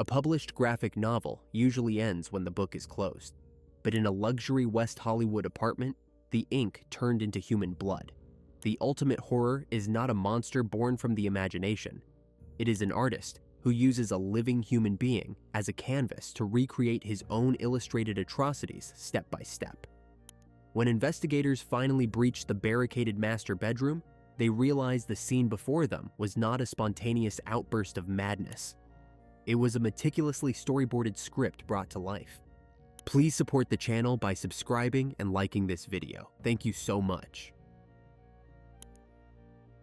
A published graphic novel usually ends when the book is closed, but in a luxury West Hollywood apartment, the ink turned into human blood. The ultimate horror is not a monster born from the imagination. It is an artist who uses a living human being as a canvas to recreate his own illustrated atrocities step by step. When investigators finally breached the barricaded master bedroom, they realized the scene before them was not a spontaneous outburst of madness. It was a meticulously storyboarded script brought to life. Please support the channel by subscribing and liking this video. Thank you so much.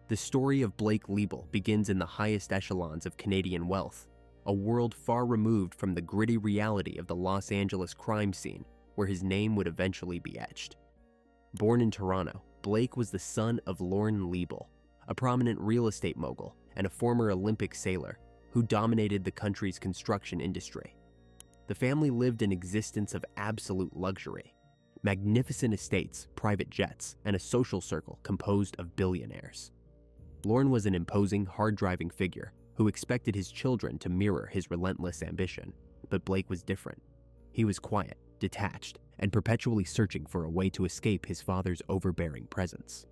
The story of Blake Leibel begins in the highest echelons of Canadian wealth, a world far removed from the gritty reality of the Los Angeles crime scene where his name would eventually be etched. Born in Toronto, Blake was the son of Lorne Leibel, a prominent real estate mogul and a former Olympic sailor who dominated the country's construction industry. The family lived an existence of absolute luxury, magnificent estates, private jets, and a social circle composed of billionaires. Lorne was an imposing, hard-driving figure who expected his children to mirror his relentless ambition, but Blake was different. He was quiet, detached, and perpetually searching for a way to escape his father's overbearing presence.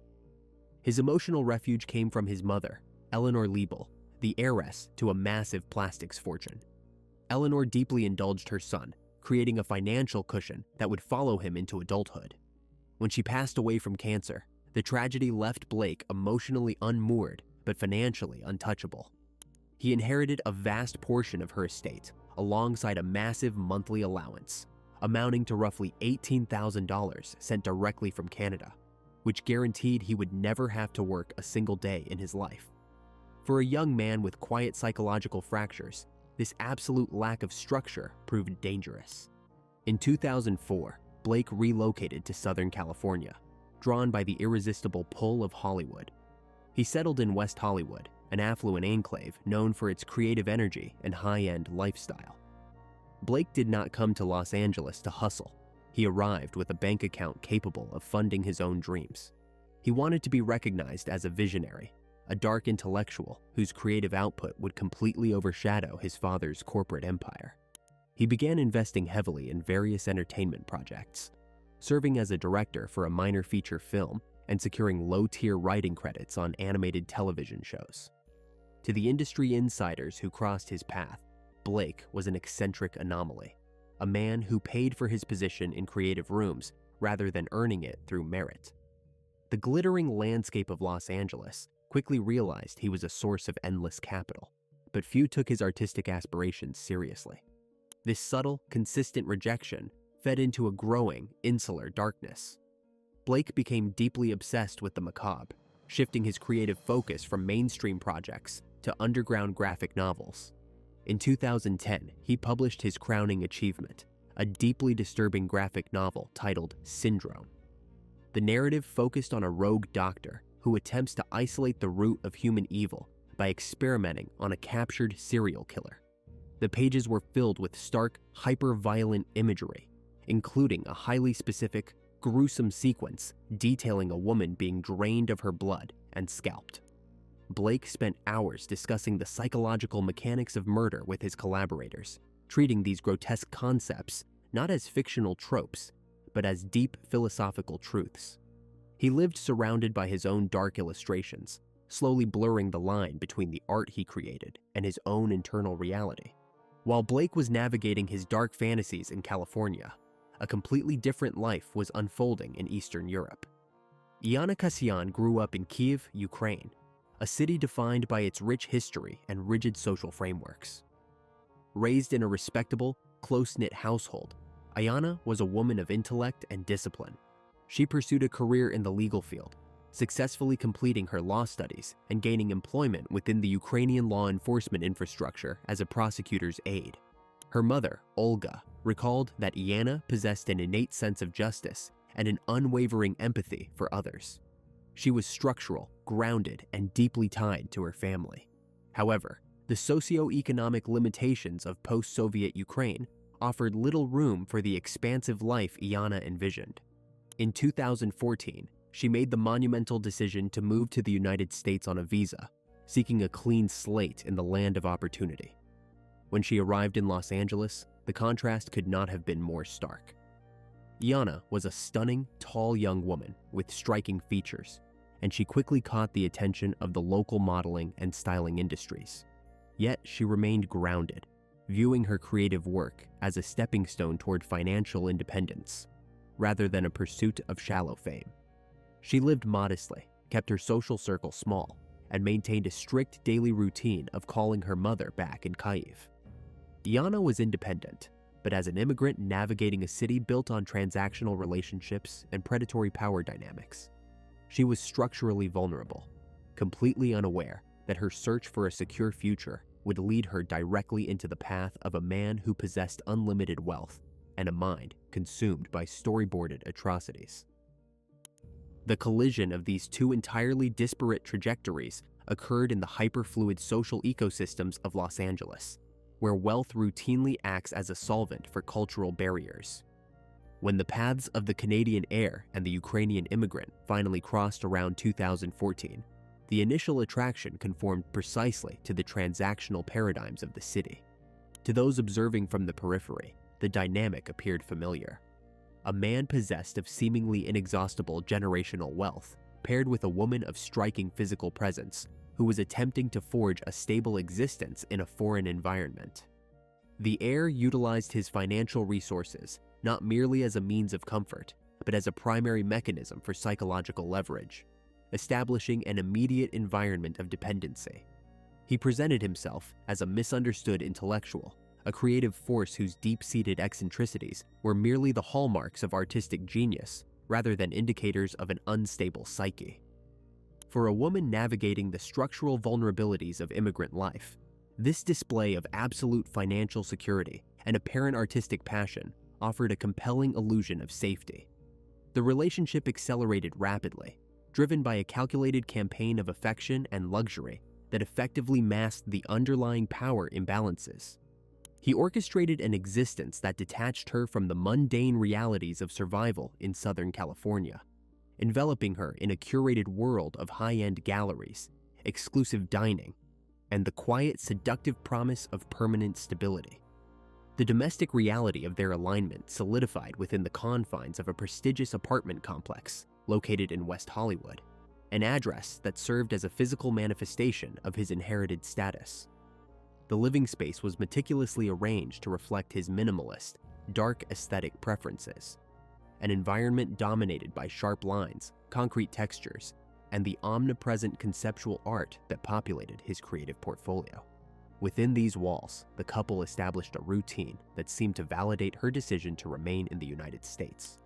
His emotional refuge came from his mother, Eleanor Leibel, the heiress to a massive plastics fortune. Eleanor deeply indulged her son, creating a financial cushion that would follow him into adulthood. When she passed away from cancer, the tragedy left Blake emotionally unmoored but financially untouchable. He inherited a vast portion of her estate, alongside a massive monthly allowance, amounting to roughly $18,000 sent directly from Canada, which guaranteed he would never have to work a single day in his life. For a young man with quiet psychological fractures, this absolute lack of structure proved dangerous. In 2004, Blake relocated to Southern California, drawn by the irresistible pull of Hollywood. He settled in West Hollywood, an affluent enclave known for its creative energy and high-end lifestyle. Blake did not come to Los Angeles to hustle. He arrived with a bank account capable of funding his own dreams. He wanted to be recognized as a visionary, a dark intellectual whose creative output would completely overshadow his father's corporate empire. He began investing heavily in various entertainment projects, serving as a director for a minor feature film and securing low-tier writing credits on animated television shows. To the industry insiders who crossed his path, Blake was an eccentric anomaly, a man who paid for his position in creative rooms rather than earning it through merit. The glittering landscape of Los Angeles quickly realized he was a source of endless capital, but few took his artistic aspirations seriously. This subtle, consistent rejection fed into a growing, insular darkness. Blake became deeply obsessed with the macabre, shifting his creative focus from mainstream projects to underground graphic novels. In 2010, he published his crowning achievement, a deeply disturbing graphic novel titled Syndrome. The narrative focused on a rogue doctor who attempts to isolate the root of human evil by experimenting on a captured serial killer. The pages were filled with stark, hyper-violent imagery, including a highly specific, gruesome sequence detailing a woman being drained of her blood and scalped. Blake spent hours discussing the psychological mechanics of murder with his collaborators, treating these grotesque concepts not as fictional tropes, but as deep philosophical truths. He lived surrounded by his own dark illustrations, slowly blurring the line between the art he created and his own internal reality. While Blake was navigating his dark fantasies in California, a completely different life was unfolding in Eastern Europe. Iana Kassian grew up in Kyiv, Ukraine, a city defined by its rich history and rigid social frameworks. Raised in a respectable, close-knit household, Iana was a woman of intellect and discipline. She pursued a career in the legal field, successfully completing her law studies and gaining employment within the Ukrainian law enforcement infrastructure as a prosecutor's aide. Her mother, Olga, recalled that Iana possessed an innate sense of justice and an unwavering empathy for others. She was structural, grounded, and deeply tied to her family. However, the socio-economic limitations of post-Soviet Ukraine offered little room for the expansive life Iana envisioned. In 2014, she made the monumental decision to move to the United States on a visa, seeking a clean slate in the land of opportunity. When she arrived in Los Angeles, the contrast could not have been more stark. Iyanna was a stunning, tall young woman with striking features, and she quickly caught the attention of the local modeling and styling industries. Yet she remained grounded, viewing her creative work as a stepping stone toward financial independence, rather than a pursuit of shallow fame. She lived modestly, kept her social circle small, and maintained a strict daily routine of calling her mother back in Kyiv. Iyanna was independent, but as an immigrant navigating a city built on transactional relationships and predatory power dynamics, she was structurally vulnerable, completely unaware that her search for a secure future would lead her directly into the path of a man who possessed unlimited wealth and a mind consumed by storyboarded atrocities. The collision of these two entirely disparate trajectories occurred in the hyperfluid social ecosystems of Los Angeles, where wealth routinely acts as a solvent for cultural barriers. When the paths of the Canadian heir and the Ukrainian immigrant finally crossed around 2014, the initial attraction conformed precisely to the transactional paradigms of the city. To those observing from the periphery, the dynamic appeared familiar. A man possessed of seemingly inexhaustible generational wealth, paired with a woman of striking physical presence, who was attempting to forge a stable existence in a foreign environment. The heir utilized his financial resources not merely as a means of comfort, but as a primary mechanism for psychological leverage, establishing an immediate environment of dependency. He presented himself as a misunderstood intellectual, a creative force whose deep-seated eccentricities were merely the hallmarks of artistic genius rather than indicators of an unstable psyche. For a woman navigating the structural vulnerabilities of immigrant life, this display of absolute financial security and apparent artistic passion offered a compelling illusion of safety. The relationship accelerated rapidly, driven by a calculated campaign of affection and luxury that effectively masked the underlying power imbalances. He orchestrated an existence that detached her from the mundane realities of survival in Southern California, enveloping her in a curated world of high-end galleries, exclusive dining, and the quiet, seductive promise of permanent stability. The domestic reality of their alignment solidified within the confines of a prestigious apartment complex located in West Hollywood, an address that served as a physical manifestation of his inherited status. The living space was meticulously arranged to reflect his minimalist, dark aesthetic preferences, an environment dominated by sharp lines, concrete textures, and the omnipresent conceptual art that populated his creative portfolio. Within these walls, the couple established a routine that seemed to validate her decision to remain in the United States.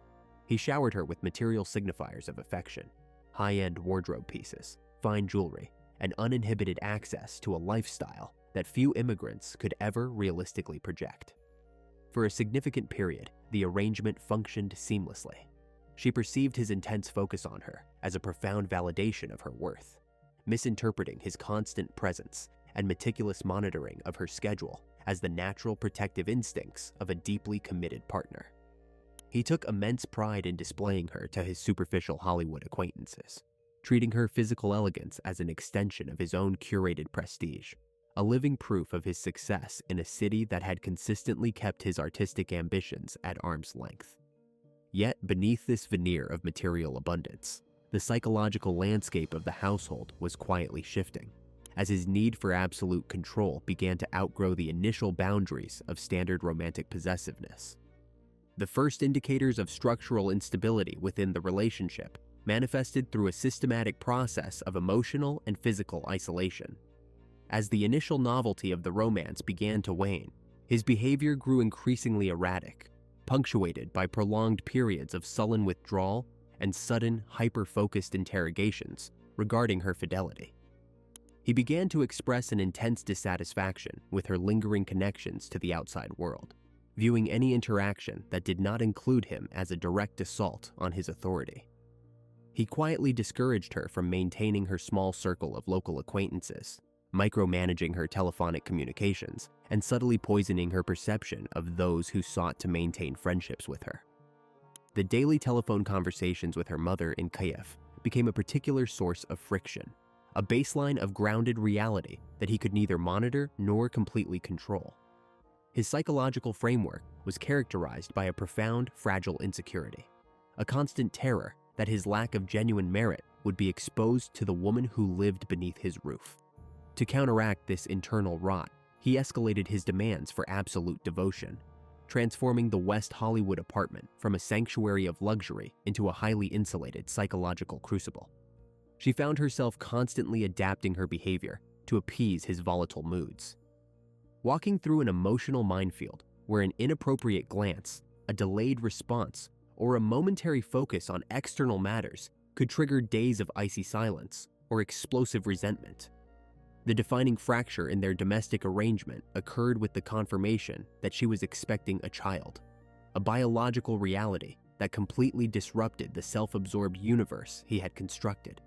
He showered her with material signifiers of affection, high-end wardrobe pieces, fine jewelry, and uninhibited access to a lifestyle that few immigrants could ever realistically project. For a significant period, the arrangement functioned seamlessly. She perceived his intense focus on her as a profound validation of her worth, misinterpreting his constant presence and meticulous monitoring of her schedule as the natural protective instincts of a deeply committed partner. He took immense pride in displaying her to his superficial Hollywood acquaintances, treating her physical elegance as an extension of his own curated prestige, a living proof of his success in a city that had consistently kept his artistic ambitions at arm's length. Yet beneath this veneer of material abundance, the psychological landscape of the household was quietly shifting, as his need for absolute control began to outgrow the initial boundaries of standard romantic possessiveness. The first indicators of structural instability within the relationship manifested through a systematic process of emotional and physical isolation. As the initial novelty of the romance began to wane, his behavior grew increasingly erratic, punctuated by prolonged periods of sullen withdrawal and sudden, hyper-focused interrogations regarding her fidelity. He began to express an intense dissatisfaction with her lingering connections to the outside world, viewing any interaction that did not include him as a direct assault on his authority. He quietly discouraged her from maintaining her small circle of local acquaintances, micromanaging her telephonic communications, and subtly poisoning her perception of those who sought to maintain friendships with her. The daily telephone conversations with her mother in Kyiv became a particular source of friction, a baseline of grounded reality that he could neither monitor nor completely control. His psychological framework was characterized by a profound, fragile insecurity, a constant terror that his lack of genuine merit would be exposed to the woman who lived beneath his roof. To counteract this internal rot, he escalated his demands for absolute devotion, transforming the West Hollywood apartment from a sanctuary of luxury into a highly insulated psychological crucible. She found herself constantly adapting her behavior to appease his volatile moods. Walking through an emotional minefield where an inappropriate glance, a delayed response, or a momentary focus on external matters could trigger days of icy silence or explosive resentment. The defining fracture in their domestic arrangement occurred with the confirmation that she was expecting a child, a biological reality that completely disrupted the self-absorbed universe he had constructed.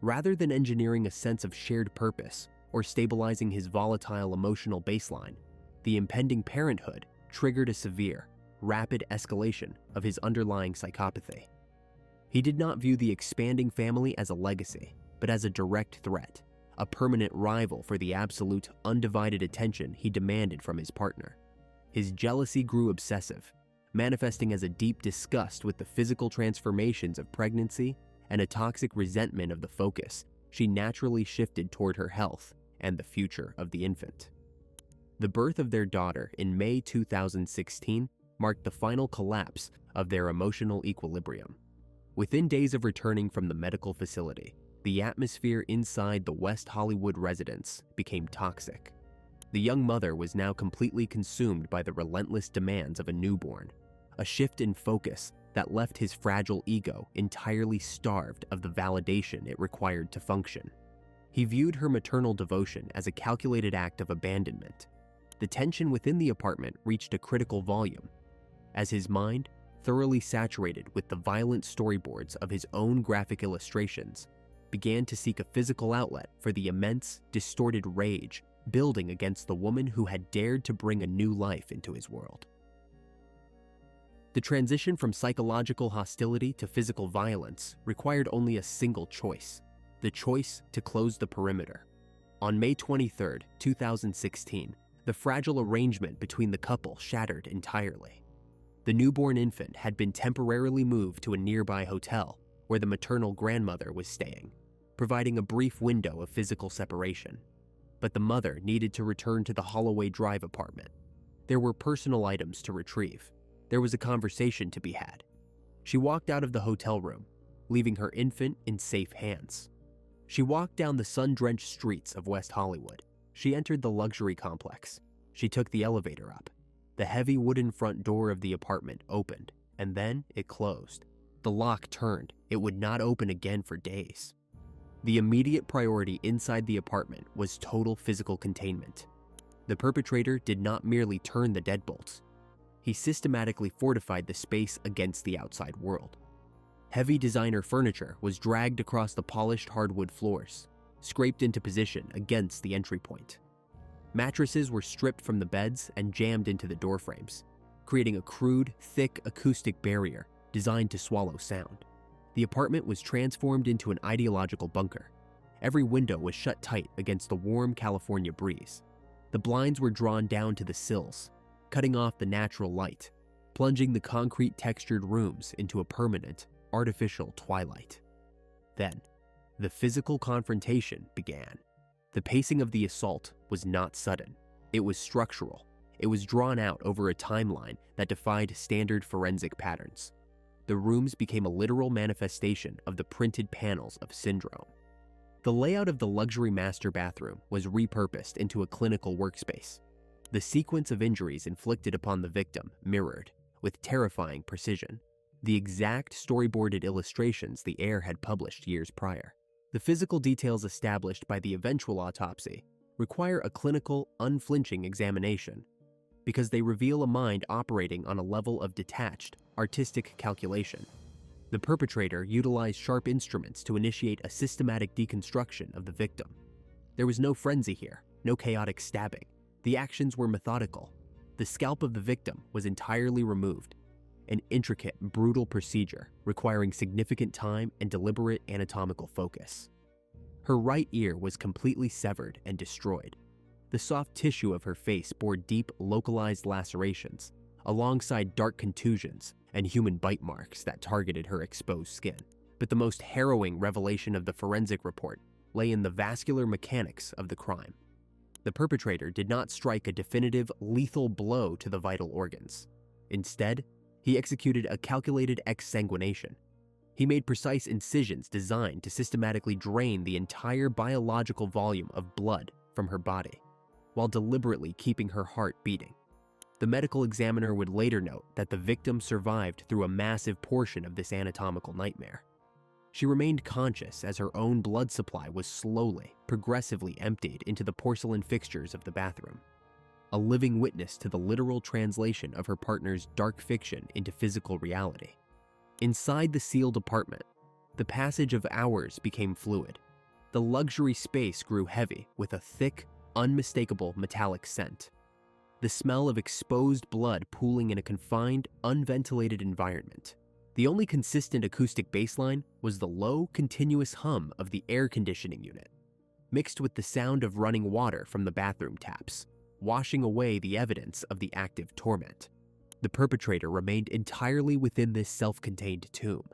Rather than engineering a sense of shared purpose or stabilizing his volatile emotional baseline, the impending parenthood triggered a severe, rapid escalation of his underlying psychopathy. He did not view the expanding family as a legacy, but as a direct threat, a permanent rival for the absolute, undivided attention he demanded from his partner. His jealousy grew obsessive, manifesting as a deep disgust with the physical transformations of pregnancy and a toxic resentment of the focus she naturally shifted toward her health and the future of the infant. The birth of their daughter in May 2016 marked the final collapse of their emotional equilibrium. Within days of returning from the medical facility, the atmosphere inside the West Hollywood residence became toxic. The young mother was now completely consumed by the relentless demands of a newborn, a shift in focus that left his fragile ego entirely starved of the validation it required to function. He viewed her maternal devotion as a calculated act of abandonment. The tension within the apartment reached a critical volume, as his mind, thoroughly saturated with the violent storyboards of his own graphic illustrations, began to seek a physical outlet for the immense, distorted rage building against the woman who had dared to bring a new life into his world. The transition from psychological hostility to physical violence required only a single choice: the choice to close the perimeter. On May 23, 2016, the fragile arrangement between the couple shattered entirely. The newborn infant had been temporarily moved to a nearby hotel where the maternal grandmother was staying, providing a brief window of physical separation. But the mother needed to return to the Holloway Drive apartment. There were personal items to retrieve. There was a conversation to be had. She walked out of the hotel room, leaving her infant in safe hands. She walked down the sun-drenched streets of West Hollywood. She entered the luxury complex. She took the elevator up. The heavy wooden front door of the apartment opened, and then it closed. The lock turned. It would not open again for days. The immediate priority inside the apartment was total physical containment. The perpetrator did not merely turn the deadbolts. He systematically fortified the space against the outside world. Heavy designer furniture was dragged across the polished hardwood floors, scraped into position against the entry point. Mattresses were stripped from the beds and jammed into the door frames, creating a crude, thick acoustic barrier designed to swallow sound. The apartment was transformed into an ideological bunker. Every window was shut tight against the warm California breeze. The blinds were drawn down to the sills, cutting off the natural light, plunging the concrete-textured rooms into a permanent, artificial twilight. Then, the physical confrontation began. The pacing of the assault was not sudden. It was structural. It was drawn out over a timeline that defied standard forensic patterns. The rooms became a literal manifestation of the printed panels of syndrome. The layout of the luxury master bathroom was repurposed into a clinical workspace. The sequence of injuries inflicted upon the victim mirrored, with terrifying precision, the exact storyboarded illustrations the heir had published years prior. The physical details established by the eventual autopsy require a clinical, unflinching examination because they reveal a mind operating on a level of detached, artistic calculation. The perpetrator utilized sharp instruments to initiate a systematic deconstruction of the victim. There was no frenzy here, no chaotic stabbing. The actions were methodical. The scalp of the victim was entirely removed, an intricate, brutal procedure requiring significant time and deliberate anatomical focus. Her right ear was completely severed and destroyed. The soft tissue of her face bore deep, localized lacerations, alongside dark contusions and human bite marks that targeted her exposed skin. But the most harrowing revelation of the forensic report lay in the vascular mechanics of the crime. The perpetrator did not strike a definitive, lethal blow to the vital organs. Instead, he executed a calculated exsanguination. He made precise incisions designed to systematically drain the entire biological volume of blood from her body, while deliberately keeping her heart beating. The medical examiner would later note that the victim survived through a massive portion of this anatomical nightmare. She remained conscious as her own blood supply was slowly, progressively emptied into the porcelain fixtures of the bathroom, a living witness to the literal translation of her partner's dark fiction into physical reality. Inside the sealed apartment, the passage of hours became fluid. The luxury space grew heavy with a thick, unmistakable metallic scent. The smell of exposed blood pooling in a confined, unventilated environment. The only consistent acoustic baseline was the low, continuous hum of the air conditioning unit, mixed with the sound of running water from the bathroom taps, washing away the evidence of the active torment. The perpetrator remained entirely within this self-contained tomb.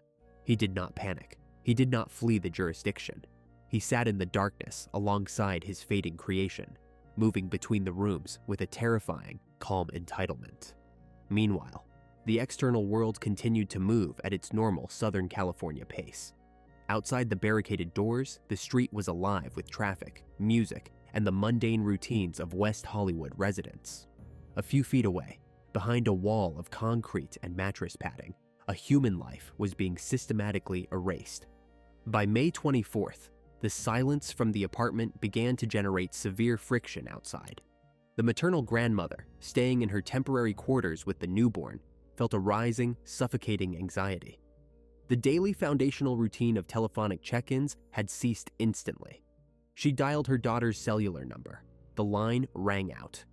He did not panic. He did not flee the jurisdiction. He sat in the darkness alongside his fading creation, moving between the rooms with a terrifying, calm entitlement. Meanwhile, the external world continued to move at its normal Southern California pace. Outside the barricaded doors, the street was alive with traffic, music, and the mundane routines of West Hollywood residents. A few feet away, behind a wall of concrete and mattress padding, a human life was being systematically erased. By May 24th, the silence from the apartment began to generate severe friction outside. The maternal grandmother, staying in her temporary quarters with the newborn, felt a rising, suffocating anxiety. The daily foundational routine of telephonic check-ins had ceased instantly. She dialed her daughter's cellular number. The line rang out,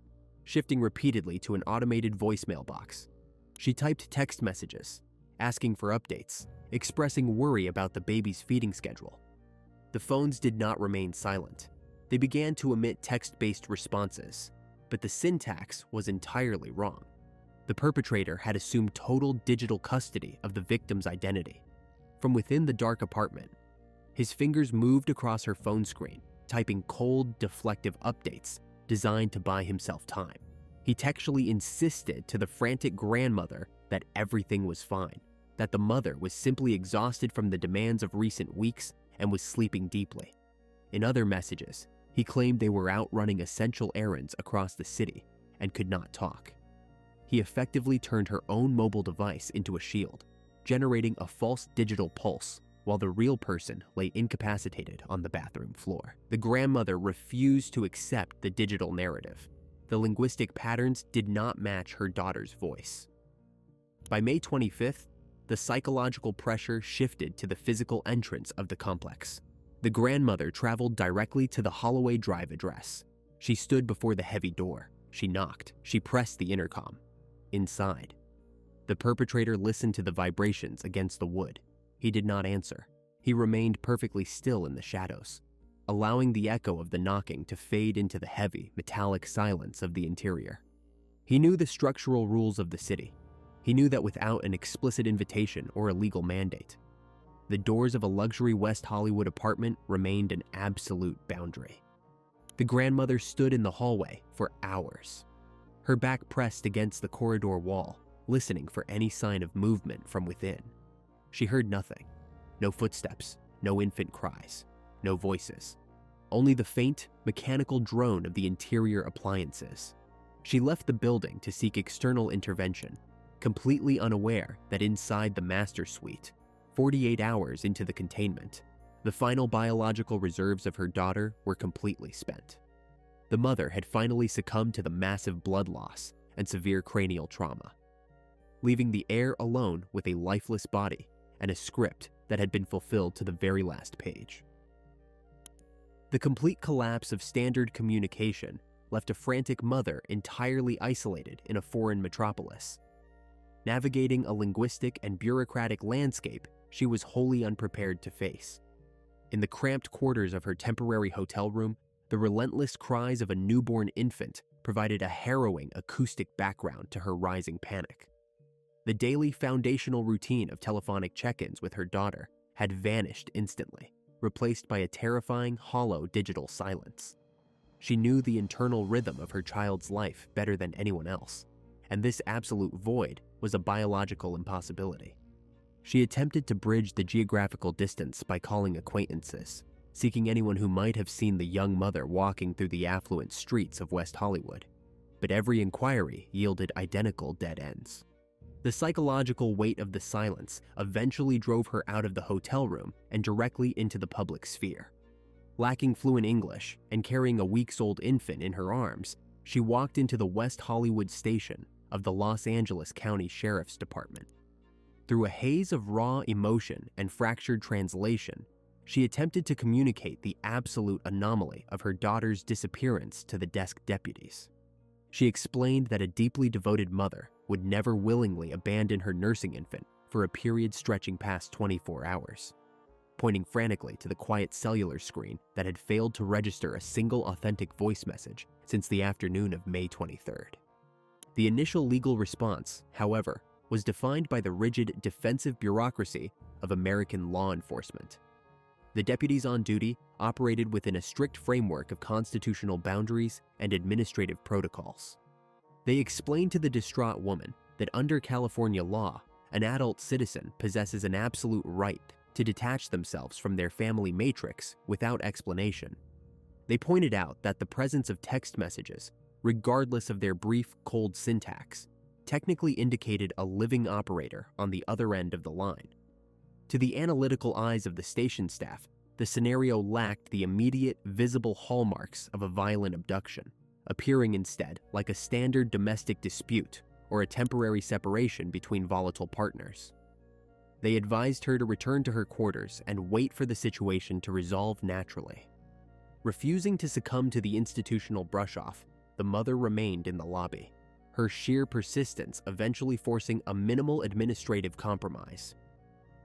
shifting repeatedly to an automated voicemail box. She typed text messages, asking for updates, expressing worry about the baby's feeding schedule. The phones did not remain silent. They began to emit text-based responses, but the syntax was entirely wrong. The perpetrator had assumed total digital custody of the victim's identity. From within the dark apartment, his fingers moved across her phone screen, typing cold, deflective updates designed to buy himself time. He textually insisted to the frantic grandmother that everything was fine, that the mother was simply exhausted from the demands of recent weeks and was sleeping deeply. In other messages, he claimed they were out running essential errands across the city and could not talk. He effectively turned her own mobile device into a shield, generating a false digital pulse while the real person lay incapacitated on the bathroom floor. The grandmother refused to accept the digital narrative. The linguistic patterns did not match her daughter's voice. By May 25th, the psychological pressure shifted to the physical entrance of the complex. The grandmother traveled directly to the Holloway Drive address. She stood before the heavy door. She knocked. She pressed the intercom. Inside, the perpetrator listened to the vibrations against the wood. He did not answer. He remained perfectly still in the shadows, allowing the echo of the knocking to fade into the heavy, metallic silence of the interior. He knew the structural rules of the city. He knew that without an explicit invitation or a legal mandate, the doors of a luxury West Hollywood apartment remained an absolute boundary. The grandmother stood in the hallway for hours, her back pressed against the corridor wall, listening for any sign of movement from within. She heard nothing. No footsteps, no infant cries, no voices. Only the faint, mechanical drone of the interior appliances. She left the building to seek external intervention, completely unaware that inside the master suite, 48 hours into the containment, the final biological reserves of her daughter were completely spent. The mother had finally succumbed to the massive blood loss and severe cranial trauma, leaving the heir alone with a lifeless body and a script that had been fulfilled to the very last page. The complete collapse of standard communication left a frantic mother entirely isolated in a foreign metropolis. Navigating a linguistic and bureaucratic landscape she was wholly unprepared to face. In the cramped quarters of her temporary hotel room, The relentless cries of a newborn infant provided a harrowing acoustic background to her rising panic. The daily foundational routine of telephonic check-ins with her daughter had vanished instantly, replaced by a terrifying, hollow digital silence. She knew the internal rhythm of her child's life better than anyone else, and this absolute void was a biological impossibility. She attempted to bridge the geographical distance by calling acquaintances, seeking anyone who might have seen the young mother walking through the affluent streets of West Hollywood, but every inquiry yielded identical dead ends. The psychological weight of the silence eventually drove her out of the hotel room and directly into the public sphere. Lacking fluent English and carrying a weeks-old infant in her arms, she walked into the West Hollywood station of the Los Angeles County Sheriff's Department. Through a haze of raw emotion and fractured translation, she attempted to communicate the absolute anomaly of her daughter's disappearance to the desk deputies. She explained that a deeply devoted mother would never willingly abandon her nursing infant for a period stretching past 24 hours, pointing frantically to the quiet cellular screen that had failed to register a single authentic voice message since the afternoon of May 23rd. The initial legal response, however, was defined by the rigid defensive bureaucracy of American law enforcement. The deputies on duty operated within a strict framework of constitutional boundaries and administrative protocols. They explained to the distraught woman that under California law, an adult citizen possesses an absolute right to detach themselves from their family matrix without explanation. They pointed out that the presence of text messages, regardless of their brief, cold syntax, technically indicated a living operator on the other end of the line. To the analytical eyes of the station staff, the scenario lacked the immediate, visible hallmarks of a violent abduction, appearing instead like a standard domestic dispute or a temporary separation between volatile partners. They advised her to return to her quarters and wait for the situation to resolve naturally. Refusing to succumb to the institutional brush-off, the mother remained in the lobby, her sheer persistence eventually forcing a minimal administrative compromise.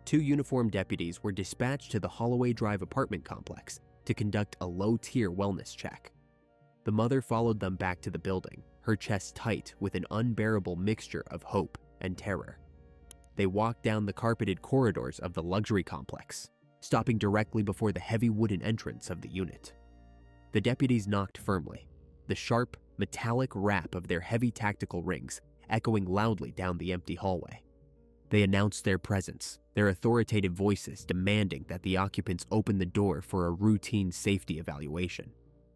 2 uniformed deputies were dispatched to the Holloway Drive apartment complex to conduct a low-tier wellness check. The mother followed them back to the building, her chest tight with an unbearable mixture of hope and terror. They walked down the carpeted corridors of the luxury complex, stopping directly before the heavy wooden entrance of the unit. The deputies knocked firmly, the sharp, metallic rap of their heavy tactical rings echoing loudly down the empty hallway. They announced their presence, their authoritative voices demanding that the occupants open the door for a routine safety evaluation.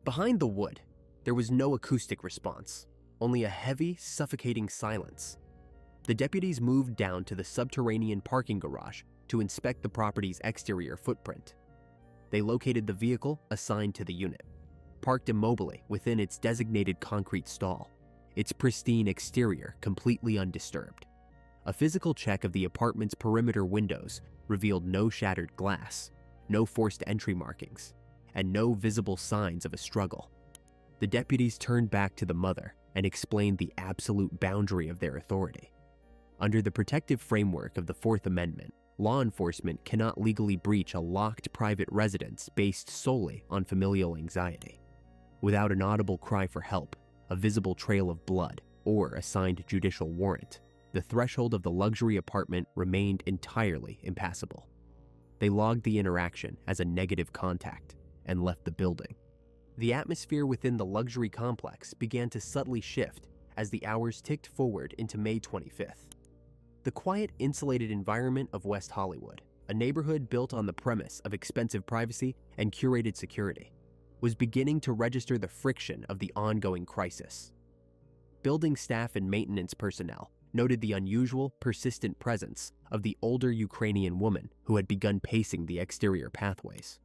Behind the wood, there was no acoustic response, only a heavy, suffocating silence. The deputies moved down to the subterranean parking garage to inspect the property's exterior footprint. They located the vehicle assigned to the unit, parked immobily within its designated concrete stall, its pristine exterior completely undisturbed. A physical check of the apartment's perimeter windows revealed no shattered glass, no forced entry markings, and no visible signs of a struggle. The deputies turned back to the mother and explained the absolute boundary of their authority. Under the protective framework of the Fourth Amendment, law enforcement cannot legally breach a locked private residence based solely on familial anxiety. Without an audible cry for help, a visible trail of blood, or a signed judicial warrant, the threshold of the luxury apartment remained entirely impassable. They logged the interaction as a negative contact and left the building. The atmosphere within the luxury complex began to subtly shift as the hours ticked forward into May 25th. The quiet, insulated environment of West Hollywood, a neighborhood built on the premise of expensive privacy and curated security, was beginning to register the friction of the ongoing crisis. Building staff and maintenance personnel noted the unusual, persistent presence of the older Ukrainian woman who had begun pacing the exterior pathways,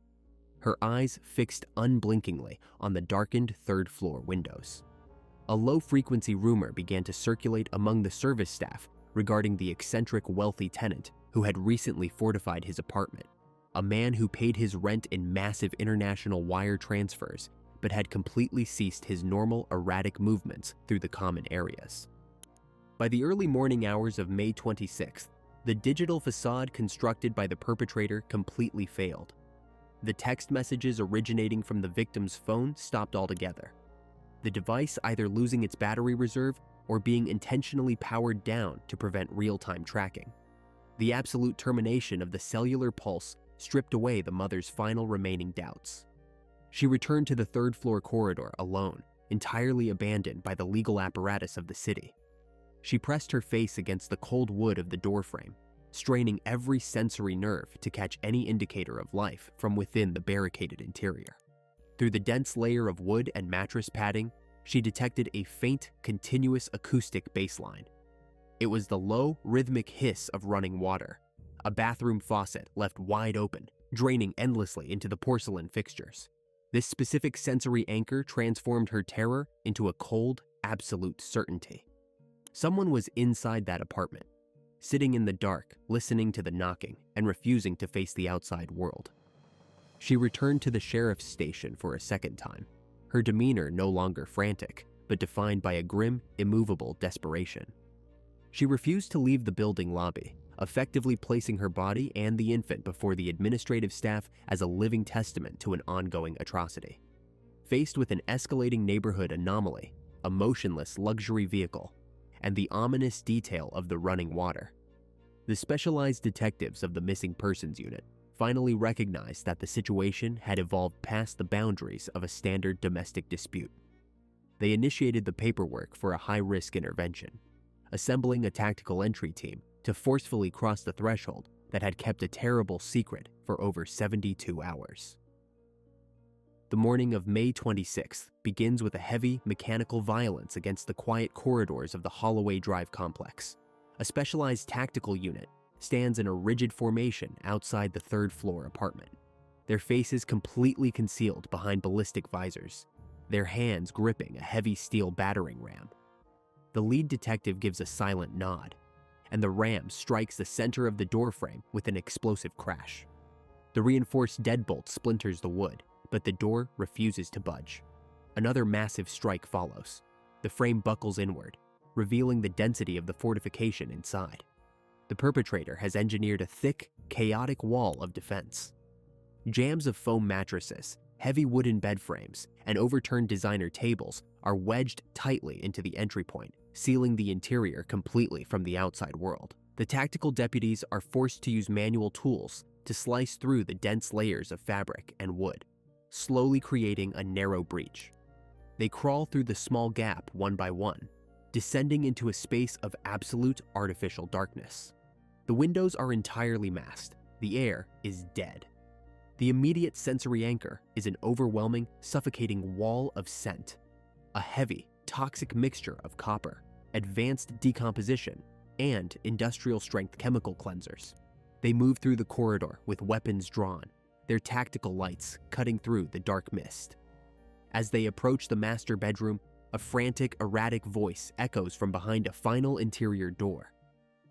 her eyes fixed unblinkingly on the darkened third-floor windows. A low-frequency rumor began to circulate among the service staff regarding the eccentric wealthy tenant who had recently fortified his apartment, a man who paid his rent in massive international wire transfers but had completely ceased his normal erratic movements through the common areas. By the early morning hours of May 26th, the digital facade constructed by the perpetrator completely failed. The text messages originating from the victim's phone stopped altogether, the device either losing its battery reserve or being intentionally powered down to prevent real-time tracking. The absolute termination of the cellular pulse stripped away the mother's final remaining doubts. She returned to the third-floor corridor alone, entirely abandoned by the legal apparatus of the city. She pressed her face against the cold wood of the doorframe, straining every sensory nerve to catch any indicator of life from within the barricaded interior. Through the dense layer of wood and mattress padding, she detected a faint, continuous acoustic bassline. It was the low, rhythmic hiss of running water, a bathroom faucet left wide open, draining endlessly into the porcelain fixtures. This specific sensory anchor transformed her terror into a cold, absolute certainty. Someone was inside that apartment, sitting in the dark, listening to the knocking and refusing to face the outside world. She returned to the sheriff's station for a second time, her demeanor no longer frantic, but defined by a grim, immovable desperation. She refused to leave the building lobby, effectively placing her body and the infant before the administrative staff as a living testament to an ongoing atrocity. Faced with an escalating neighborhood anomaly, a motionless luxury vehicle, and the ominous detail of the running water, the specialized detectives of the Missing Persons Unit finally recognized that the situation had evolved past the boundaries of a standard domestic dispute. They initiated the paperwork for a high-risk intervention, assembling a tactical entry team to forcefully cross the threshold that had kept a terrible secret for over 72 hours. The morning of May 26th begins with a heavy mechanical violence against the quiet corridors of the Holloway Drive complex. A specialized tactical unit stands in a rigid formation outside the third-floor apartment, their faces completely concealed behind ballistic visors, their hands gripping a heavy steel battering ram. The lead detective gives a silent nod, and the ram strikes the center of the doorframe with an explosive crash. The reinforced deadbolt splinters the wood, but the door refuses to budge. Another massive strike follows. The frame buckles inward, revealing the density of the fortification inside. The perpetrator has engineered a thick, chaotic wall of defense. Jams of foam mattresses, heavy wooden bed frames, and overturned designer tables are wedged tightly into the entry point, sealing the interior completely from the outside world. The tactical deputies are forced to use manual tools to slice through the dense layers of fabric and wood, slowly creating a narrow breach. They crawl through the small gap one by one, descending into a space of absolute artificial darkness. The windows are entirely masked. The air is dead. The immediate sensory anchor is an overwhelming, suffocating wall of scent, a heavy, toxic mixture of copper, advanced decomposition, and industrial-strength chemical cleansers. They move through the corridor with weapons drawn, their tactical lights cutting through the dark mist. As they approach the master bedroom, a frantic, erratic voice echoes from behind a final interior door.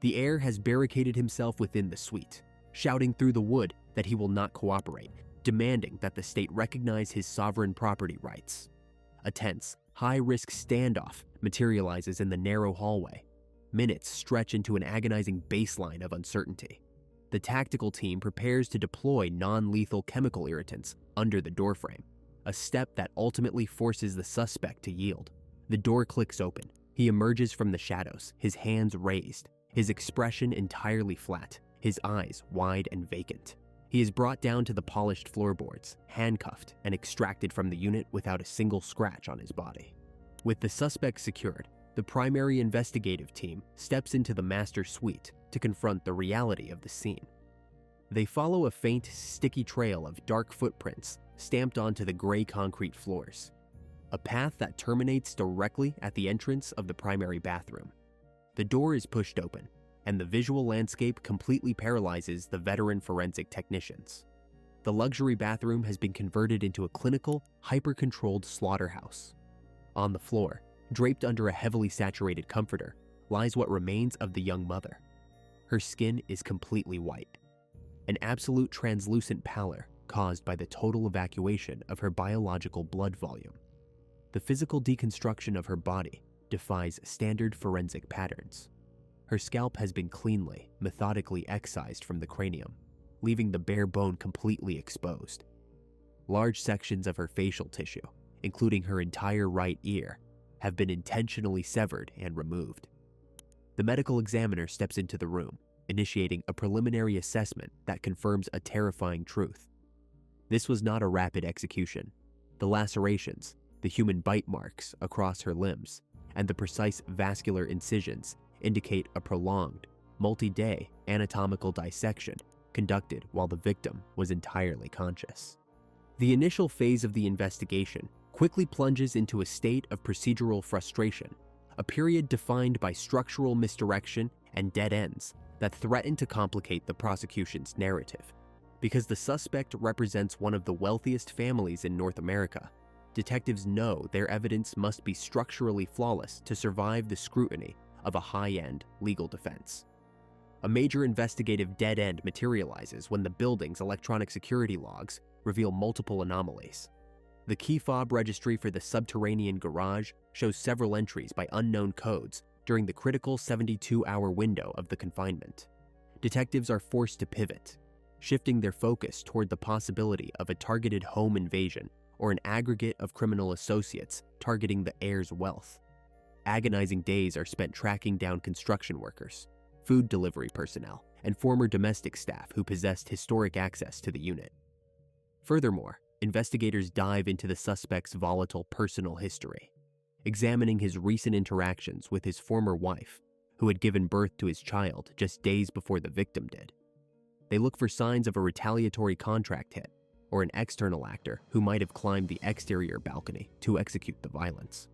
The heir has barricaded himself within the suite, shouting through the wood that he will not cooperate, demanding that the state recognize his sovereign property rights. A tense, high-risk standoff materializes in the narrow hallway. Minutes stretch into an agonizing baseline of uncertainty. The tactical team prepares to deploy non-lethal chemical irritants under the doorframe, a step that ultimately forces the suspect to yield. The door clicks open. He emerges from the shadows, his hands raised, his expression entirely flat, his eyes wide and vacant. He is brought down to the polished floorboards, handcuffed, and extracted from the unit without a single scratch on his body. With the suspect secured, the primary investigative team steps into the master suite to confront the reality of the scene. They follow a faint, sticky trail of dark footprints stamped onto the gray concrete floors, a path that terminates directly at the entrance of the primary bathroom. The door is pushed open, and the visual landscape completely paralyzes the veteran forensic technicians. The luxury bathroom has been converted into a clinical, hyper-controlled slaughterhouse. On the floor, draped under a heavily saturated comforter, lies what remains of the young mother. Her skin is completely white, an absolute translucent pallor caused by the total evacuation of her biological blood volume. The physical deconstruction of her body defies standard forensic patterns. Her scalp has been cleanly, methodically excised from the cranium, leaving the bare bone completely exposed, large sections of her facial tissue, including her entire right ear, have been intentionally severed and removed. The medical examiner steps into the room, initiating a preliminary assessment that confirms a terrifying truth. This was not a rapid execution. The lacerations, the human bite marks across her limbs, and the precise vascular incisions indicate a prolonged, multi-day anatomical dissection conducted while the victim was entirely conscious. The initial phase of the investigation quickly plunges into a state of procedural frustration, a period defined by structural misdirection and dead ends that threaten to complicate the prosecution's narrative. Because the suspect represents one of the wealthiest families in North America, detectives know their evidence must be structurally flawless to survive the scrutiny of a high-end legal defense. A major investigative dead end materializes when the building's electronic security logs reveal multiple anomalies. The key fob registry for the subterranean garage shows several entries by unknown codes during the critical 72-hour window of the confinement. Detectives are forced to pivot, shifting their focus toward the possibility of a targeted home invasion or an aggregate of criminal associates targeting the heir's wealth. Agonizing days are spent tracking down construction workers, food delivery personnel, and former domestic staff who possessed historic access to the unit. Furthermore, investigators dive into the suspect's volatile personal history, examining his recent interactions with his former wife, who had given birth to his child just days before the victim did. They look for signs of a retaliatory contract hit or an external actor who might have climbed the exterior balcony to execute the violence.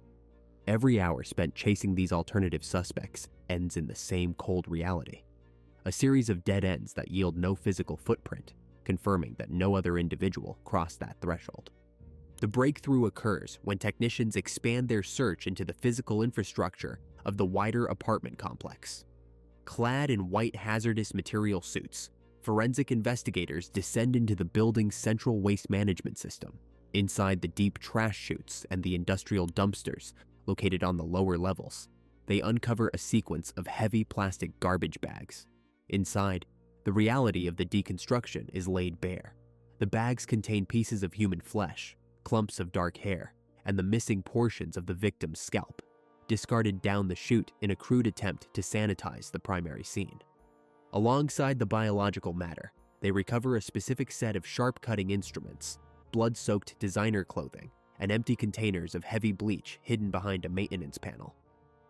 Every hour spent chasing these alternative suspects ends in the same cold reality, a series of dead ends that yield no physical footprint, confirming that no other individual crossed that threshold. The breakthrough occurs when technicians expand their search into the physical infrastructure of the wider apartment complex. Clad in white hazardous material suits, forensic investigators descend into the building's central waste management system. Inside the deep trash chutes and the industrial dumpsters located on the lower levels, they uncover a sequence of heavy plastic garbage bags. Inside, the reality of the deconstruction is laid bare. The bags contain pieces of human flesh, clumps of dark hair, and the missing portions of the victim's scalp, discarded down the chute in a crude attempt to sanitize the primary scene. Alongside the biological matter, they recover a specific set of sharp-cutting instruments, blood-soaked designer clothing, and empty containers of heavy bleach hidden behind a maintenance panel.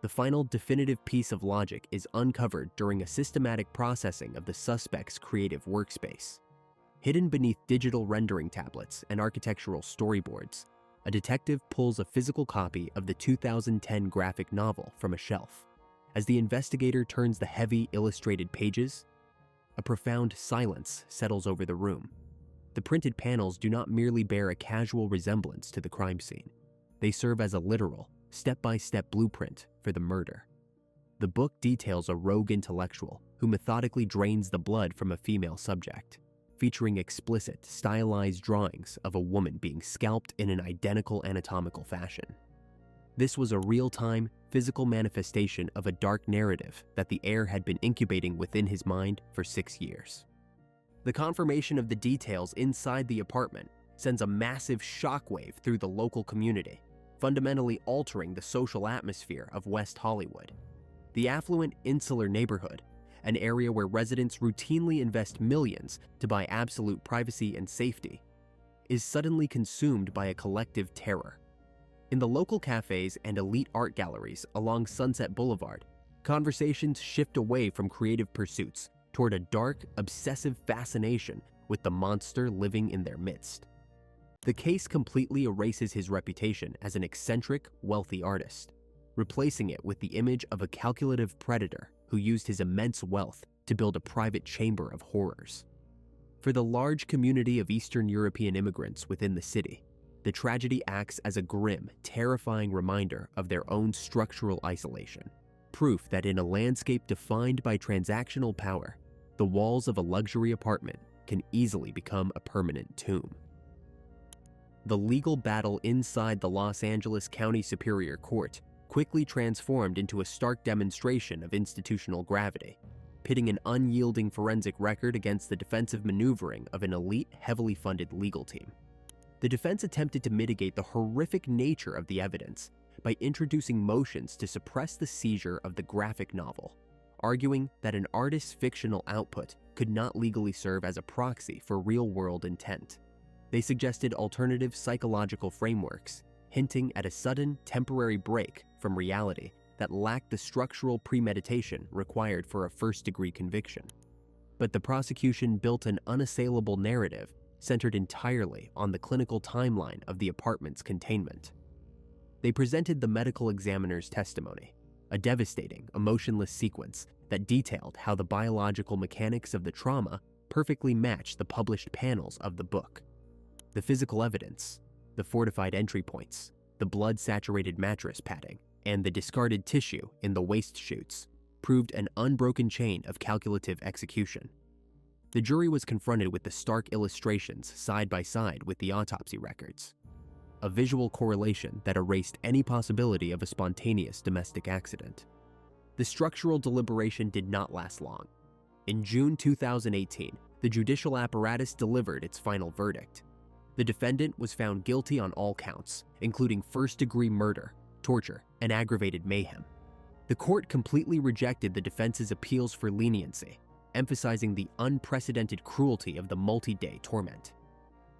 The final definitive piece of logic is uncovered during a systematic processing of the suspect's creative workspace. Hidden beneath digital rendering tablets and architectural storyboards, a detective pulls a physical copy of the 2010 graphic novel from a shelf. As the investigator turns the heavy illustrated pages, a profound silence settles over the room. The printed panels do not merely bear a casual resemblance to the crime scene. They serve as a literal, step-by-step blueprint for the murder. The book details a rogue intellectual who methodically drains the blood from a female subject, featuring explicit, stylized drawings of a woman being scalped in an identical anatomical fashion. This was a real-time, physical manifestation of a dark narrative that the heir had been incubating within his mind for 6 years. The confirmation of the details inside the apartment sends a massive shockwave through the local community, fundamentally altering the social atmosphere of West Hollywood. The affluent, insular neighborhood, an area where residents routinely invest millions to buy absolute privacy and safety, is suddenly consumed by a collective terror. In the local cafes and elite art galleries along Sunset Boulevard, conversations shift away from creative pursuits toward a dark, obsessive fascination with the monster living in their midst. The case completely erases his reputation as an eccentric, wealthy artist, replacing it with the image of a calculative predator who used his immense wealth to build a private chamber of horrors. For the large community of Eastern European immigrants within the city, the tragedy acts as a grim, terrifying reminder of their own structural isolation, proof that in a landscape defined by transactional power, the walls of a luxury apartment can easily become a permanent tomb. The legal battle inside the Los Angeles County Superior Court quickly transformed into a stark demonstration of institutional gravity, pitting an unyielding forensic record against the defensive maneuvering of an elite, heavily funded legal team. The defense attempted to mitigate the horrific nature of the evidence by introducing motions to suppress the seizure of the graphic novel, arguing that an artist's fictional output could not legally serve as a proxy for real-world intent. They suggested alternative psychological frameworks, hinting at a sudden, temporary break from reality that lacked the structural premeditation required for a first-degree conviction. But the prosecution built an unassailable narrative centered entirely on the clinical timeline of the apartment's containment. They presented the medical examiner's testimony, a devastating, emotionless sequence that detailed how the biological mechanics of the trauma perfectly matched the published panels of the book. The physical evidence, the fortified entry points, the blood-saturated mattress padding, and the discarded tissue in the waste chutes proved an unbroken chain of calculative execution. The jury was confronted with the stark illustrations side by side with the autopsy records, a visual correlation that erased any possibility of a spontaneous domestic accident. The structural deliberation did not last long. In June 2018, the judicial apparatus delivered its final verdict. The defendant was found guilty on all counts, including first-degree murder, torture, and aggravated mayhem. The court completely rejected the defense's appeals for leniency, emphasizing the unprecedented cruelty of the multi-day torment.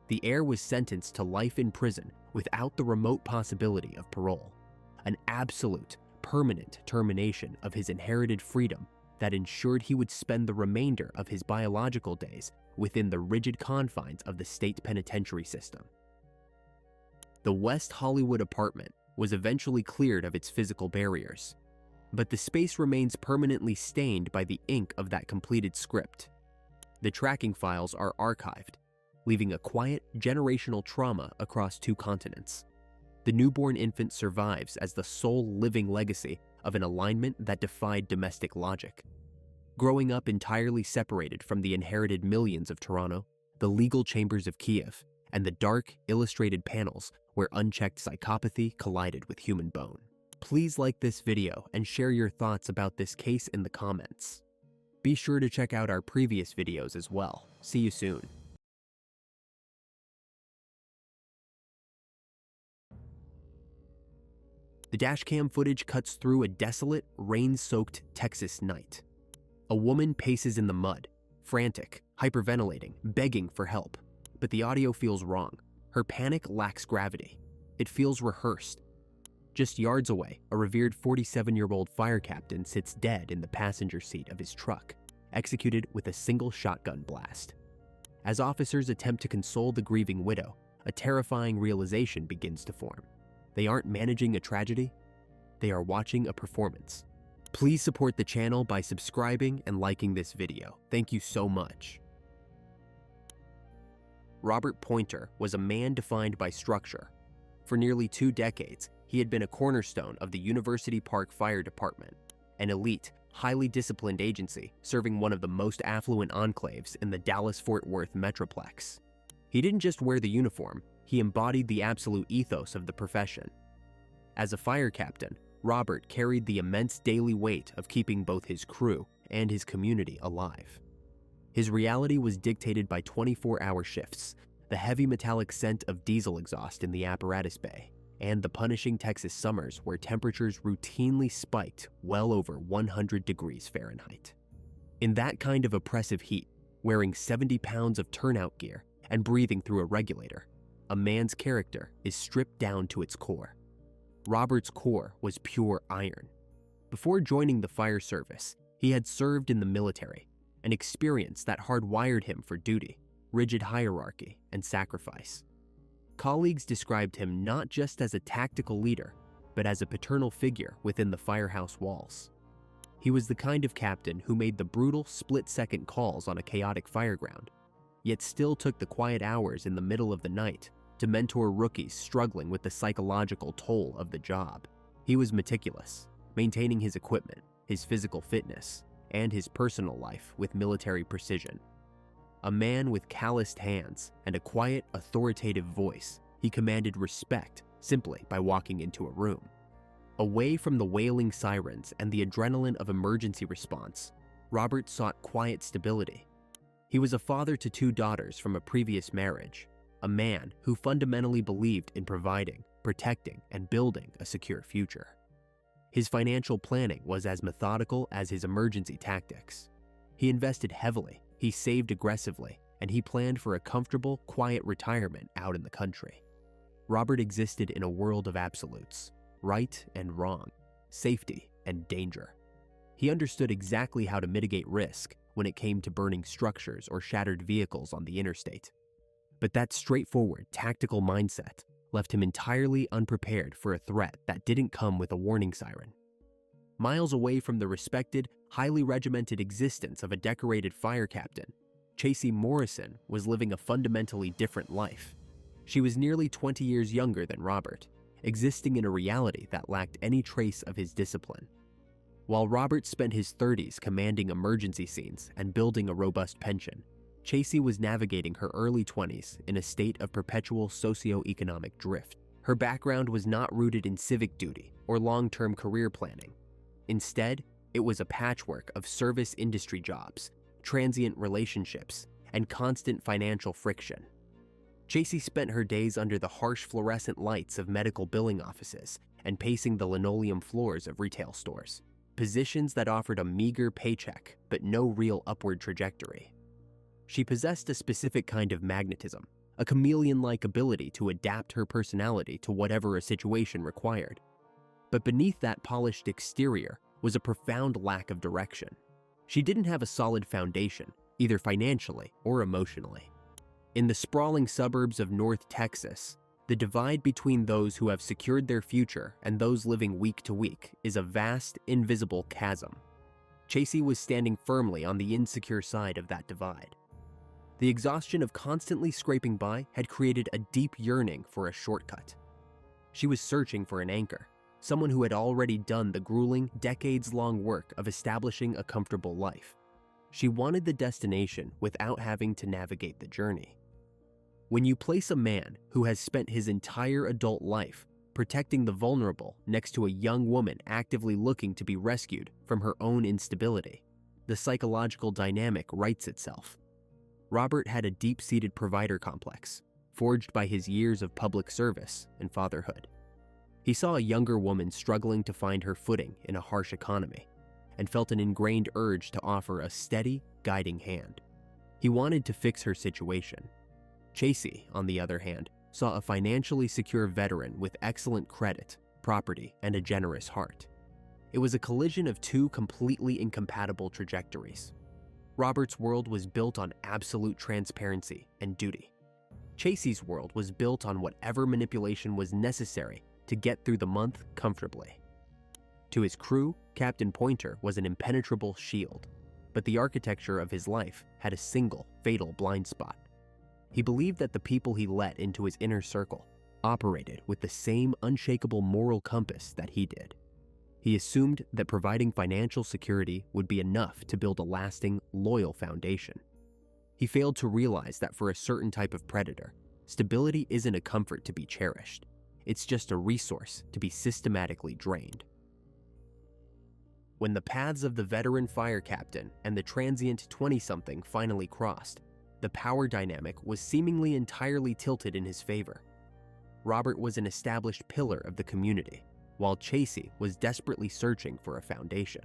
The heir was sentenced to life in prison without the remote possibility of parole, an absolute, permanent termination of his inherited freedom that ensured he would spend the remainder of his biological days within the rigid confines of the state penitentiary system. The West Hollywood apartment was eventually cleared of its physical barriers, but the space remains permanently stained by the ink of that completed script. The tracking files are archived, leaving a quiet, generational trauma across 2 continents. The newborn infant survives as the sole living legacy of an alignment that defied domestic logic. Growing up entirely separated from the inherited millions of Toronto, the legal chambers of Kiev, and the dark, illustrated panels where unchecked psychopathy collided with human bone. Please like this video and share your thoughts about this case in the comments. Be sure to check out our previous videos as well. See you soon. The dashcam footage cuts through a desolate, rain-soaked Texas night. A woman paces in the mud, frantic, hyperventilating, begging for help. But the audio feels wrong. Her panic lacks gravity. It feels rehearsed. Just yards away, a revered 47-year-old fire captain sits dead in the passenger seat of his truck, executed with a single shotgun blast. As officers attempt to console the grieving widow, a terrifying realization begins to form. They aren't managing a tragedy, they are watching a performance. Please support the channel by subscribing and liking this video. Thank you so much. Robert Pointer was a man defined by structure. For nearly 2 decades, he had been a cornerstone of the University Park Fire Department, an elite, highly disciplined agency serving one of the most affluent enclaves in the Dallas-Fort Worth Metroplex. He didn't just wear the uniform, he embodied the absolute ethos of the profession. As a fire captain, Robert carried the immense daily weight of keeping both his crew and his community alive. His reality was dictated by 24-hour shifts, the heavy metallic scent of diesel exhaust in the apparatus bay, and the punishing Texas summers where temperatures routinely spiked well over 100 degrees Fahrenheit. In that kind of oppressive heat, wearing 70 pounds of turnout gear and breathing through a regulator, a man's character is stripped down to its core. Robert's core was pure iron. Before joining the fire service, he had served in the military, an experience that hardwired him for duty, rigid hierarchy, and sacrifice. Colleagues described him not just as a tactical leader, but as a paternal figure within the firehouse walls. He was the kind of captain who made the brutal split-second calls on a chaotic fireground, yet still took the quiet hours in the middle of the night to mentor rookies struggling with the psychological toll of the job. He was meticulous, maintaining his equipment, his physical fitness, and his personal life with military precision. A man with calloused hands and a quiet, authoritative voice, he commanded respect simply by walking into a room. Away from the wailing sirens and the adrenaline of emergency response, Robert sought quiet stability. He was a father to 2 daughters from a previous marriage, a man who fundamentally believed in providing, protecting, and building a secure future. His financial planning was as methodical as his emergency tactics. He invested heavily, he saved aggressively, and he planned for a comfortable, quiet retirement out in the country. Robert existed in a world of absolutes, right and wrong, safety and danger. He understood exactly how to mitigate risk when it came to burning structures or shattered vehicles on the interstate. But that straightforward, tactical mindset left him entirely unprepared for a threat that didn't come with a warning siren. Miles away from the respected, highly regimented existence of a decorated fire captain, Chasey Morrison was living a fundamentally different life. She was nearly 20 years younger than Robert, existing in a reality that lacked any trace of his discipline. While Robert spent his 30s commanding emergency scenes and building a robust pension, Chasey was navigating her early 20s in a state of perpetual socioeconomic drift. Her background was not rooted in civic duty or long-term career planning. Instead, it was a patchwork of service industry jobs, transient relationships, and constant financial friction. Chasey spent her days under the harsh fluorescent lights of medical billing offices and pacing the linoleum floors of retail stores, positions that offered a meager paycheck but no real upward trajectory. She possessed a specific kind of magnetism, a chameleon-like ability to adapt her personality to whatever a situation required. But beneath that polished exterior was a profound lack of direction. She didn't have a solid foundation, either financially or emotionally. In the sprawling suburbs of North Texas, the divide between those who have secured their future and those living week to week is a vast, invisible chasm. Chasey was standing firmly on the insecure side of that divide. The exhaustion of constantly scraping by had created a deep yearning for a shortcut. She was searching for an anchor, someone who had already done the grueling, decades-long work of establishing a comfortable life. She wanted the destination without having to navigate the journey. When you place a man who has spent his entire adult life protecting the vulnerable next to a young woman actively looking to be rescued from her own instability, the psychological dynamic writes itself. Robert had a deep-seated provider complex, forged by his years of public service and fatherhood. He saw a younger woman struggling to find her footing in a harsh economy, and felt an ingrained urge to offer a steady, guiding hand. He wanted to fix her situation. Chasey, on the other hand, saw a financially secure veteran with excellent credit, property, and a generous heart. It was a collision of two completely incompatible trajectories. Robert's world was built on absolute transparency and duty. Chasey's world was built on whatever manipulation was necessary to get through the month comfortably. To his crew, Captain Pointer was an impenetrable shield, but the architecture of his life had a single, fatal blind spot. He believed that the people he let into his inner circle operated with the same unshakable moral compass that he did. He assumed that providing financial security would be enough to build a lasting, loyal foundation. He failed to realize that for a certain type of predator, stability isn't a comfort to be cherished. It's just a resource to be systematically drained. When the paths of the veteran fire captain and the transient 20-something finally crossed, the power dynamic was seemingly entirely tilted in his favor. Robert was an established pillar of the community, while Chasey was desperately searching for a foundation.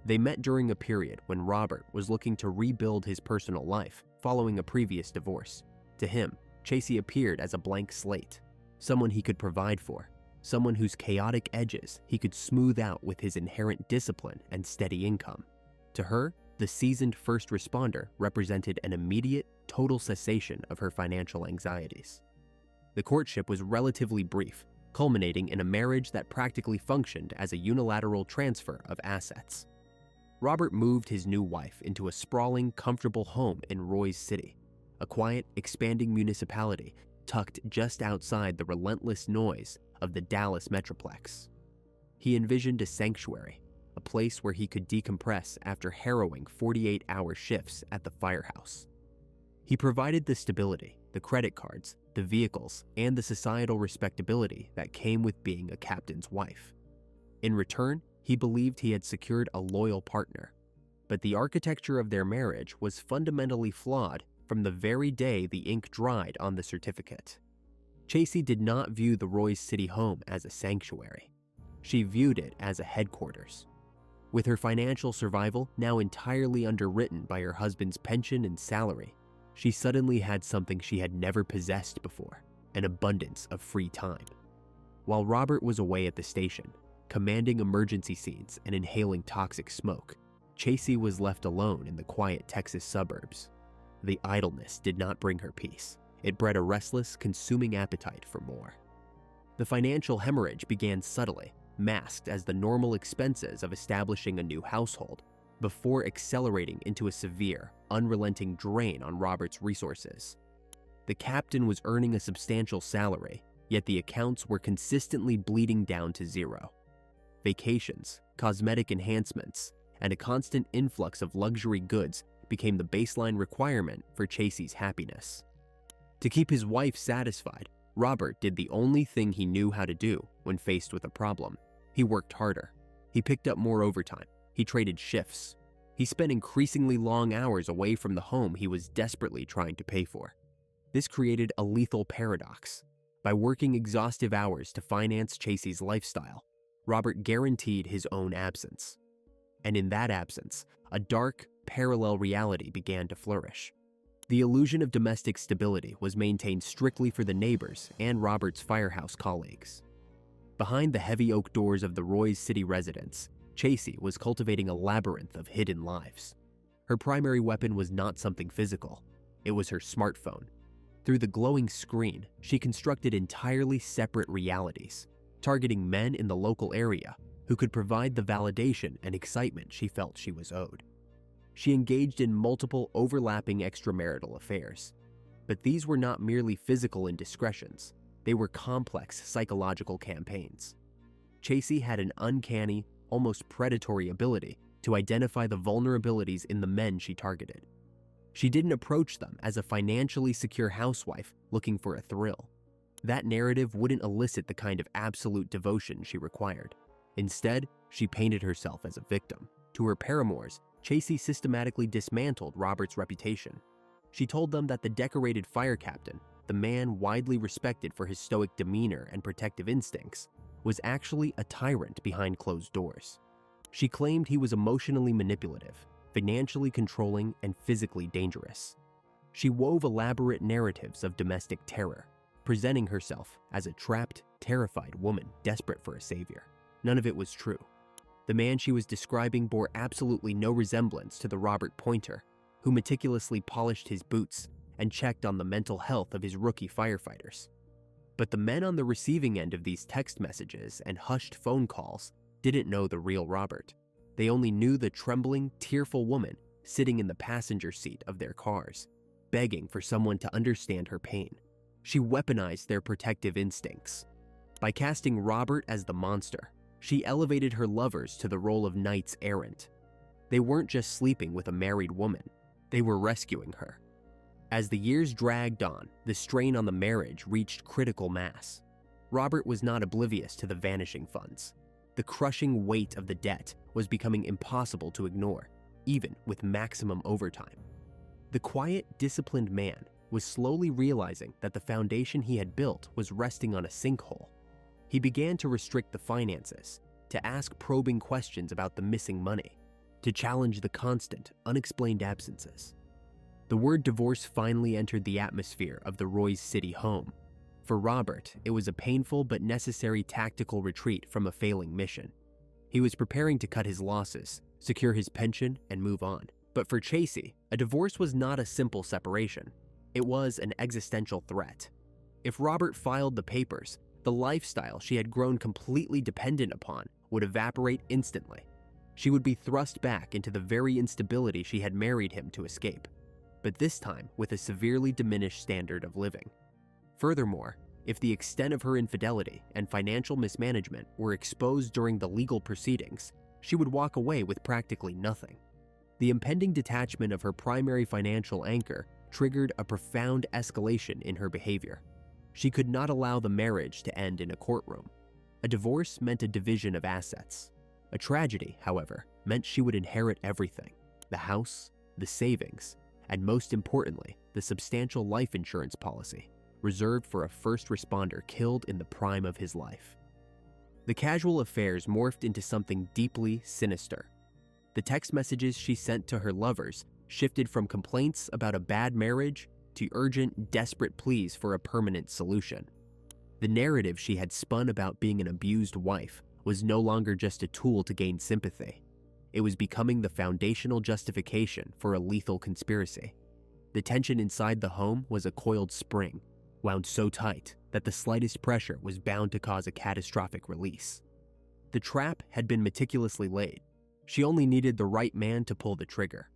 They met during a period when Robert was looking to rebuild his personal life following a previous divorce. To him, Chasey appeared as a blank slate, someone he could provide for, someone whose chaotic edges he could smooth out with his inherent discipline and steady income. To her, the seasoned first responder represented an immediate, total cessation of her financial anxieties. The courtship was relatively brief, culminating in a marriage that practically functioned as a unilateral transfer of assets. Robert moved his new wife into a sprawling, comfortable home in Roy's City, a quiet, expanding municipality tucked just outside the relentless noise of the Dallas Metroplex. He envisioned a sanctuary, a place where he could decompress after harrowing 48-hour shifts at the firehouse. He provided the stability, the credit cards, the vehicles, and the societal respectability that came with being a captain's wife. In return, he believed he had secured a loyal partner, but the architecture of their marriage was fundamentally flawed from the very day the ink dried on the certificate. Chasey did not view the Roy's City home as a sanctuary. She viewed it as a headquarters. With her financial survival now entirely underwritten by her husband's pension and salary, she suddenly had something she had never possessed before: an abundance of free time. While Robert was away at the station, commanding emergency scenes and inhaling toxic smoke, Chasey was left alone in the quiet Texas suburbs. The idleness did not bring her peace. It bred a restless, consuming appetite for more. The financial hemorrhage began subtly, masked as the normal expenses of establishing a new household, before accelerating into a severe, unrelenting drain on Robert's resources. The captain was earning a substantial salary, yet the accounts were consistently bleeding down to zero. Vacations, cosmetic enhancements, and a constant influx of luxury goods became the baseline requirement for Chasey's happiness. To keep his wife satisfied, Robert did the only thing he knew how to do when faced with a problem. He worked harder. He picked up more overtime. He traded shifts. He spent increasingly long hours away from the home he was desperately trying to pay for. This created a lethal paradox. By working exhaustive hours to finance Chasey's lifestyle, Robert guaranteed his own absence. And in that absence, a dark, parallel reality began to flourish. The illusion of domestic stability was maintained strictly for the neighbors and Robert's firehouse colleagues. Behind the heavy oak doors of the Roy's City residence, Chasey was cultivating a labyrinth of hidden lives. Her primary weapon was not something physical. It was her smartphone. Through the glowing screen, she constructed entirely separate realities, targeting men in the local area who could provide the validation and excitement she felt she was owed. She engaged in multiple overlapping extramarital affairs, but these were not merely physical indiscretions. They were complex psychological campaigns. Chasey had an uncanny, almost predatory ability to identify the vulnerabilities in the men she targeted. She didn't approach them as a financially secure housewife looking for a thrill. That narrative wouldn't elicit the kind of absolute devotion she required. Instead, she painted herself as a victim. To her paramours, Chasey systematically dismantled Robert's reputation. She told them that the decorated fire captain, the man widely respected for his stoic demeanor and protective instincts, was actually a tyrant behind closed doors. She claimed he was emotionally manipulative, financially controlling, and physically dangerous. She wove elaborate narratives of domestic terror, presenting herself as a trapped, terrified woman desperate for a savior. None of it was true. The man she was describing bore absolutely no resemblance to the Robert Pointer, who meticulously polished his boots and checked on the mental health of his rookie firefighters. But the men on the receiving end of these text messages and hushed phone calls didn't know the real Robert. They only knew the trembling, tearful woman sitting in the passenger seat of their cars, begging for someone to understand her pain. She weaponized their protective instincts. By casting Robert as the monster, she elevated her lovers to the role of knights errant. They weren't just sleeping with a married woman, they were rescuing her. As the years dragged on, the strain on the marriage reached critical mass. Robert was not oblivious to the vanishing funds. The crushing weight of the debt was becoming impossible to ignore, even with maximum overtime. The quiet, disciplined man was slowly realizing that the foundation he had built was resting on a sinkhole. He began to restrict the finances, to ask probing questions about the missing money, to challenge the constant, unexplained absences. The word divorce finally entered the atmosphere of the Roy's City home. For Robert, it was a painful but necessary tactical retreat from a failing mission. He was preparing to cut his losses, secure his pension, and move on. But for Chasey, a divorce was not a simple separation. It was an existential threat. If Robert filed the papers, the lifestyle she had grown completely dependent upon would evaporate instantly. She would be thrust back into the very instability she had married him to escape, but this time with a severely diminished standard of living. Furthermore, if the extent of her infidelity and financial mismanagement were exposed during the legal proceedings, she would walk away with practically nothing. The impending detachment of her primary financial anchor triggered a profound escalation in her behavior. She could not allow the marriage to end in a courtroom. A divorce meant a division of assets. A tragedy, however, meant she would inherit everything: the house, the savings, and most importantly, the the substantial life insurance policy reserved for a first responder killed in the prime of his life. The casual affairs morphed into something deeply sinister. The text messages she sent to her lovers shifted from complaints about a bad marriage to urgent, desperate pleas for a permanent solution. The narrative she had spun about being an abused wife was no longer just a tool to gain sympathy. It was becoming the foundational justification for a lethal conspiracy. The tension inside the home was a coiled spring, wound so tight that the slightest pressure was bound to cause a catastrophic release. The trap had been meticulously laid. She only needed the right man to pull the trigger.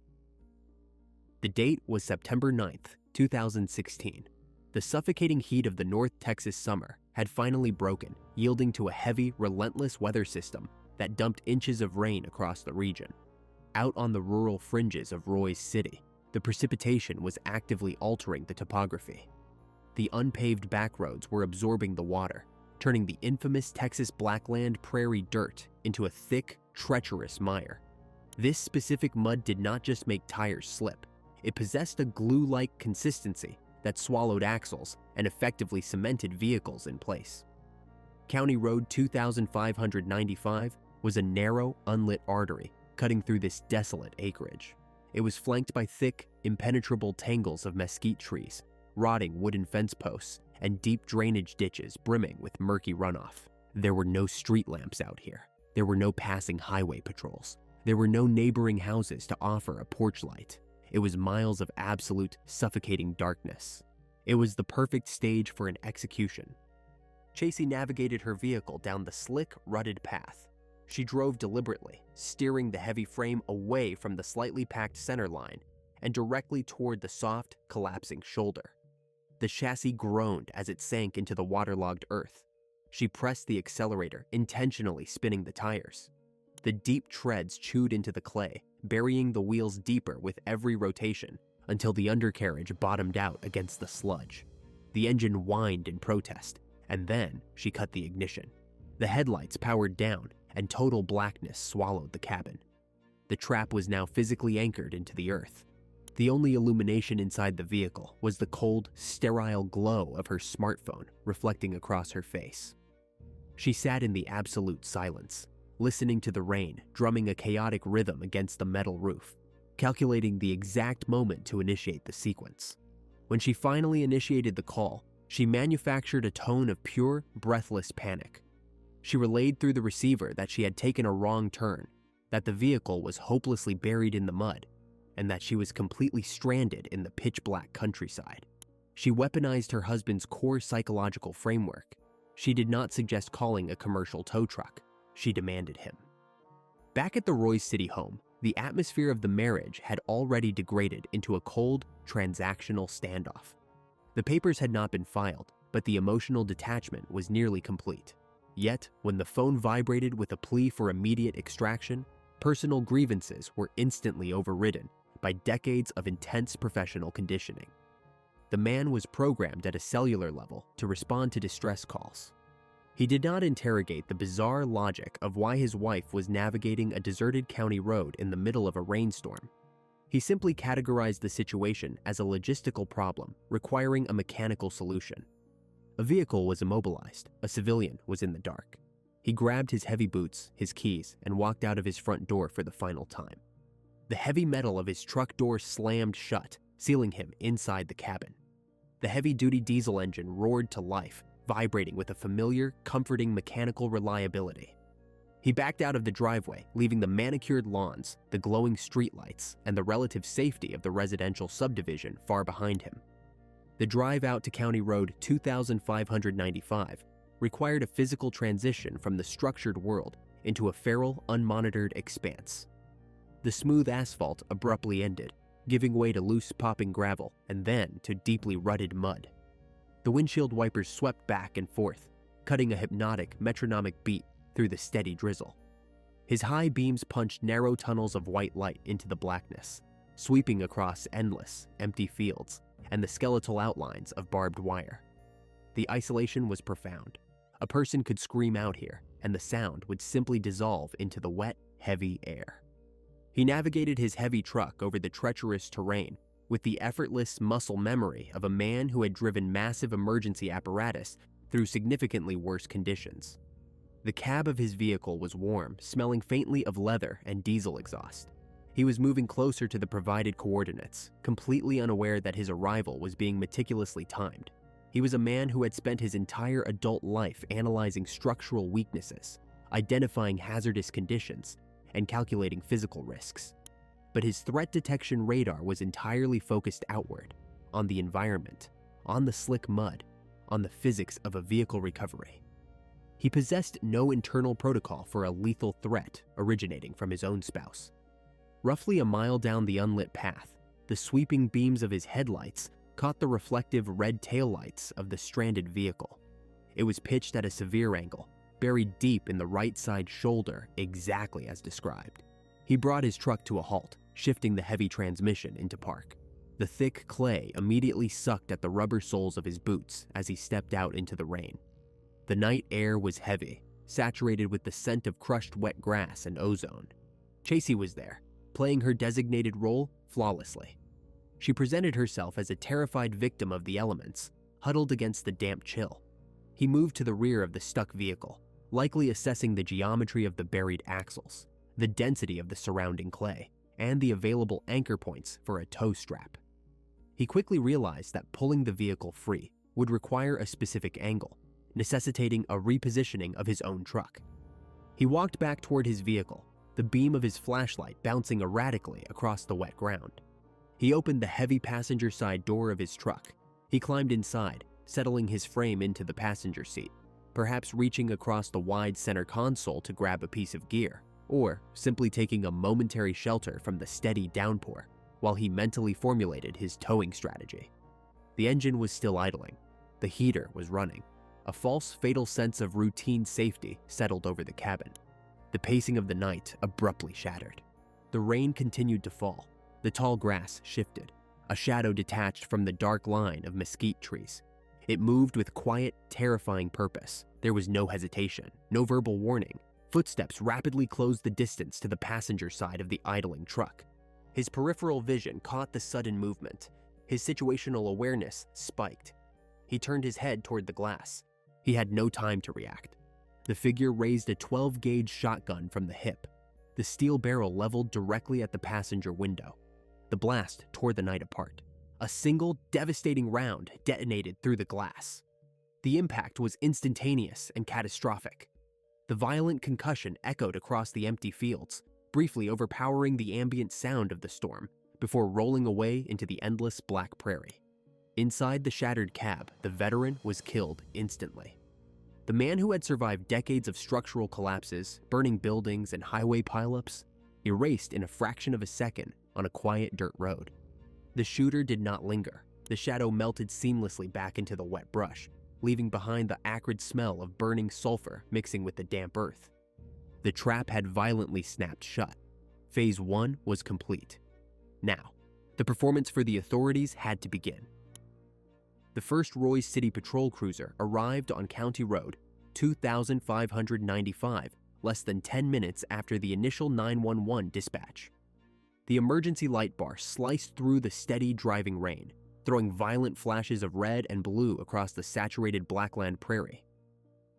The date was September 9th, 2016. The suffocating heat of the North Texas summer had finally broken, yielding to a heavy, relentless weather system that dumped inches of rain across the region. Out on the rural fringes of Roy's City, the precipitation was actively altering the topography. The unpaved backroads were absorbing the water, turning the infamous Texas Blackland prairie dirt into a thick, treacherous mire. This specific mud did not just make tires slip, it possessed a glue-like consistency that swallowed axles and effectively cemented vehicles in place. County Road 2595 was a narrow, unlit artery cutting through this desolate acreage. It was flanked by thick, impenetrable tangles of mesquite trees, rotting wooden fence posts, and deep drainage ditches brimming with murky runoff. There were no street lamps out here. There were no passing highway patrols. There were no neighboring houses to offer a porch light. It was miles of absolute, suffocating darkness. It was the perfect stage for an execution. Chasey navigated her vehicle down the slick, rutted path. She drove deliberately, steering the heavy frame away from the slightly packed center line and directly toward the soft, collapsing shoulder. The chassis groaned as it sank into the waterlogged earth. She pressed the accelerator, intentionally spinning the tires. The deep treads chewed into the clay, burying the wheels deeper with every rotation until the undercarriage bottomed out against the sludge. The engine whined in protest, and then she cut the ignition. The headlights powered down, and total blackness swallowed the cabin. The trap was now physically anchored into the earth. The only illumination inside the vehicle was the cold, sterile glow of her smartphone reflecting across her face. She sat in the absolute silence, listening to the rain drumming a chaotic rhythm against the metal roof, calculating the exact moment to initiate the sequence. When she finally initiated the call, she manufactured a tone of pure, breathless panic. She relayed through the receiver that she had taken a wrong turn, that the vehicle was hopelessly buried in the mud, and that she was completely stranded in the pitch-black countryside. She weaponized her husband's core psychological framework. She did not suggest calling a commercial tow truck. She demanded him. Back at the Roy's City home, the atmosphere of the marriage had already degraded into a cold, transactional standoff. The papers had not been filed, but the emotional detachment was nearly complete. Yet, when the phone vibrated with a plea for immediate extraction, personal grievances were instantly overridden by decades of intense professional conditioning. The man was programmed at a cellular level to respond to distress calls. He did not interrogate the bizarre logic of why his wife was navigating a deserted county road in the middle of a rainstorm. He simply categorized the situation as a logistical problem requiring a mechanical solution. A vehicle was immobilized. A civilian was in the dark. He grabbed his heavy boots, his keys, and walked out of his front door for the final time. The heavy metal of his truck door slammed shut, sealing him inside the cabin. The heavy-duty diesel engine roared to life, vibrating with a familiar, comforting mechanical reliability. He backed out of the driveway, leaving the manicured lawns, the glowing streetlights, and the relative safety of the residential subdivision far behind him. The drive out to County Road 2595 required a physical transition from the structured world into a feral, unmonitored expanse. The smooth asphalt abruptly ended, giving way to loose popping gravel and then to deeply rutted mud. The windshield wipers swept back and forth, cutting a hypnotic, metronomic beat through the steady drizzle. His high beams punched narrow tunnels of white light into the blackness, sweeping across endless, empty fields and the skeletal outlines of barbed wire. The isolation was profound. A person could scream out here, and the sound would simply dissolve into the wet, heavy air. He navigated his heavy truck over the treacherous terrain with the effortless muscle memory of a man who had driven massive emergency apparatus through significantly worse conditions. The cab of his vehicle was warm, smelling faintly of leather and diesel exhaust. He was moving closer to the provided coordinates, completely unaware that his arrival was being meticulously timed. He was a man who had spent his entire adult life analyzing structural weaknesses, identifying hazardous conditions, and calculating physical risks. But his threat detection radar was entirely focused outward, on the environment, on the slick mud, on the physics of a vehicle recovery. He possessed no internal protocol for a lethal threat originating from his own spouse. Roughly a mile down the unlit path, the sweeping beams of his headlights caught the reflective red taillights of the stranded vehicle. It was pitched at a severe angle, buried deep in the right side shoulder, exactly as described. He brought his truck to a halt, shifting the heavy transmission into park. The thick clay immediately sucked at the rubber soles of his boots as he stepped out into the rain. The night air was heavy, saturated with the scent of crushed wet grass and ozone. Chasey was there, playing her designated role flawlessly. She presented herself as a terrified victim of the elements, huddled against the damp chill. He moved to the rear of the stuck vehicle, likely assessing the geometry of the buried axles, the density of the surrounding clay, and the available anchor points for a tow strap. He quickly realized that pulling the vehicle free would require a specific angle, necessitating a repositioning of his own truck. He walked back toward his vehicle, the beam of his flashlight bouncing erratically across the wet ground. He opened the heavy passenger side door of his truck. He climbed inside, settling his frame into the passenger seat, perhaps reaching across the wide center console to grab a piece of gear, or simply taking a momentary shelter from the steady downpour while he mentally formulated his towing strategy. The engine was still idling. The heater was running. A false, fatal sense of routine safety settled over the cabin. The pacing of the night abruptly shattered. The rain continued to fall. The tall grass shifted. A shadow detached from the dark line of mesquite trees. It moved with quiet, terrifying purpose. There was no hesitation, no verbal warning. Footsteps rapidly closed the distance to the passenger side of the idling truck. His peripheral vision caught the sudden movement. His situational awareness spiked. He turned his head toward the glass. He had no time to react. The figure raised a 12-gauge shotgun from the hip, the steel barrel leveled directly at the passenger window. The blast tore the night apart. A single, devastating round detonated through the glass. The impact was instantaneous and catastrophic. The violent concussion echoed across the empty fields, briefly overpowering the ambient sound of the storm before rolling away into the endless black prairie. Inside the shattered cab, the veteran was killed instantly. The man who had survived decades of structural collapses, burning buildings, and highway pileups, erased in a fraction of a second on a quiet dirt road. The shooter did not linger. The shadow melted seamlessly back into the wet brush, leaving behind the acrid smell of burning sulfur mixing with the damp earth. The trap had violently snapped shut. Phase 1 was complete. Now, the performance for the authorities had to begin. The first Roy's City Patrol cruiser arrived on County Road 2595 less than 10 minutes after the initial 911 dispatch. The emergency light bar sliced through the steady driving rain, throwing violent flashes of red and blue across the saturated Blackland prairie.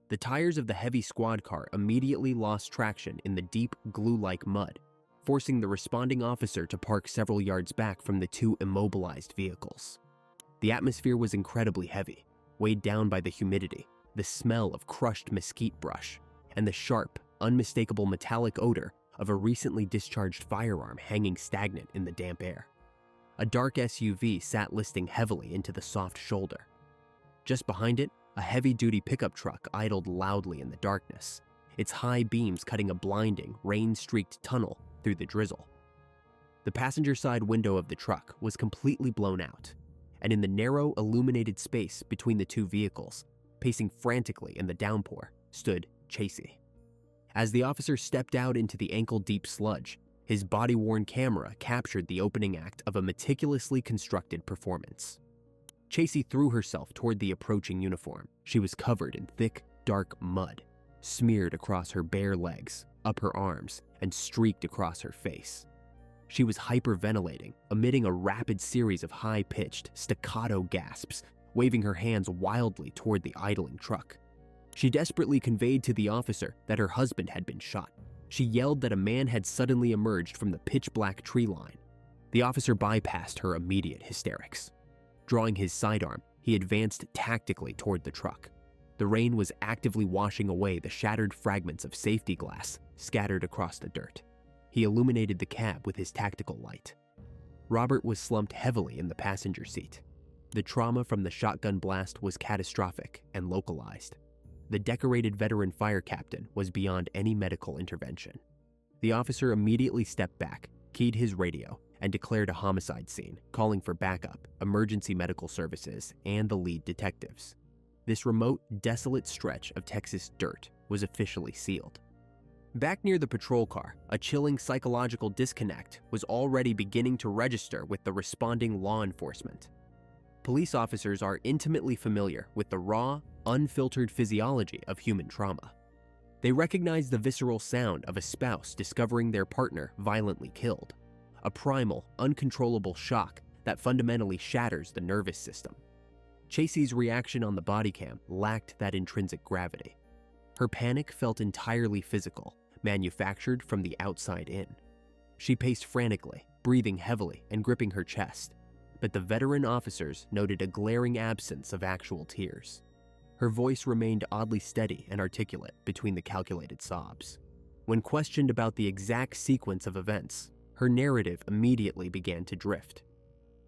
The tires of the heavy squad car immediately lost traction in the deep, glue-like mud, forcing the responding officer to park several yards back from the two immobilized vehicles. The atmosphere was incredibly heavy, weighed down by the humidity, the smell of crushed mesquite brush, and the sharp, unmistakable metallic odor of a recently discharged firearm hanging stagnant in the damp air. A dark SUV sat listing heavily into the soft shoulder. Just behind it, a heavy-duty pickup truck idled loudly in the darkness, its high beams cutting a blinding, rain-streaked tunnel through the drizzle. The passenger side window of the truck was completely blown out, and in the narrow, illuminated space between the two vehicles, pacing frantically in the downpour, stood Chasey. As the officer stepped out into the ankle-deep sludge, his body-worn camera captured the opening act of a meticulously constructed performance. Chasey threw herself toward the approaching uniform. She was covered in thick, dark mud, smeared across her bare legs, up her arms, and streaked across her face. She was hyperventilating, emitting a rapid series of high-pitched, staccato gasps, waving her hands wildly toward the idling truck. She desperately conveyed to the officer that her husband had been shot. She yelled that a man had suddenly emerged from the pitch-black tree line. The officer bypassed her immediate hysterics. Drawing his sidearm, he advanced tactically toward the truck. The rain was actively washing away the shattered fragments of safety glass scattered across the dirt. He illuminated the cab with his tactical light. Robert was slumped heavily in the passenger seat. The trauma from the shotgun blast was catastrophic and localized. The decorated veteran fire captain was beyond any medical intervention. The officer immediately stepped back, keyed his radio, and declared a homicide scene, calling for backup, emergency medical services, and the lead detectives. This remote, desolate stretch of Texas dirt was officially sealed. Back near the patrol car, a chilling psychological disconnect was already beginning to register with the responding law enforcement. Police officers are intimately familiar with the raw, unfiltered physiology of human trauma. They recognize the visceral sound of a spouse discovering their partner violently killed, a primal, uncontrollable shock that fundamentally shatters the nervous system. Chasey's reaction on the body cam lacked that intrinsic gravity. Her panic felt entirely physical, manufactured from the outside in. She paced frantically, breathing heavily and gripping her chest, but the veteran officers noted a glaring absence of actual tears. Her voice remained oddly steady and articulate between the calculated sobs. When questioned about the exact sequence of events, her narrative immediately began to drift.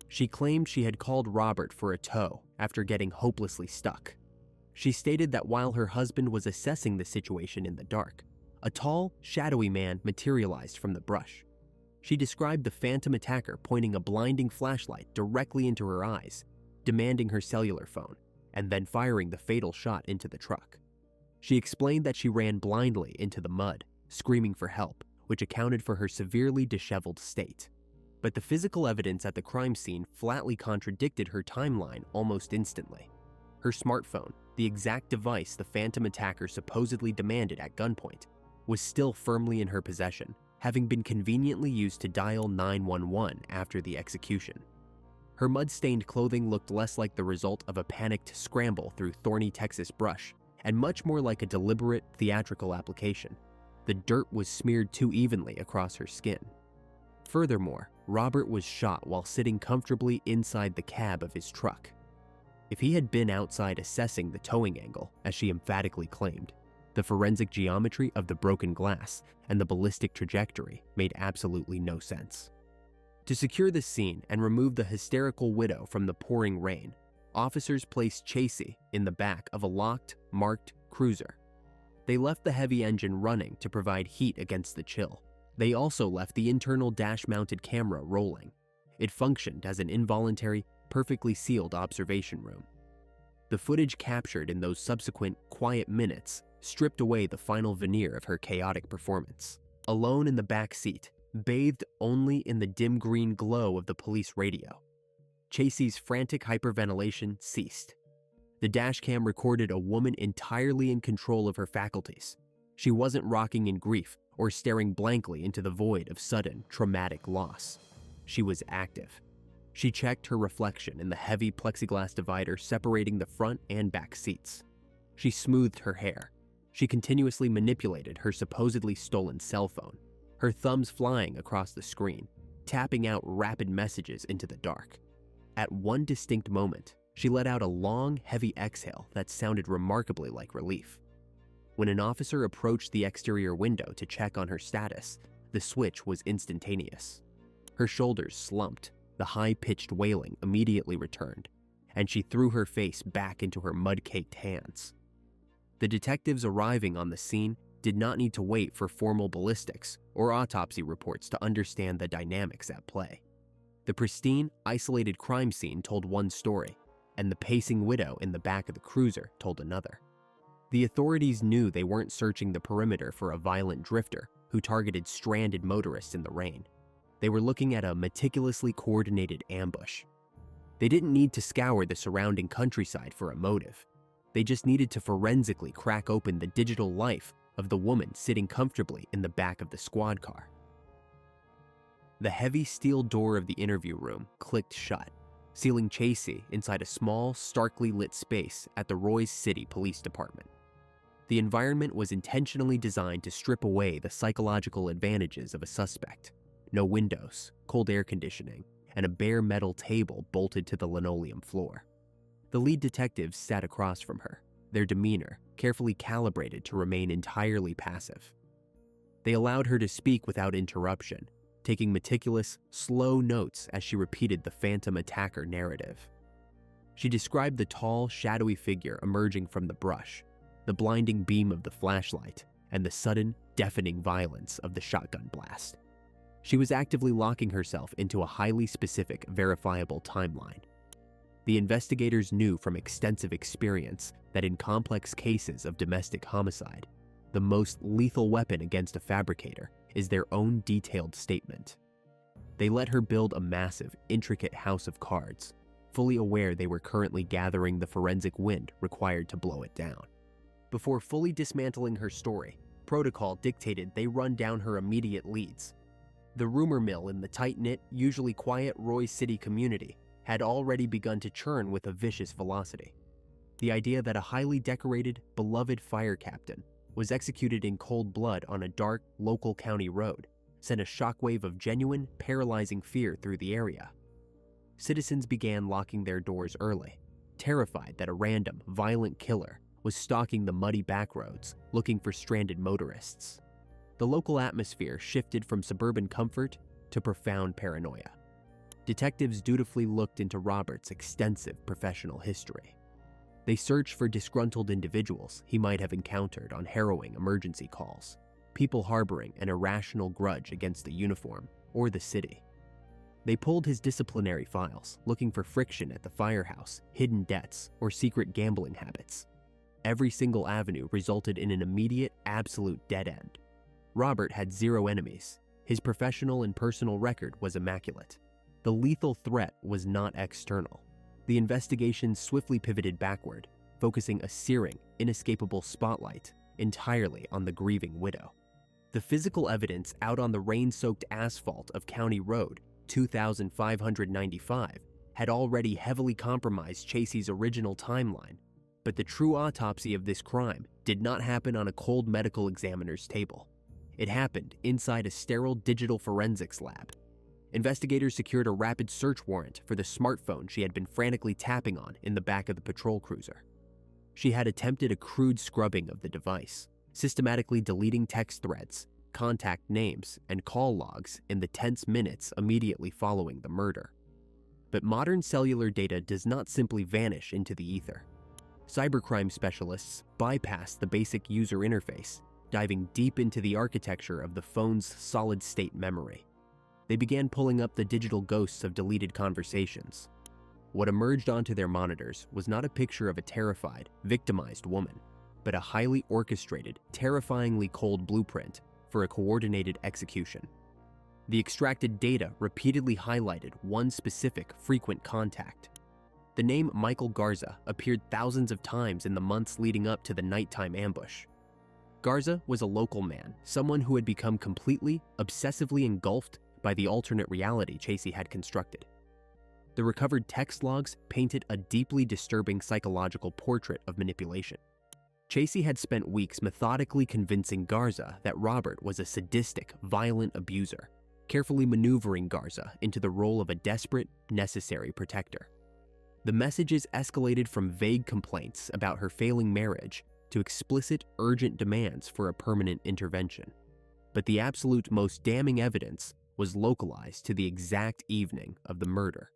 She claimed she had called Robert for a tow after getting hopelessly stuck. She stated that while her husband was assessing the situation in the dark, a tall, shadowy man materialized from the brush. She described the phantom attacker pointing a blinding flashlight directly into her eyes, demanding her cellular phone, and then firing the fatal shot into the truck. She explained that she ran blindly into the mud, screaming for help, which accounted for her severely disheveled state. But the physical evidence at the crime scene flatly contradicted her timeline almost instantly. Her smartphone, the exact device the phantom attacker supposedly demanded at gunpoint, was still firmly in her possession, having been conveniently used to dial 911 after the execution. Her mud-stained clothing looked less like the result of a panicked scramble through thorny Texas brush, and much more like a deliberate, theatrical application. The dirt was smeared too evenly across her skin. Furthermore, Robert was shot while sitting comfortably inside the cab of his truck. If he had been outside assessing the towing angle, as she emphatically claimed, the forensic geometry of the broken glass and the ballistic trajectory made absolutely no sense. To secure the scene and remove the hysterical widow from the pouring rain, officers placed Chasey in the back of a locked, marked cruiser. They left the heavy engine running to provide heat against the chill. They also left the internal dash-mounted camera rolling. It functioned as an involuntary, perfectly sealed observation room. The footage captured in those subsequent quiet minutes stripped away the final veneer of her chaotic performance. Alone in the back seat, bathed only in the dim green glow of the police radio, Chasey's frantic hyperventilation ceased. The dashcam recorded a woman entirely in control of her faculties. She wasn't rocking in grief or staring blankly into the void of sudden, traumatic loss. She was active. She checked her reflection in the heavy plexiglass divider separating the front and back seats. She smoothed her hair. She continuously manipulated her supposedly stolen cell phone, her thumbs flying across the screen, tapping out rapid messages into the dark. At one distinct moment, she let out a long, heavy exhale that sounded remarkably like relief. When an officer approached the exterior window to check on her status, the switch was instantaneous. Her shoulders slumped, the high-pitched wailing immediately returned, and she threw her face back into her mud-caked hands. The detectives arriving on the scene did not need to wait for formal ballistics or autopsy reports to understand the dynamics at play. The pristine, isolated crime scene told one story, and the pacing widow in the back of the cruiser told another. The authorities knew they weren't searching the perimeter for a violent drifter who targeted stranded motorists in the rain. They were looking at a meticulously coordinated ambush. They didn't need to scour the surrounding countryside for a motive. They just needed to forensically crack open the digital life of the woman sitting comfortably in the back of the squad car. The heavy steel door of the interview room clicked shut, sealing Chasey inside a small, starkly lit space at the Roy's City Police Department. The environment was intentionally designed to strip away the psychological advantages of a suspect. No windows, cold air conditioning, and a bare metal table bolted to the linoleum floor. The lead detectives sat across from her, their demeanor carefully calibrated to remain entirely passive. They allowed her to speak without interruption, taking meticulous, slow notes as she repeated the phantom attacker narrative. She described the tall, shadowy figure emerging from the brush, the blinding beam of the flashlight, and the sudden, deafening violence of the shotgun blast. She was actively locking herself into a highly specific, verifiable timeline. The investigators knew from extensive experience that in complex cases of domestic homicide, the most lethal weapon against a fabricator is their own detailed statement. They let her build a massive, intricate house of cards, fully aware they were currently gathering the forensic wind required to blow it down. Before fully dismantling her story, protocol dictated they run down her immediate leads. The rumor mill in the tight-knit, usually quiet Roy City community had already begun to churn with a vicious velocity. The idea that a highly decorated, beloved fire captain was executed in cold blood on a dark, local county road sent a shockwave of genuine, paralyzing fear through the area. Citizens began locking their doors early, terrified that a random, violent killer was stalking the muddy backroads looking for stranded motorists. The local atmosphere shifted from suburban comfort to profound paranoia. Detectives dutifully looked into Robert's extensive professional history. They searched for disgruntled individuals he might have encountered on harrowing emergency calls, people harboring an irrational grudge against the uniform or the city. They pulled his disciplinary files, looking for friction at the firehouse, hidden debts, or secret gambling habits. Every single avenue resulted in an immediate, absolute dead end. Robert had zero enemies. His professional and personal record was immaculate. The lethal threat was not external. The investigation swiftly pivoted backward, focusing a searing, inescapable spotlight entirely on the grieving widow. The physical evidence out on the rain-soaked asphalt of County Road 2595 had already heavily compromised Chasey's original timeline, but the true autopsy of this crime did not happen on a cold medical examiner's table. It happened inside a sterile digital forensics lab. Investigators secured a rapid search warrant for the smartphone she had been frantically tapping on in the back of the patrol cruiser. She had attempted a crude scrubbing of the device, systematically deleting text threads, contact names, and call logs in the tense minutes immediately following the murder. But modern cellular data does not simply vanish into the ether. Cybercrime specialists bypassed the basic user interface, diving deep into the architecture of the phone's solid-state memory. They began pulling up the digital ghosts of deleted conversations. What emerged onto their monitors was not a picture of a terrified, victimized woman, but a highly orchestrated, terrifyingly cold blueprint for a coordinated execution. The extracted data repeatedly highlighted one specific frequent contact. The name Michael Garza appeared thousands of times in the months leading up to the nighttime ambush. Garza was a local man, someone who had become completely, obsessively engulfed by the alternate reality Chasey had constructed. The recovered text logs painted a deeply disturbing psychological portrait of manipulation. Chasey had spent weeks methodically convincing Garza that Robert was a sadistic, violent abuser, carefully maneuvering Garza into the role of a desperate, necessary protector. The messages escalated from vague complaints about her failing marriage to explicit, urgent demands for a permanent intervention. But the absolute most damning evidence was localized to the exact evening of the murder.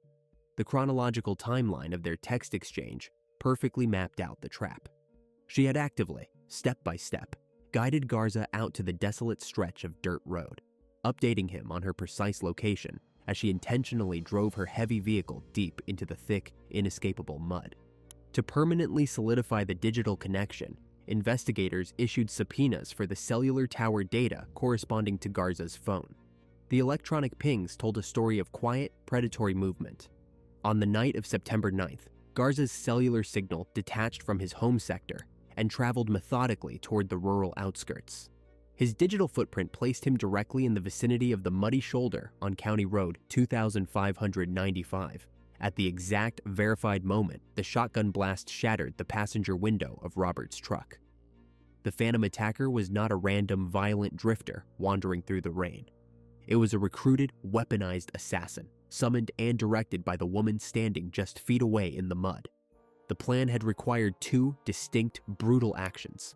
The chronological timeline of their text exchange perfectly mapped out the trap. She had actively, step by step, guided Garza out to the desolate stretch of dirt road, updating him on her precise location as she intentionally drove her heavy vehicle deep into the thick, inescapable mud. To permanently solidify the digital connection, investigators issued subpoenas for the cellular tower data corresponding to Garza's phone. The electronic pings told a story of quiet, predatory movement. On the night of September 9th, Garza's cellular signal detached from his home sector and traveled methodically toward the rural outskirts. His digital footprint placed him directly in the vicinity of the muddy shoulder on County Road 2595. At the exact verified moment, the shotgun blast shattered the passenger window of Robert's truck. The phantom attacker was not a random violent drifter wandering through the rain. It was a recruited, weaponized assassin, summoned and directed by the woman standing just feet away in the mud. The plan had required two distinct, brutal actions.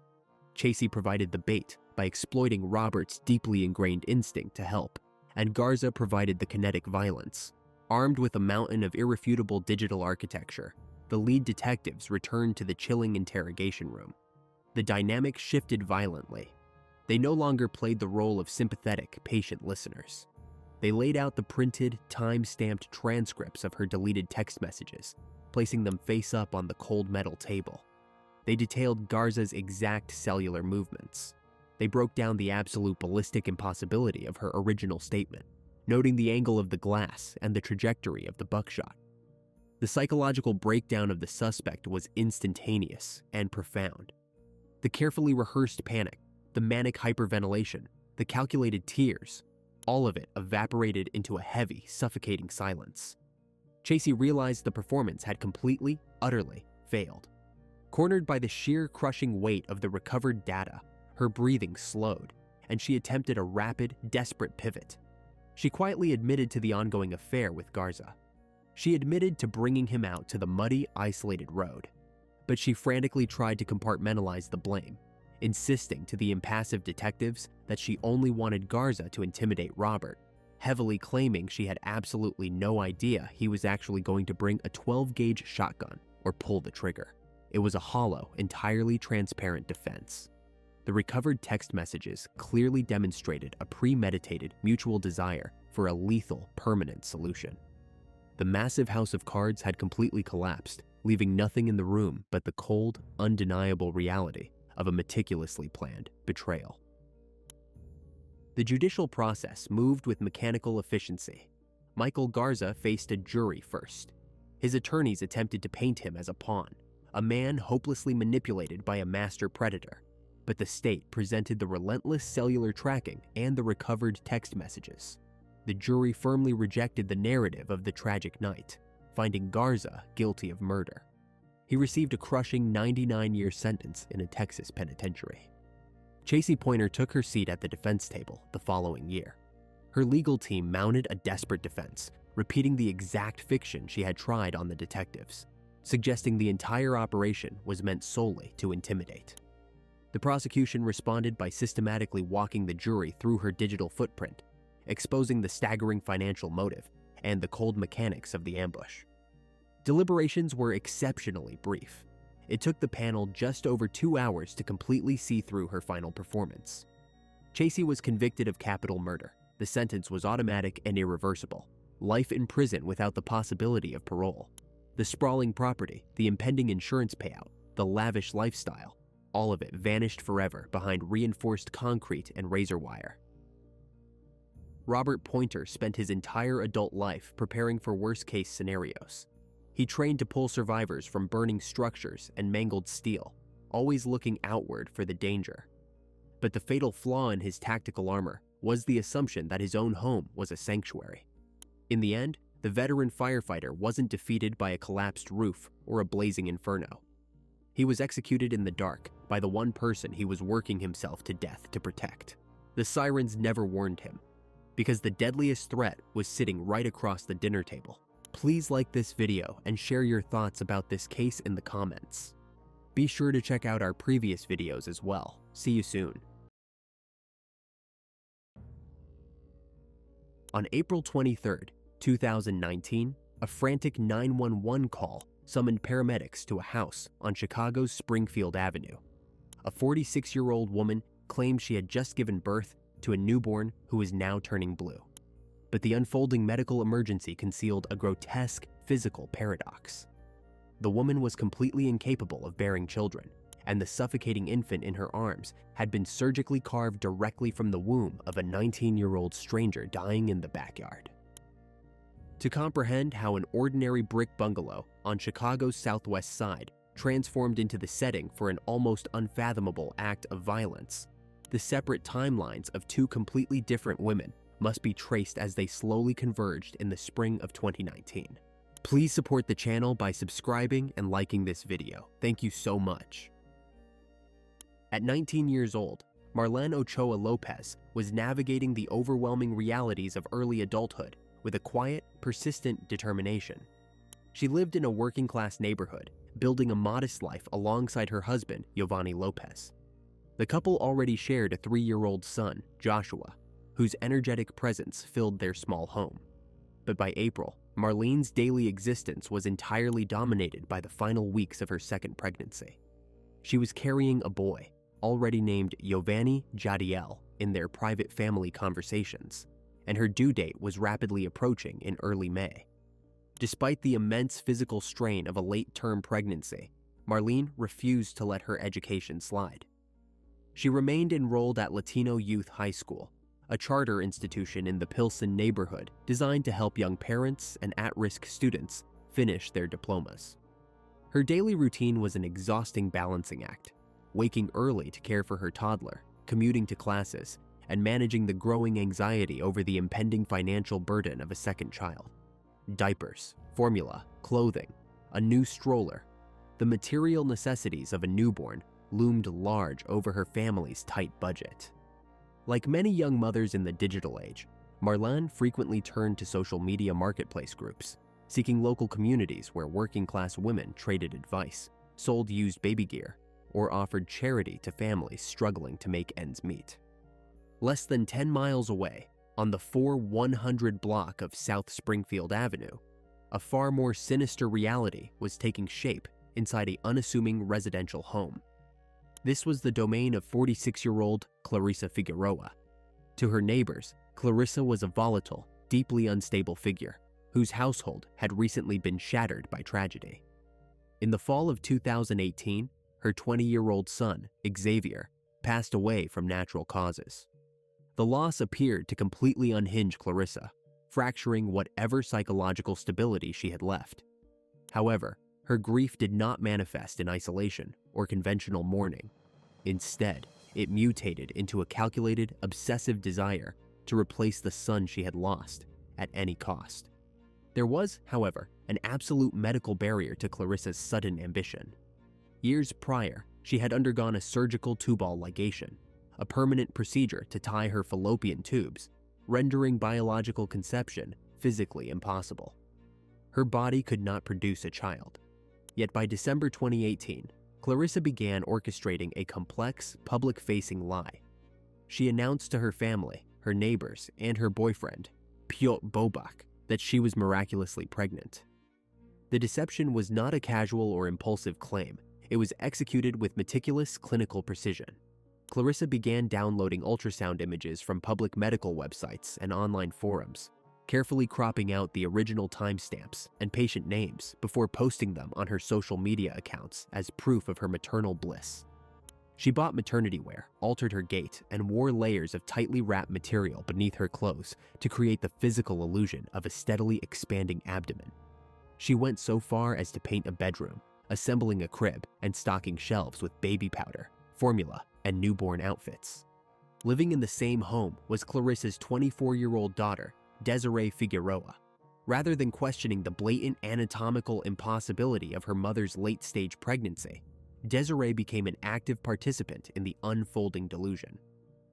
Chasey provided the bait by exploiting Robert's deeply ingrained instinct to help, and Garza provided the kinetic violence. Armed with a mountain of irrefutable digital architecture, the lead detectives returned to the chilling interrogation room. The dynamic shifted violently. They no longer played the role of sympathetic, patient listeners. They laid out the printed, time-stamped transcripts of her deleted text messages, placing them face up on the cold metal table. They detailed Garza's exact cellular movements. They broke down the absolute ballistic impossibility of her original statement, noting the angle of the glass and the trajectory of the buckshot. The psychological breakdown of the suspect was instantaneous and profound. The carefully rehearsed panic, the manic hyperventilation, the calculated tears, all of it evaporated into a heavy, suffocating silence. Chasey realized the performance had completely, utterly failed. Cornered by the sheer crushing weight of the recovered data, her breathing slowed, and she attempted a rapid, desperate pivot. She quietly admitted to the ongoing affair with Garza. She admitted to bringing him out to the muddy, isolated road. But she frantically tried to compartmentalize the blame, insisting to the impassive detectives that she only wanted Garza to intimidate Robert, heavily claiming she had absolutely no idea he was actually going to bring a 12-gauge shotgun or pull the trigger. It was a hollow, entirely transparent defense. The recovered text messages clearly demonstrated a premeditated mutual desire for a lethal, permanent solution. The massive house of cards had completely collapsed, leaving nothing in the room but the cold, undeniable reality of a meticulously planned betrayal. The judicial process moved with mechanical efficiency. Michael Garza faced a jury first. His attorneys attempted to paint him as a pawn, a man hopelessly manipulated by a master predator. But the state presented the relentless cellular tracking and the recovered text messages. The jury firmly rejected the narrative of the tragic night, finding Garza guilty of murder. He received a crushing 99-year sentence in a Texas penitentiary. Chasey Pointer took her seat at the defense table the following year. Her legal team mounted a desperate defense, repeating the exact fiction she had tried on the detectives, suggesting the entire operation was meant solely to intimidate. The prosecution responded by systematically walking the jury through her digital footprint, exposing the staggering financial motive and the cold mechanics of the ambush. Deliberations were exceptionally brief. It took the panel just over 2 hours to completely see through her final performance. Chasey was convicted of capital murder. The sentence was automatic and irreversible. Life in prison without the possibility of parole. The sprawling property, the impending insurance payout, the lavish lifestyle, all of it vanished forever behind reinforced concrete and razor wire. Robert Pointer spent his entire adult life preparing for worst-case scenarios. He trained to pull survivors from burning structures and mangled steel, always looking outward for the danger. But the fatal flaw in his tactical armor was the assumption that his own home was a sanctuary. In the end, the veteran firefighter wasn't defeated by a collapsed roof or a blazing inferno. He was executed in the dark by the one person he was working himself to death to protect. The sirens never warned him, because the deadliest threat was sitting right across the dinner table. Please like this video and share your thoughts about this case in the comments. Be sure to check out our previous videos as well. See you soon. On April 23, 2019, a frantic 911 call summoned paramedics to a house on Chicago's Springfield Avenue. A 46-year-old woman claimed she had just given birth to a newborn who was now turning blue. But the unfolding medical emergency concealed a grotesque physical paradox. The woman was completely incapable of bearing children, and the suffocating infant in her arms had been surgically carved directly from the womb of a 19-year-old stranger dying in the backyard. To comprehend how an ordinary brick bungalow on Chicago's southwest side transformed into the setting for an almost unfathomable act of violence, the separate timelines of two completely different women must be traced as they slowly converged in the spring of 2019. Please support the channel by subscribing and liking this video. Thank you so much. At 19 years old, Marlene Ochoa Lopez was navigating the overwhelming realities of early adulthood with a quiet, persistent determination. She lived in a working-class neighborhood, building a modest life alongside her husband, Giovanni Lopez. The couple already shared a 3-year-old son, Joshua, whose energetic presence filled their small home. But by April, Marlene's daily existence was entirely dominated by the final weeks of her second pregnancy. She was carrying a boy, already named Giovanni Jadiel in their private family conversations, and her due date was rapidly approaching in early May. Despite the immense physical strain of a late-term pregnancy, Marlene refused to let her education slide. She remained enrolled at Latino Youth High School, a charter institution in the Pilsen neighborhood designed to help young parents and at-risk students finish their diplomas. Her daily routine was an exhausting balancing act, waking early to care for her toddler, commuting to classes, and managing the growing anxiety over the impending financial burden of a second child. Diapers, formula, clothing, a new stroller, the material necessities of a newborn loomed large over her family's tight budget. Like many young mothers in the digital age, Marlene frequently turned to social media marketplace groups, seeking local communities where working-class women traded advice, sold used baby gear, or offered charity to families struggling to make ends meet. Less than 10 miles away, on the 4100 block of South Springfield Avenue, a far more sinister reality was taking shape inside an unassuming residential home. This was the domain of 46-year-old Clarissa Figueroa. To her neighbors, Clarissa was a volatile, deeply unstable figure whose household had recently been shattered by tragedy. In the fall of 2018, her 20-year-old son, Xavier, passed away from natural causes. The loss appeared to completely unhinge Clarissa, fracturing whatever psychological stability she had left. However, her grief did not manifest in isolation or conventional mourning. Instead, it mutated into a calculated, obsessive desire to replace the son she had lost at any cost. There was, however, an absolute medical barrier to Clarissa's sudden ambition. Years prior, she had undergone a surgical tubal ligation, a permanent procedure to tie her fallopian tubes, rendering biological conception physically impossible. Her body could not produce a child. Yet by December 2018, Clarissa began orchestrating a complex, public-facing lie. She announced to her family, her neighbors, and her boyfriend, Piotr Bobak, that she was miraculously pregnant. The deception was not a casual or impulsive claim. It was executed with meticulous clinical precision. Clarissa began downloading ultrasound images from public medical websites and online forums, carefully cropping out the original timestamps and patient names before posting them on her social media accounts as proof of her maternal bliss. She bought maternity wear, altered her gait, and wore layers of tightly wrapped material beneath her clothes to create the physical illusion of a steadily expanding abdomen. She went so far as to paint a bedroom, assembling a crib and stocking shelves with baby powder, formula, and newborn outfits. Living in the same home was Clarissa's 24-year-old daughter, Desiree Figueroa. Rather than questioning the blatant anatomical impossibility of her mother's late-stage pregnancy, Desiree became an active participant in the unfolding delusion.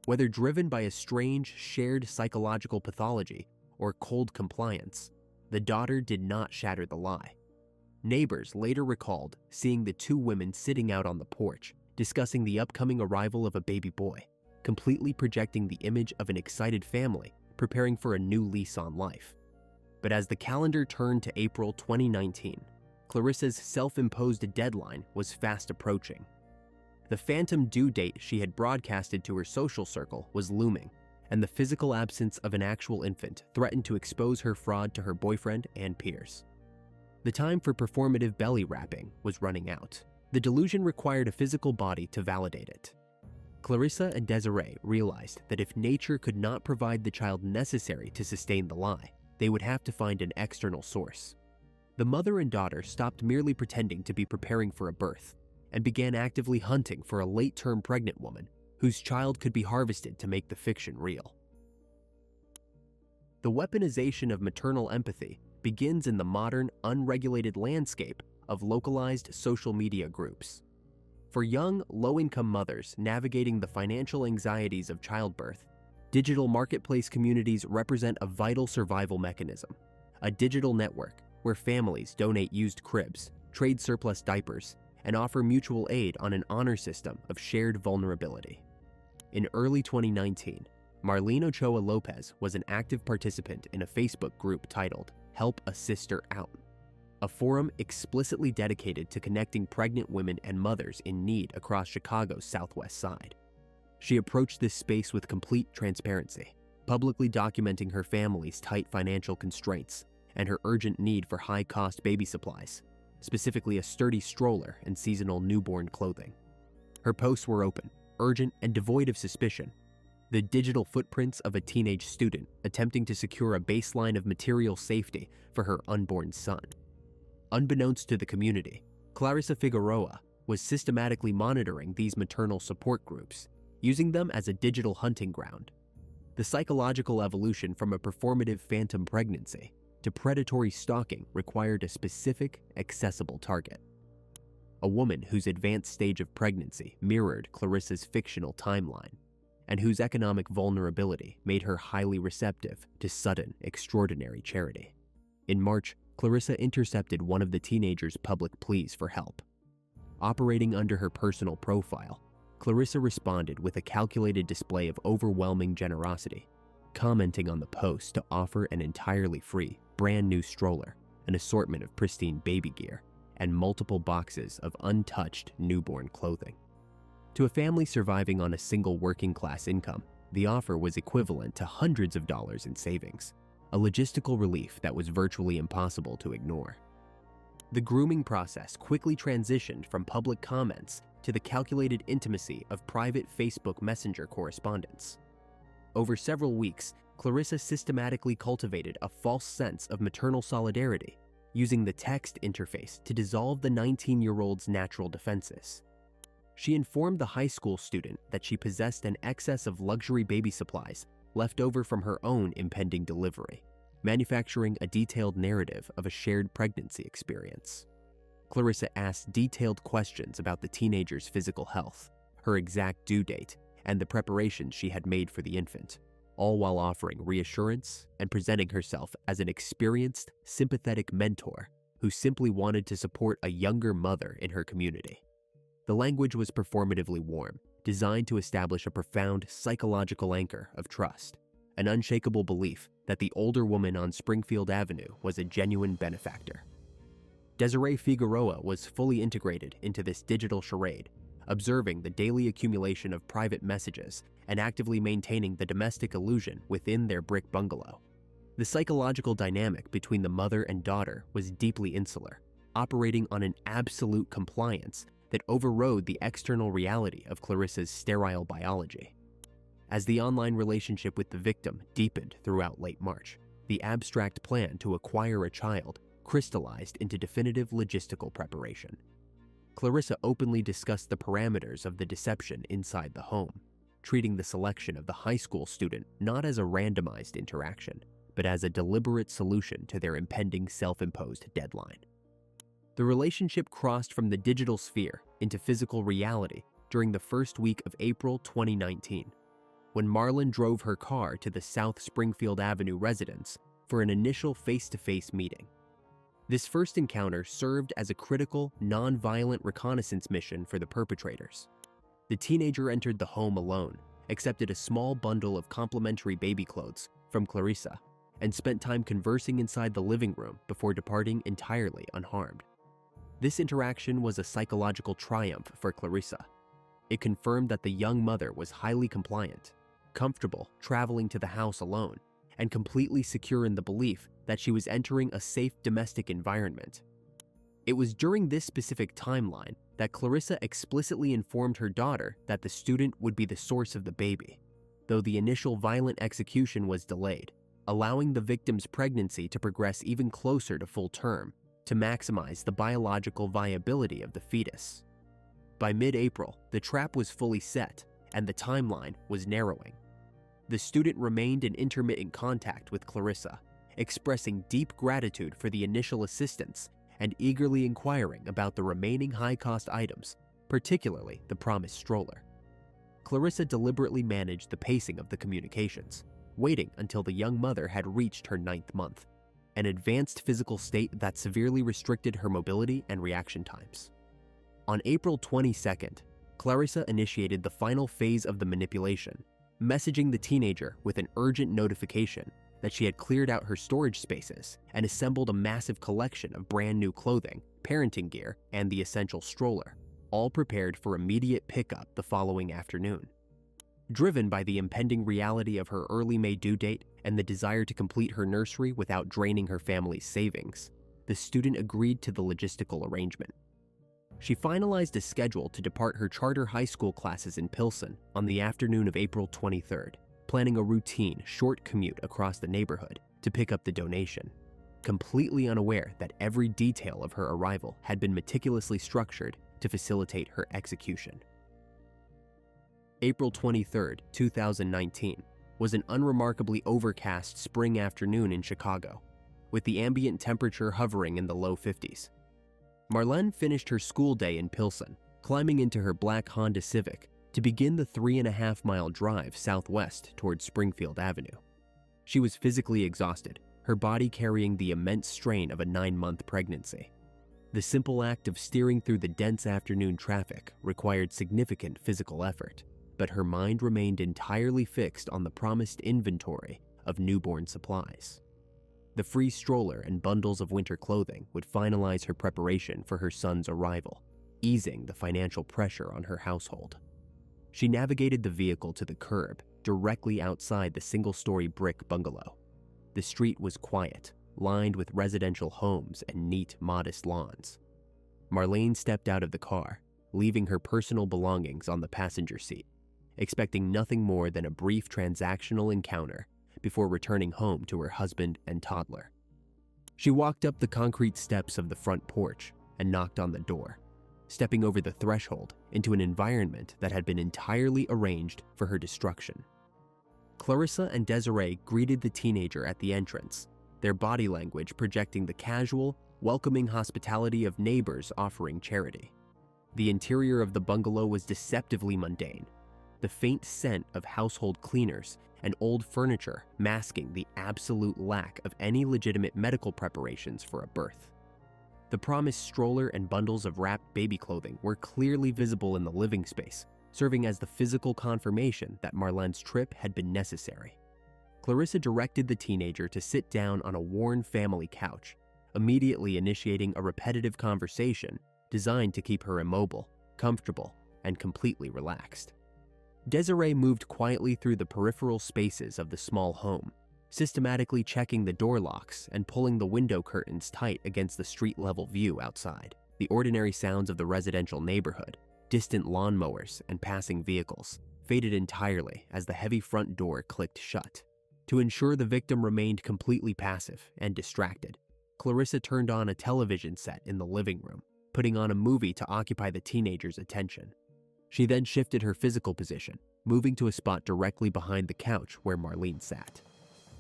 Whether driven by a strange, shared psychological pathology or cold compliance, the daughter did not shatter the lie. Neighbors later recalled seeing the two women sitting out on the porch, discussing the upcoming arrival of a baby boy, completely projecting the image of an excited family preparing for a new lease on life. But as the calendar turned to April 2019, Clarissa's self-imposed deadline was fast approaching. The phantom due date she had broadcasted to her social circle was looming, and the physical absence of an actual infant threatened to expose her fraud to her boyfriend and peers. The time for performative belly wrapping was running out. The delusion required a physical body to validate it. Clarissa and Desiree realized that if nature could not provide the child necessary to sustain the lie, they would have to find an external source. The mother and daughter stopped merely pretending to be preparing for a birth and began actively hunting for a late-term pregnant woman whose child could be harvested to make the fiction real. The weaponization of maternal empathy begins in the modern, unregulated landscape of localized social media groups. For young, low-income mothers navigating the financial anxieties of childbirth, digital marketplace communities represent a vital survival mechanism, a digital network where families donate used cribs, trade surplus diapers, and offer mutual aid on an honor system of shared vulnerability. In early 2019, Marlene Ochoa Lopez was an active participant in a Facebook group titled Help a Sister Out, a forum explicitly dedicated to connecting pregnant women and mothers in need across Chicago's Southwest Side. She approached this space with complete transparency, publicly documenting her family's tight financial constraints and her urgent need for high-cost baby supplies, specifically a sturdy stroller and seasonal newborn clothing. Her posts were open, urgent, and devoid of suspicion, the digital footprints of a teenage student attempting to secure a baseline of material safety for her unborn son. Unbeknownst to the community, Clarissa Figueroa was systematically monitoring these maternal support groups, using them as a digital hunting ground. The psychological evolution from a performative phantom pregnancy to predatory stalking required a specific, accessible target. A woman whose advanced stage of pregnancy mirrored Clarissa's fictional timeline, and whose economic vulnerability made her highly receptive to sudden, extraordinary charity. In March, Clarissa intercepted one of the teenager's public pleas for help. Operating under her personal profile, Clarissa responded with a calculated display of overwhelming generosity, commenting on the post to offer an entirely free, brand new stroller, an assortment of pristine baby gear, and multiple boxes of untouched newborn clothing. To a family surviving on a single working-class income, the offer was equivalent to hundreds of dollars in savings, a logistical relief that was virtually impossible to ignore. The grooming process quickly transitioned from public comments to the calculated intimacy of private Facebook Messenger correspondence. Over several weeks, Clarissa systematically cultivated a false sense of maternal solidarity, using the text interface to dissolve the 19-year-old's natural defenses. She informed the high school student that she possessed an excess of luxury baby supplies left over from her own impending delivery, manufacturing a detailed narrative of a shared pregnancy experience. Clarissa asked detailed questions about the teenager's physical health, her exact due date, and the preparations she had made for the infant, all while offering reassurance and presenting herself as an experienced, sympathetic mentor who simply wanted to support a younger mother in her community. The language was performatively warm, designed to establish a profound psychological anchor of trust, an unshakable belief that the older woman on Springfield Avenue was a genuine benefactor. Desiree Figueroa was fully integrated into this digital charade, observing the daily accumulation of private messages and actively maintaining the domestic illusion within their brick bungalow. The psychological dynamic between the mother and daughter was deeply insular, operating on an absolute compliance that overrode the external reality of Clarissa's sterile biology. As the online relationship with the victim deepened throughout late March, the abstract plan to acquire a child crystallized into definitive logistical preparation. Clarissa openly discussed the parameters of the deception inside the home, treating the selection of the high school student not as a randomized interaction, but as a deliberate solution to their impending self-imposed deadline. The relationship crossed from the digital sphere into physical reality during the first week of April 2019, when Marlene drove her car to the South Springfield Avenue residence for an initial face-to-face meeting. This first encounter served as a critical, non-violent reconnaissance mission for the perpetrators. The teenager entered the home alone, accepted a small bundle of complimentary baby clothes from Clarissa, and spent time conversing inside the living room before departing entirely unharmed. This interaction was a psychological triumph for Clarissa. It confirmed that the young mother was highly compliant, comfortable traveling to the house alone, and completely secure in the belief that she was entering a safe domestic environment. It was during this specific timeline that Clarissa explicitly informed her daughter that the student would be the source of the baby, though the initial violent execution was delayed, allowing the victim's pregnancy to progress even closer to full term to maximize the biological viability of the fetus. By mid-April, the trap was fully set, and the timeline was narrowing. The student remained in intermittent contact with Clarissa, expressing deep gratitude for the initial assistance and eagerly inquiring about the remaining high-cost items, particularly the promised stroller. Clarissa deliberately managed the pacing of the communications, waiting until the young mother had reached her 9th month, an advanced physical state that severely restricted her mobility and reaction times. On April 22nd, Clarissa initiated the final phase of the manipulation, messaging the teenager with an urgent notification that she had cleared out her storage spaces and assembled a massive collection of brand new clothing, parenting gear, and the essential stroller, all prepared for immediate pickup the following afternoon. Driven by the impending reality of her early May due date and the desire to complete her nursery without draining her family's savings, the student agreed to the logistical arrangement. She finalized a schedule to depart her charter high school classes in Pilsen on the afternoon of April 23rd, planning a routine, short commute across the neighborhood to pick up the donation, completely unaware that every detail of her arrival had been meticulously structured to facilitate her execution. April 23, 2019, was an unremarkably overcast spring afternoon in Chicago, with the ambient temperature hovering in the low 50s. Marlene finished her school day in Pilsen, climbing into her black Honda Civic to begin the 3.5-mile drive southwest toward Springfield Avenue. She was physically exhausted, her body carrying the immense strain of a 9-month pregnancy. The simple act of steering through the dense afternoon traffic required significant physical effort, but her mind remained entirely fixed on the promised inventory of newborn supplies. The free stroller and bundles of winter clothing would finalize her preparation for her son's arrival, easing the financial pressure on her household. She navigated the vehicle to the curb directly outside the single-story brick bungalow. The street was quiet, lined with residential homes and neat, modest lawns. Marlene stepped out of the car, leaving her personal belongings on the passenger seat, expecting nothing more than a brief transactional encounter before returning home to her husband and toddler. She walked up the concrete steps of the front porch and knocked on the door, stepping over the threshold into an environment that had been entirely arranged for her destruction. Clarissa and Desiree greeted the teenager at the entrance, their body language projecting the casual, welcoming hospitality of neighbors offering charity. The interior of the bungalow was deceptively mundane, the faint scent of household cleaners and old furniture masking the absolute lack of any legitimate medical preparations for a birth. The promised stroller and bundles of wrapped baby clothing were clearly visible in the living space, serving as the physical confirmation that Marlene's trip had been necessary. Clarissa directed the teenager to sit down on a worn family couch, immediately initiating a repetitive conversation designed to keep her immobile, comfortable, and completely relaxed. Desiree moved quietly through the peripheral spaces of the small home, systematically checking the door locks and pulling the window curtains tight against the street-level view outside. The ordinary sounds of the residential neighborhood, distant lawnmowers and passing vehicles, faded entirely as the heavy front door clicked shut. To ensure the victim remained completely passive and distracted, Clarissa turned on a television set in the living room, putting on a movie to occupy the teenager's attention. She then shifted her physical position, moving to a spot directly behind the couch where Marlene sat.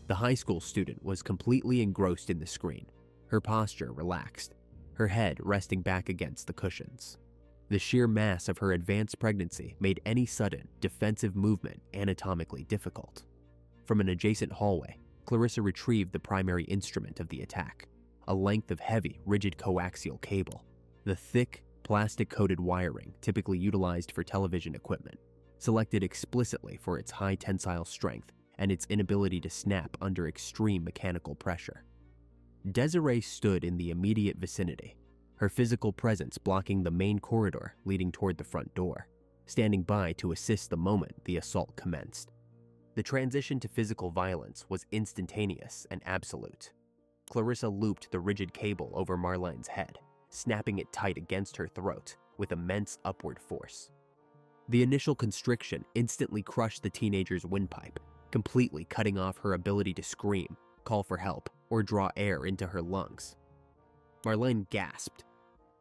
The high school student was completely engrossed in the screen, her posture relaxed, her head resting back against the cushions. The sheer mass of her advanced pregnancy made any sudden, defensive movement anatomically difficult. From an adjacent hallway, Clarissa retrieved the primary instrument of the attack, a length of heavy, rigid coaxial cable. The thick, plastic-coated wiring typically utilized for television equipment, selected explicitly for its high tensile strength and its inability to snap under extreme mechanical pressure. Desiree stood in the immediate vicinity, her physical presence blocking the main corridor leading toward the front door, standing by to assist the moment the assault commenced. The transition to physical violence was instantaneous and absolute. Clarissa looped the rigid cable over Marlene's head, snapping it tight against her throat with immense upward force. The initial constriction instantly crushed the teenager's windpipe, completely cutting off her ability to scream, call for help, or draw air into her lungs. Marlene gasped.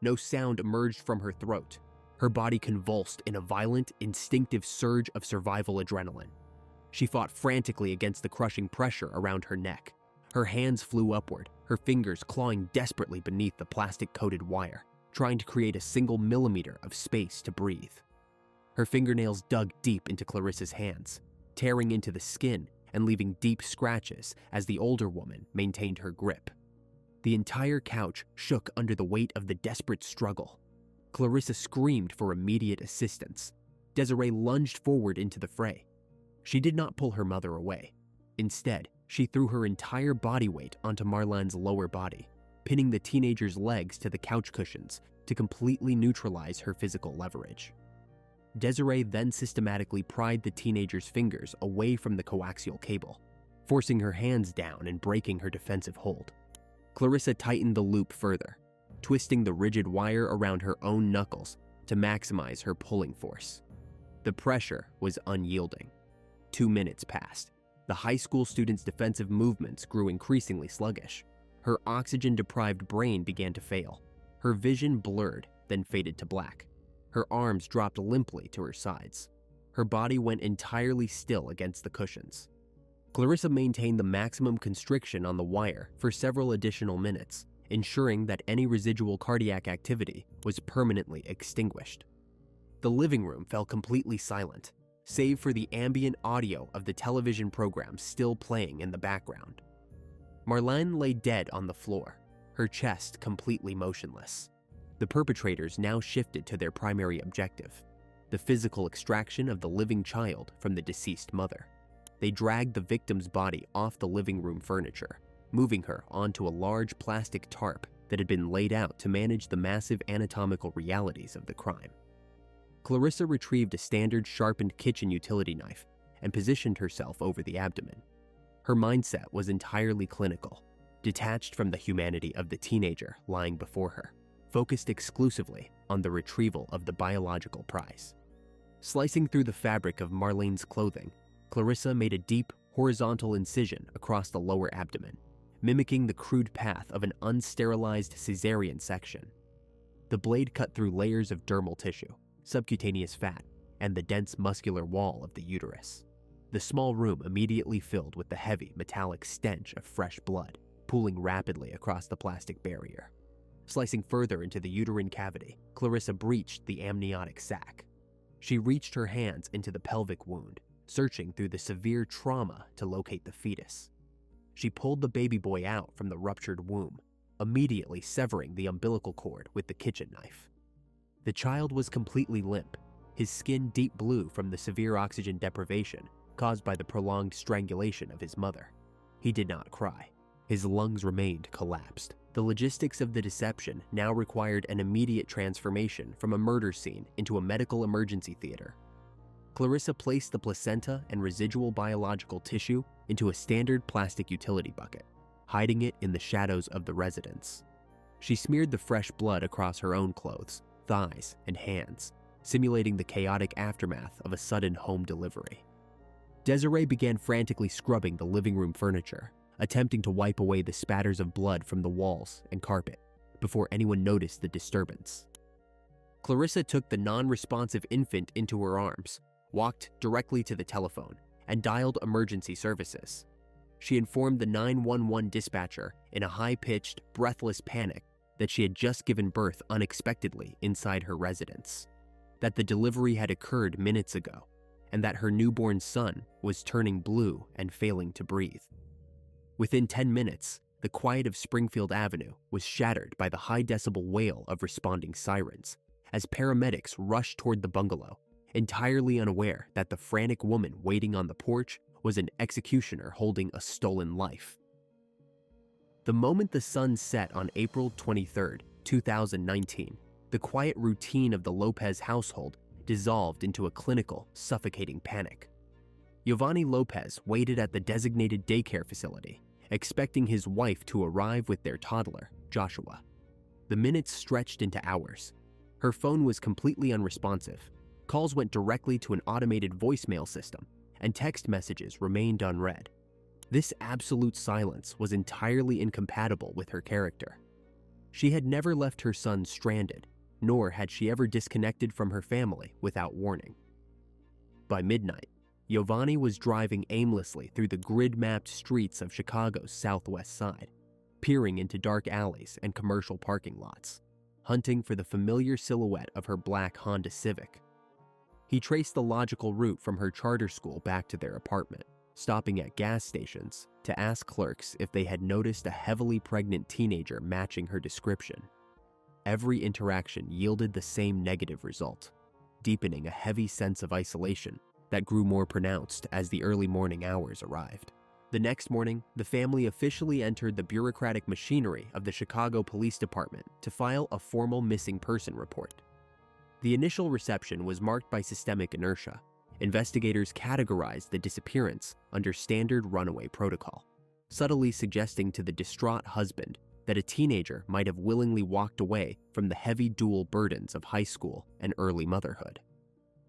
No sound emerged from her throat. Her body convulsed in a violent, instinctive surge of survival adrenaline. She fought frantically against the crushing pressure around her neck. Her hands flew upward, her fingers clawing desperately beneath the plastic-coated wire, trying to create a single millimeter of space to breathe. Her fingernails dug deep into Clarissa's hands, tearing into the skin and leaving deep scratches as the older woman maintained her grip. The entire couch shook under the weight of the desperate struggle. Clarissa screamed for immediate assistance. Desiree lunged forward into the fray. She did not pull her mother away. Instead, she threw her entire body weight onto Marlene's lower body, pinning the teenager's legs to the couch cushions to completely neutralize her physical leverage. Desiree then systematically pried the teenager's fingers away from the coaxial cable, forcing her hands down and breaking her defensive hold. Clarissa tightened the loop further, twisting the rigid wire around her own knuckles to maximize her pulling force. The pressure was unyielding. 2 minutes passed. The high school student's defensive movements grew increasingly sluggish. Her oxygen-deprived brain began to fail. Her vision blurred, then faded to black. Her arms dropped limply to her sides. Her body went entirely still against the cushions. Clarissa maintained the maximum constriction on the wire for several additional minutes, ensuring that any residual cardiac activity was permanently extinguished. The living room fell completely silent, save for the ambient audio of the television program still playing in the background. Marlene lay dead on the floor, her chest completely motionless. The perpetrators now shifted to their primary objective, the physical extraction of the living child from the deceased mother. They dragged the victim's body off the living room furniture, moving her onto a large plastic tarp that had been laid out to manage the massive anatomical realities of the crime. Clarissa retrieved a standard sharpened kitchen utility knife and positioned herself over the abdomen. Her mindset was entirely clinical, detached from the humanity of the teenager lying before her, focused exclusively on the retrieval of the biological prize. Slicing through the fabric of Marlene's clothing, Clarissa made a deep, horizontal incision across the lower abdomen, mimicking the crude path of an unsterilized cesarean section. The blade cut through layers of dermal tissue, subcutaneous fat, and the dense muscular wall of the uterus. The small room immediately filled with the heavy, metallic stench of fresh blood, pooling rapidly across the plastic barrier. Slicing further into the uterine cavity, Clarissa breached the amniotic sac. She reached her hands into the pelvic wound, searching through the severe trauma to locate the fetus. She pulled the baby boy out from the ruptured womb, immediately severing the umbilical cord with the kitchen knife. The child was completely limp, his skin deep blue from the severe oxygen deprivation caused by the prolonged strangulation of his mother. He did not cry. His lungs remained collapsed. The logistics of the deception now required an immediate transformation from a murder scene into a medical emergency theater. Clarissa placed the placenta and residual biological tissue into a standard plastic utility bucket, hiding it in the shadows of the residence. She smeared the fresh blood across her own clothes, thighs, and hands, simulating the chaotic aftermath of a sudden home delivery. Desiree began frantically scrubbing the living room furniture, attempting to wipe away the spatters of blood from the walls and carpet before anyone noticed the disturbance. Clarissa took the non-responsive infant into her arms, walked directly to the telephone, and dialed emergency services. She informed the 911 dispatcher in a high-pitched, breathless panic that she had just given birth unexpectedly inside her residence, that the delivery had occurred minutes ago, and that her newborn son was turning blue and failing to breathe. Within 10 minutes, the quiet of Springfield Avenue was shattered by the high-decibel wail of responding sirens as paramedics rushed toward the bungalow, entirely unaware that the frantic woman waiting on the porch was an executioner holding a stolen life. The moment the sun set on April 23, 2019, the quiet routine of the Lopez household dissolved into a clinical, suffocating panic. Giovanni Lopez waited at the designated daycare facility, expecting his wife to arrive with their toddler, Joshua. The minutes stretched into hours. Her phone was completely unresponsive. Calls went directly to an automated voicemail system, and text messages remained unread. This absolute silence was entirely incompatible with her character. She had never left her son stranded, nor had she ever disconnected from her family without warning. By midnight, Giovanni was driving aimlessly through the grid-mapped streets of Chicago's southwest side, peering into dark alleys and commercial parking lots, hunting for the familiar silhouette of her black Honda Civic. He traced the logical route from her charter school back to their apartment, stopping at gas stations to ask clerks if they had noticed a heavily pregnant teenager matching her description. Every interaction yielded the same negative result, deepening a heavy sense of isolation that grew more pronounced as the early morning hours arrived. The next morning, the family officially entered the bureaucratic machinery of the Chicago Police Department to file a formal missing person report. The initial reception was marked by systemic inertia. Investigators categorized the disappearance under standard runaway protocol, subtly suggesting to the distraught husband that a teenager might have willingly walked away from the heavy dual burdens of high school and early motherhood.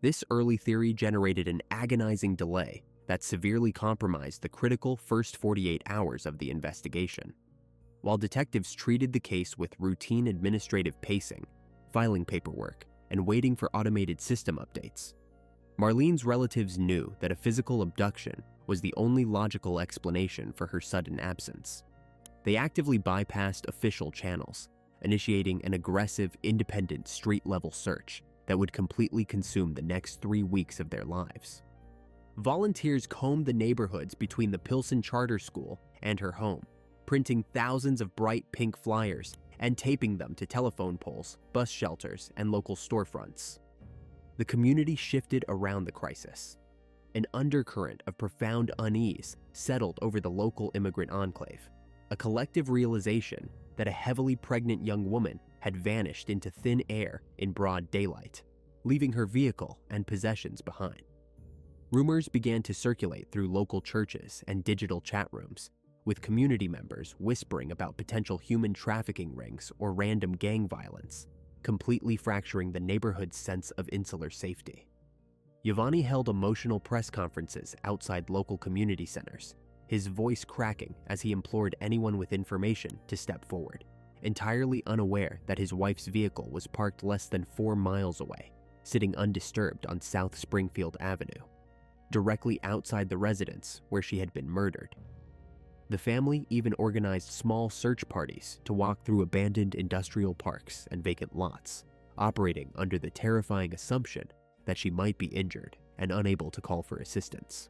This early theory generated an agonizing delay that severely compromised the critical first 48 hours of the investigation. While detectives treated the case with routine administrative pacing, filing paperwork, and waiting for automated system updates, Marlene's relatives knew that a physical abduction was the only logical explanation for her sudden absence. They actively bypassed official channels, initiating an aggressive, independent street-level search that would completely consume the next 3 weeks of their lives. Volunteers combed the neighborhoods between the Pilsen Charter School and her home, printing thousands of bright pink flyers and taping them to telephone poles, bus shelters, and local storefronts. The community shifted around the crisis. An undercurrent of profound unease settled over the local immigrant enclave, a collective realization that a heavily pregnant young woman had vanished into thin air in broad daylight, leaving her vehicle and possessions behind. Rumors began to circulate through local churches and digital chat rooms, with community members whispering about potential human trafficking rings or random gang violence, completely fracturing the neighborhood's sense of insular safety. Giovanni held emotional press conferences outside local community centers, his voice cracking as he implored anyone with information to step forward, entirely unaware that his wife's vehicle was parked less than 4 miles away, sitting undisturbed on South Springfield Avenue, directly outside the residence where she had been murdered. The family even organized small search parties to walk through abandoned industrial parks and vacant lots, operating under the terrifying assumption that she might be injured and unable to call for assistance.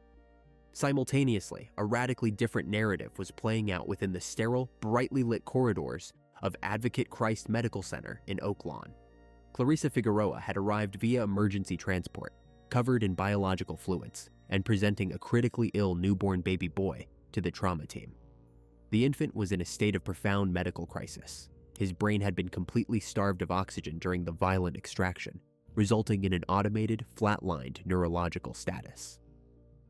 Simultaneously, a radically different narrative was playing out within the sterile, brightly lit corridors of Advocate Christ Medical Center in Oak Lawn. Clarissa Figueroa had arrived via emergency transport, covered in biological fluids, and presenting a critically ill newborn baby boy to the trauma team. The infant was in a state of profound medical crisis. His brain had been completely starved of oxygen during the violent extraction, resulting in an automated, flatlined neurological status.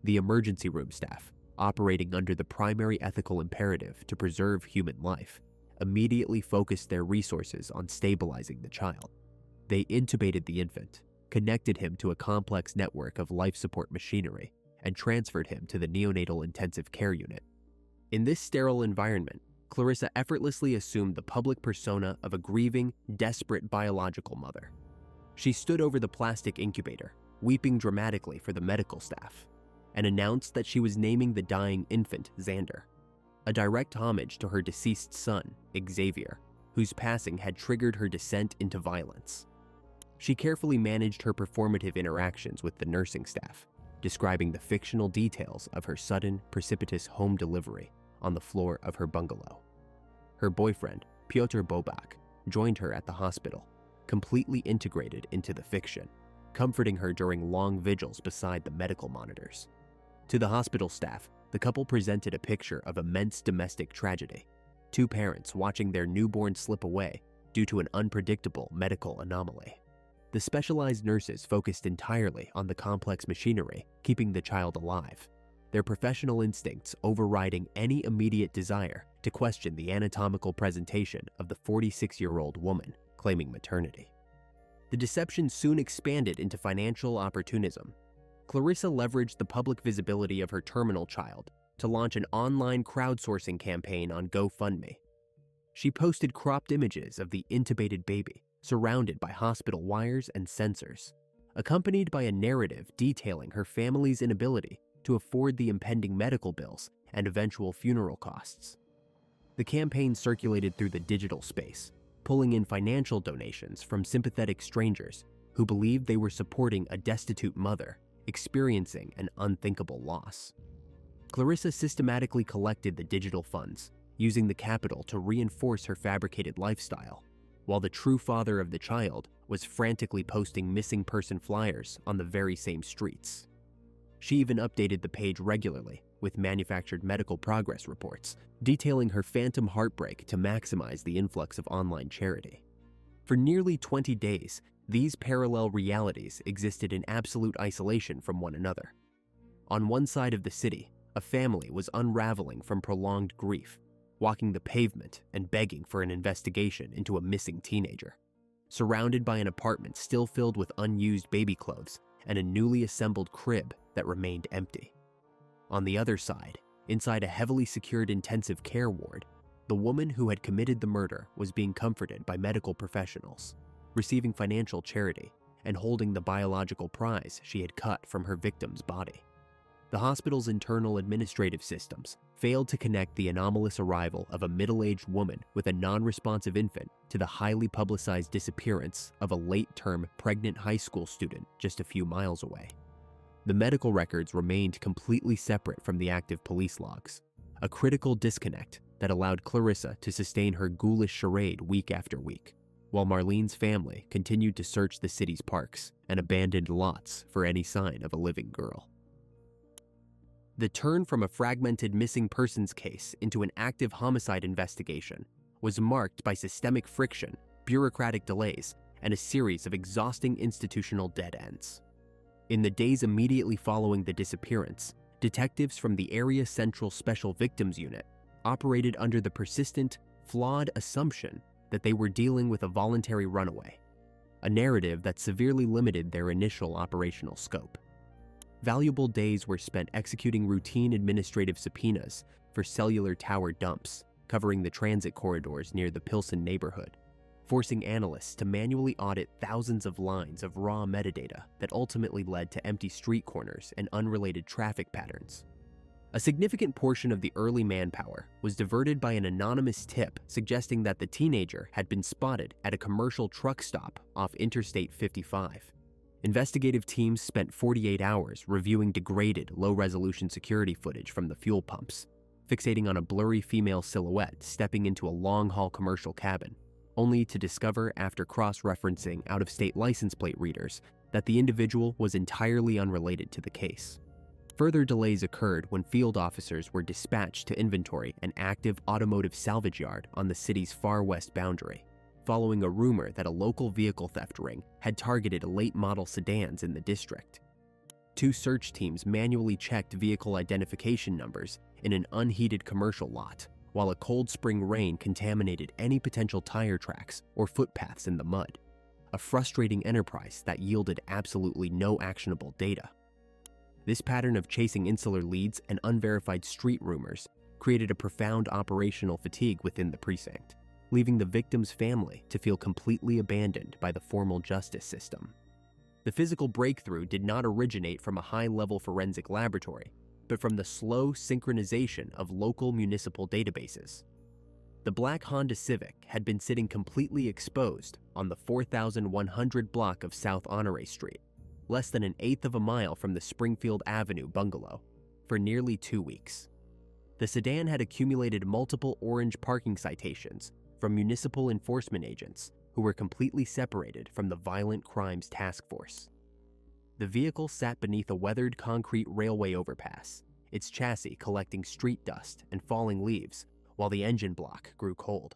The emergency room staff, operating under the primary ethical imperative to preserve human life, immediately focused their resources on stabilizing the child. They intubated the infant, connected him to a complex network of life support machinery, and transferred him to the neonatal intensive care unit. In this sterile environment, Clarissa effortlessly assumed the public persona of a grieving, desperate biological mother. She stood over the plastic incubator, weeping dramatically for the medical staff, and announced that she was naming the dying infant Xander, a direct homage to her deceased son, Xavier, whose passing had triggered her descent into violence. She carefully managed her performative interactions with the nursing staff, describing the fictional details of her sudden, precipitous home delivery on the floor of her bungalow. Her boyfriend, Piotr Bobak, joined her at the hospital, completely integrated into the fiction, comforting her during long vigils beside the medical monitors. To the hospital staff, the couple presented a picture of immense domestic tragedy, 2 parents watching their newborn slip away due to an unpredictable medical anomaly. The specialized nurses focused entirely on the complex machinery keeping the child alive, their professional instincts overriding any immediate desire to question the anatomical presentation of the 46-year-old woman claiming maternity. The deception soon expanded into financial opportunism. Clarissa leveraged the public visibility of her terminal child to launch an online crowdsourcing campaign on GoFundMe. She posted cropped images of the intubated baby, surrounded by hospital wires and sensors, accompanied by a narrative detailing her family's inability to afford the impending medical bills and eventual funeral costs. The campaign circulated through the digital space, pulling in financial donations from sympathetic strangers who believed they were supporting a destitute mother experiencing an unthinkable loss. Clarissa systematically collected the digital funds, using the capital to reinforce her fabricated lifestyle, while the true father of the child was frantically posting missing person flyers on the very same streets. She even updated the page regularly with manufactured medical progress reports, detailing her phantom heartbreak to maximize the influx of online charity. For nearly 20 days, these parallel realities existed in absolute isolation from one another. On one side of the city, a family was unraveling from prolonged grief, walking the pavement and begging for an investigation into a missing teenager, surrounded by an apartment still filled with unused baby clothes and a newly assembled crib that remained empty. On the other side, inside a heavily secured intensive care ward, the woman who had committed the murder was being comforted by medical professionals, receiving financial charity, and holding the biological prize she had cut from her victim's body. The hospital's internal administrative systems failed to connect the anomalous arrival of a middle-aged woman with a non-responsive infant to the highly publicized disappearance of a late-term pregnant high school student just a few miles away. The medical records remained completely separate from the active police logs, a critical disconnect that allowed Clarissa to sustain her ghoulish charade week after week, while Marlene's family continued to search the city's parks and abandoned lots for any sign of a living girl. The turn from a fragmented missing persons case into an active homicide investigation was marked by systemic friction, bureaucratic delays, and a series of exhausting institutional dead ends. In the days immediately following the disappearance, detectives from the Area Central Special Victims Unit operated under the persistent, flawed assumption that they were dealing with a voluntary runaway, a narrative that severely limited their initial operational scope. Valuable days were spent executing routine administrative subpoenas for cellular tower dumps covering the transit corridors near the Pilsen neighborhood, forcing analysts to manually audit thousands of lines of raw metadata that ultimately led to empty street corners and unrelated traffic patterns. A significant portion of the early manpower was diverted by an anonymous tip suggesting that the teenager had been spotted at a commercial truck stop off Interstate 55. Investigative teams spent 48 hours reviewing degraded, low-resolution security footage from the fuel pumps, fixating on a blurry female silhouette stepping into a long-haul commercial cabin, only to discover after cross-referencing out-of-state license plate readers that the individual was entirely unrelated to the case. Further delays occurred when field officers were dispatched to inventory an active automotive salvage yard on the city's far west boundary, following a rumor that a local vehicle theft ring had targeted late-model sedans in the district. 2 search teams manually checked vehicle identification numbers in an unheated commercial lot, while a cold spring rain contaminated any potential tire tracks or footpaths in the mud, a frustrating enterprise that yielded absolutely no actionable data. This pattern of chasing insular leads and unverified street rumors created a profound operational fatigue within the precinct, leaving the victim's family to feel completely abandoned by the formal justice system. The physical breakthrough did not originate from a high-level forensic laboratory, but from the slow synchronization of local municipal databases. The black Honda Civic had been sitting completely exposed on the 4100 block of South Honore Street, less than an eighth of a mile from the Springfield Avenue bungalow, for nearly 2 weeks. The sedan had accumulated multiple orange parking citations from municipal enforcement agents who were completely separated from the Violent Crimes Task Force. The vehicle sat beneath a weathered concrete railway overpass, its chassis collecting street dust and falling leaves while the engine block grew cold.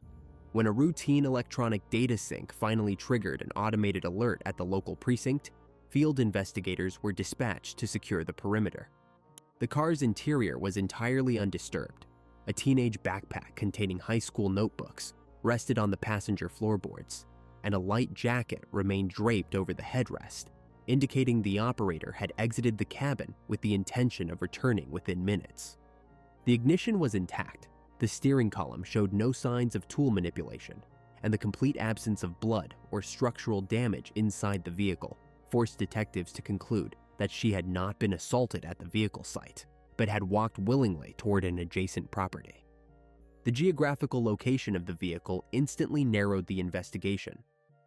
When a routine electronic data sync finally triggered an automated alert at the local precinct, field investigators were dispatched to secure the perimeter. The car's interior was entirely undisturbed. A teenage backpack containing high school notebooks rested on the passenger floorboards, and a light jacket remained draped over the headrest, indicating the operator had exited the cabin with the intention of returning within minutes. The ignition was intact. The steering column showed no signs of tool manipulation, and the complete absence of blood or structural damage inside the vehicle forced detectives to conclude that she had not been assaulted at the vehicle site, but had walked willingly toward an adjacent property. The geographical location of the vehicle instantly narrowed the investigation,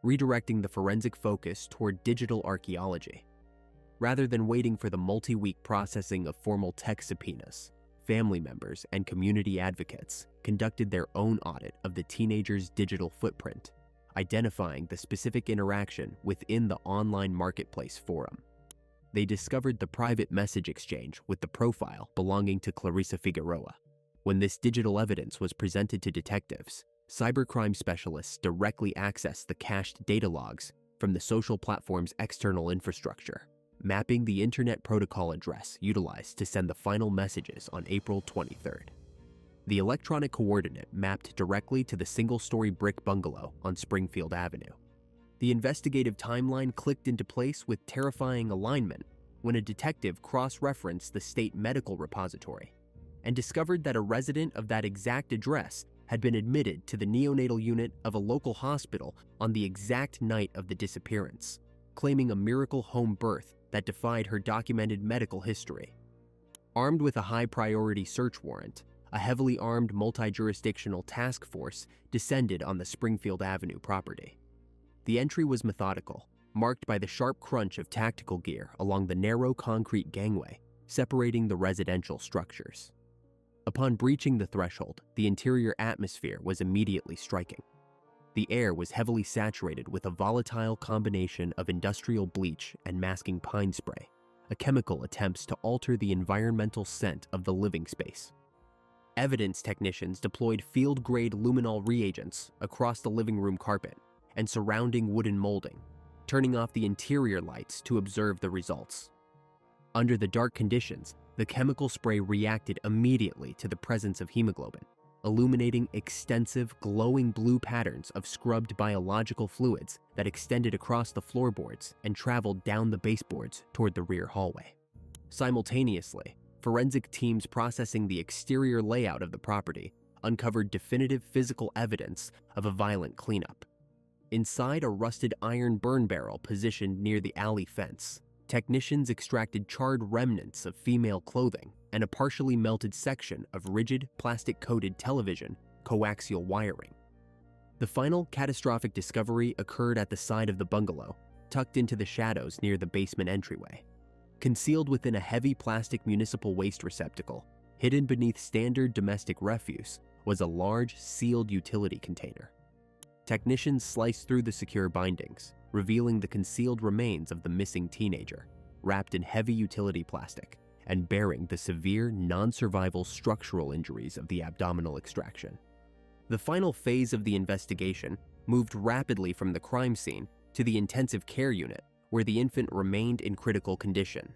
redirecting the forensic focus toward digital archaeology. Rather than waiting for the multi-week processing of formal tech subpoenas, family members and community advocates conducted their own audit of the teenager's digital footprint, identifying the specific interaction within the online marketplace forum. They discovered the private message exchange with the profile belonging to Clarissa Figueroa. When this digital evidence was presented to detectives, cybercrime specialists directly accessed the cached data logs from the social platform's external infrastructure, mapping the Internet Protocol address utilized to send the final messages on April 23rd. The electronic coordinate mapped directly to the single-story brick bungalow on Springfield Avenue. The investigative timeline clicked into place with terrifying alignment when a detective cross-referenced the state medical repository and discovered that a resident of that exact address had been admitted to the neonatal unit of a local hospital on the exact night of the disappearance, claiming a miracle home birth that defied her documented medical history. Armed with a high-priority search warrant, a heavily armed multi-jurisdictional task force descended on the Springfield Avenue property. The entry was methodical, marked by the sharp crunch of tactical gear along the narrow concrete gangway separating the residential structures. Upon breaching the threshold, the interior atmosphere was immediately striking. The air was heavily saturated with a volatile combination of industrial bleach and masking pine spray, a chemical attempts to alter the environmental scent of the living space. Evidence technicians deployed field-grade luminol reagents across the living room carpet and surrounding wooden molding, turning off the interior lights to observe the results. Under the dark conditions, the chemical spray reacted immediately to the presence of hemoglobin, illuminating extensive glowing blue patterns of scrubbed biological fluids that extended across the floorboards and traveled down the baseboards toward the rear hallway. Simultaneously, forensic teams processing the exterior layout of the property uncovered definitive physical evidence of a violent cleanup. Inside a rusted iron burn barrel positioned near the alley fence, technicians extracted charred remnants of female clothing and a partially melted section of rigid, plastic-coated television coaxial wiring. The final catastrophic discovery occurred at the side of the bungalow, tucked into the shadows near the basement entryway. Concealed within a heavy plastic municipal waste receptacle, hidden beneath standard domestic refuse, was a large, sealed utility container. Technicians sliced through the secure bindings, revealing the concealed remains of the missing teenager, wrapped in heavy utility plastic and bearing the severe non-survival structural injuries of the abdominal extraction. The final phase of the investigation moved rapidly from the crime scene to the intensive care unit, where the infant remained in critical condition.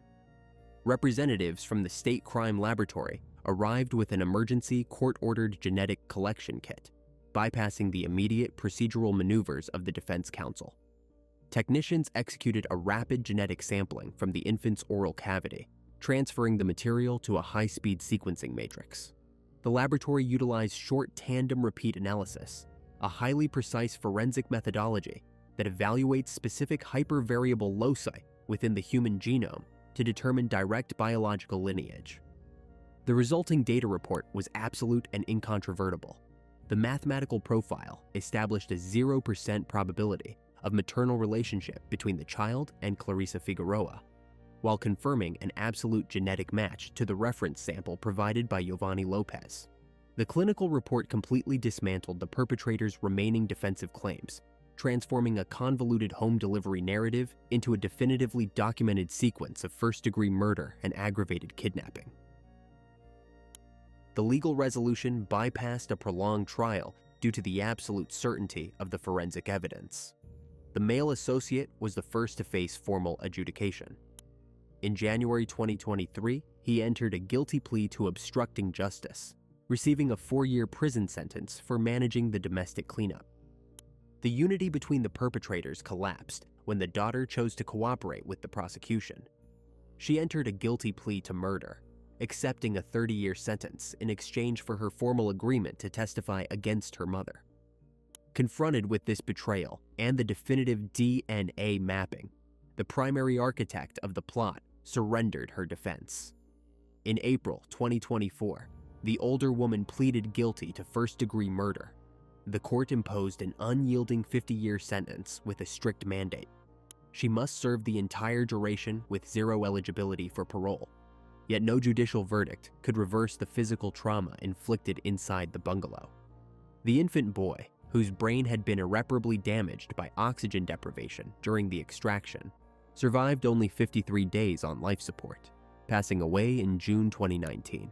Representatives from the State Crime Laboratory arrived with an emergency court-ordered genetic collection kit, bypassing the immediate procedural maneuvers of the defense counsel. Technicians executed a rapid genetic sampling from the infant's oral cavity, transferring the material to a high-speed sequencing matrix. The laboratory utilized short tandem repeat analysis, a highly precise forensic methodology that evaluates specific hypervariable loci within the human genome to determine direct biological lineage. The resulting data report was absolute and incontrovertible. The mathematical profile established a 0% probability of maternal relationship between the child and Clarissa Figueroa, while confirming an absolute genetic match to the reference sample provided by Giovanni Lopez. The clinical report completely dismantled the perpetrator's remaining defensive claims, transforming a convoluted home delivery narrative into a definitively documented sequence of first-degree murder and aggravated kidnapping. The legal resolution bypassed a prolonged trial due to the absolute certainty of the forensic evidence. The male associate was the first to face formal adjudication. In January 2023, he entered a guilty plea to obstructing justice, receiving a 4-year prison sentence for managing the domestic cleanup. The unity between the perpetrators collapsed when the daughter chose to cooperate with the prosecution. She entered a guilty plea to murder, accepting a 30-year sentence in exchange for her formal agreement to testify against her mother. Confronted with this betrayal and the definitive DNA mapping, the primary architect of the plot surrendered her defense. In April 2024, the older woman pleaded guilty to first-degree murder. The court imposed an unyielding 50-year sentence with a strict mandate. She must serve the entire duration with zero eligibility for parole. Yet no judicial verdict could reverse the physical trauma inflicted inside the bungalow. The infant boy, whose brain had been irreparably damaged by oxygen deprivation during the extraction, survived only 53 days on life support, passing away in June 2019.